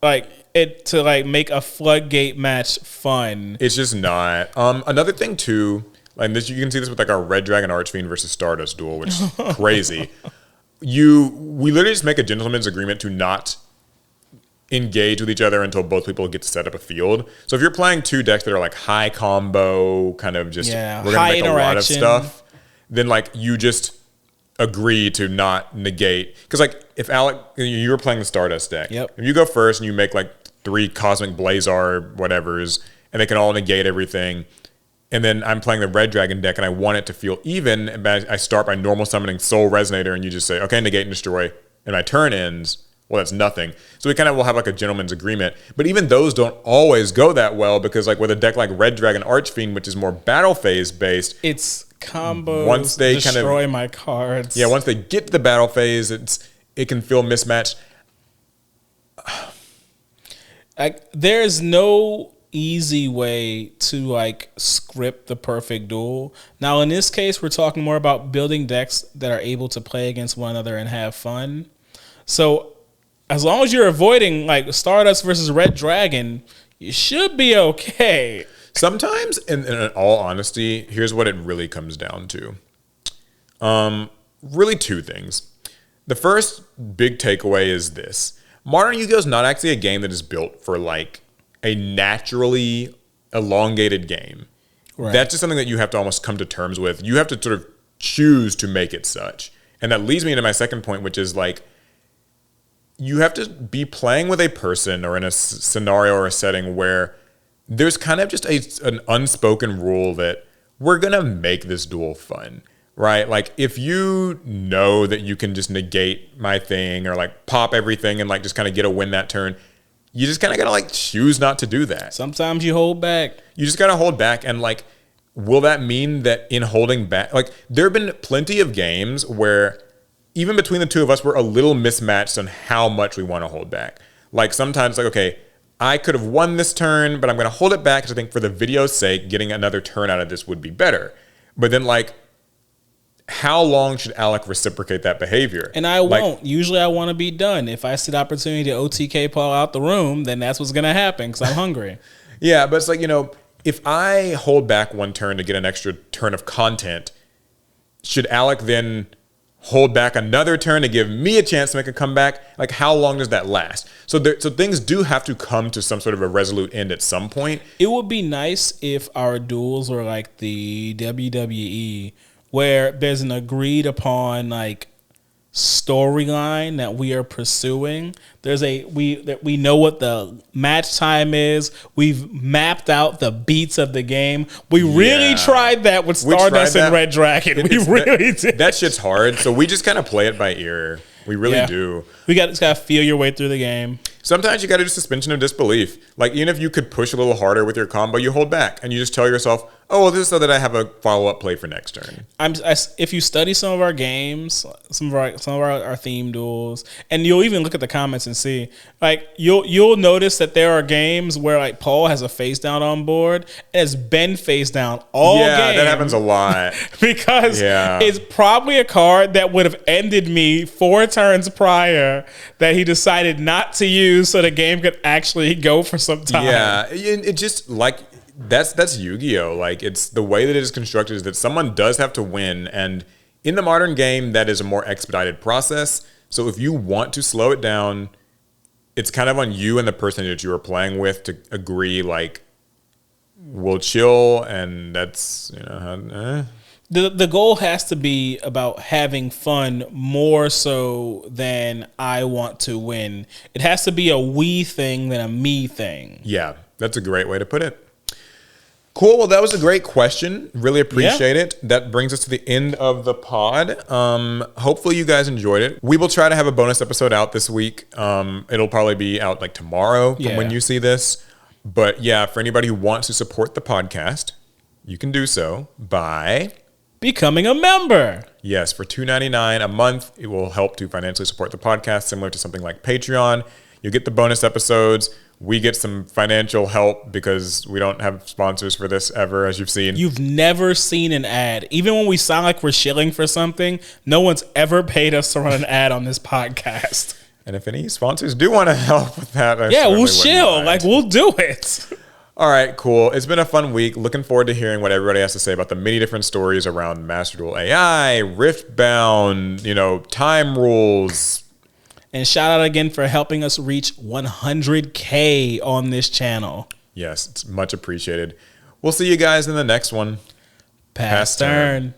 make a floodgate match fun. It's just not. Another thing too, like this, you can see this with, like, our Red Dragon Archfiend versus Stardust duel, which is crazy. We literally just make a gentleman's agreement to not engage with each other until both people get to set up a field. So if you're playing two decks that are, like, high combo, kind of just we're gonna make a lot of stuff, then, like, you just agree to not negate. Because, like, if Alec, you were playing the Stardust deck, if you go first and you make, like, 3 Cosmic Blazar whatevers, and they can all negate everything, and then I'm playing the Red Dragon deck and I want it to feel even, and I start by normal summoning Soul Resonator, and you just say, okay, negate and destroy, and my turn ends. Well, that's nothing. So we kind of will have, like, a gentleman's agreement. But even those don't always go that well, because, like, with a deck like Red Dragon Archfiend, which is more battle phase based, it's combos, once they destroy my cards. Yeah, once they get to the battle phase, it can feel mismatched. Like, there's no easy way to, like, script the perfect duel. Now, in this case, we're talking more about building decks that are able to play against one another and have fun. So as long as you're avoiding, like, Stardust versus Red Dragon, you should be okay. Sometimes, in all honesty, here's what it really comes down to. Really 2 things. The first big takeaway is this. Modern Yu-Gi-Oh! Is not actually a game that is built for, like, a naturally elongated game. Right. That's just something that you have to almost come to terms with. You have to sort of choose to make it such. And that leads me into my second point, which is, like, you have to be playing with a person or in a scenario or a setting where there's kind of just an unspoken rule that we're going to make this duel fun, right? Like, if you know that you can just negate my thing or, like, pop everything and, like, just kind of get a win that turn, you just kind of got to, like, choose not to do that. Sometimes you hold back. You just got to hold back. And, like, will that mean that in holding back, like, there have been plenty of games where even between the two of us, we're a little mismatched on how much we want to hold back. Like, sometimes, like, okay, I could have won this turn, but I'm going to hold it back because I think for the video's sake, getting another turn out of this would be better. But then, like, how long should Alec reciprocate that behavior? And I won't. Usually I want to be done. If I see the opportunity to OTK Paul out the room, then that's what's going to happen because I'm hungry. Yeah, but it's like, if I hold back one turn to get an extra turn of content, should Alec then hold back another turn to give me a chance to make a comeback? Like, how long does that last? So things do have to come to some sort of a resolute end at some point. It would be nice if our duels were like the WWE, where there's an agreed upon, like, storyline that we are pursuing. We know what the match time is. We've mapped out the beats of the game. We really tried that with Stardust and Red Dragon. We really did. That shit's hard. So we just kind of play it by ear. We really do. Just gotta feel your way through the game. Sometimes you gotta do suspension of disbelief. Like, even if you could push a little harder with your combo, you hold back and you just tell yourself, Oh, well, this is so that I have a follow-up play for next turn. If you study some of our games, some of our theme duels, and you'll even look at the comments and see, like you'll notice that there are games where like Paul has a face down on board and it's been face down all game. Yeah, that happens a lot. Because it's probably a card that would have ended me 4 turns prior that he decided not to use so the game could actually go for some time. Yeah, it just like that's Yu-Gi-Oh! Like, it's the way that it is constructed is that someone does have to win, and in the modern game, that is a more expedited process. So if you want to slow it down, it's kind of on you and the person that you are playing with to agree, like, we'll chill, and that's, you know, The goal has to be about having fun more so than I want to win. It has to be a we thing than a me thing. Yeah, that's a great way to put it. Cool. Well, that was a great question. Really appreciate it. That brings us to the end of the pod. Hopefully you guys enjoyed it. We will try to have a bonus episode out this week. It'll probably be out like tomorrow from when you see this. But yeah, for anybody who wants to support the podcast, you can do so by becoming a member. Yes, for $2.99 a month, it will help to financially support the podcast, similar to something like Patreon. You'll get the bonus episodes. We get some financial help because we don't have sponsors for this ever, as you've seen. You've never seen an ad. Even when we sound like we're shilling for something, no one's ever paid us to run an ad on this podcast. And if any sponsors do want to help with that, we'll shill. Like, we'll do it. All right, cool. It's been a fun week. Looking forward to hearing what everybody has to say about the many different stories around Master Duel AI, Riftbound, time rules. And shout out again for helping us reach 100K on this channel. Yes, it's much appreciated. We'll see you guys in the next one. Pass turn.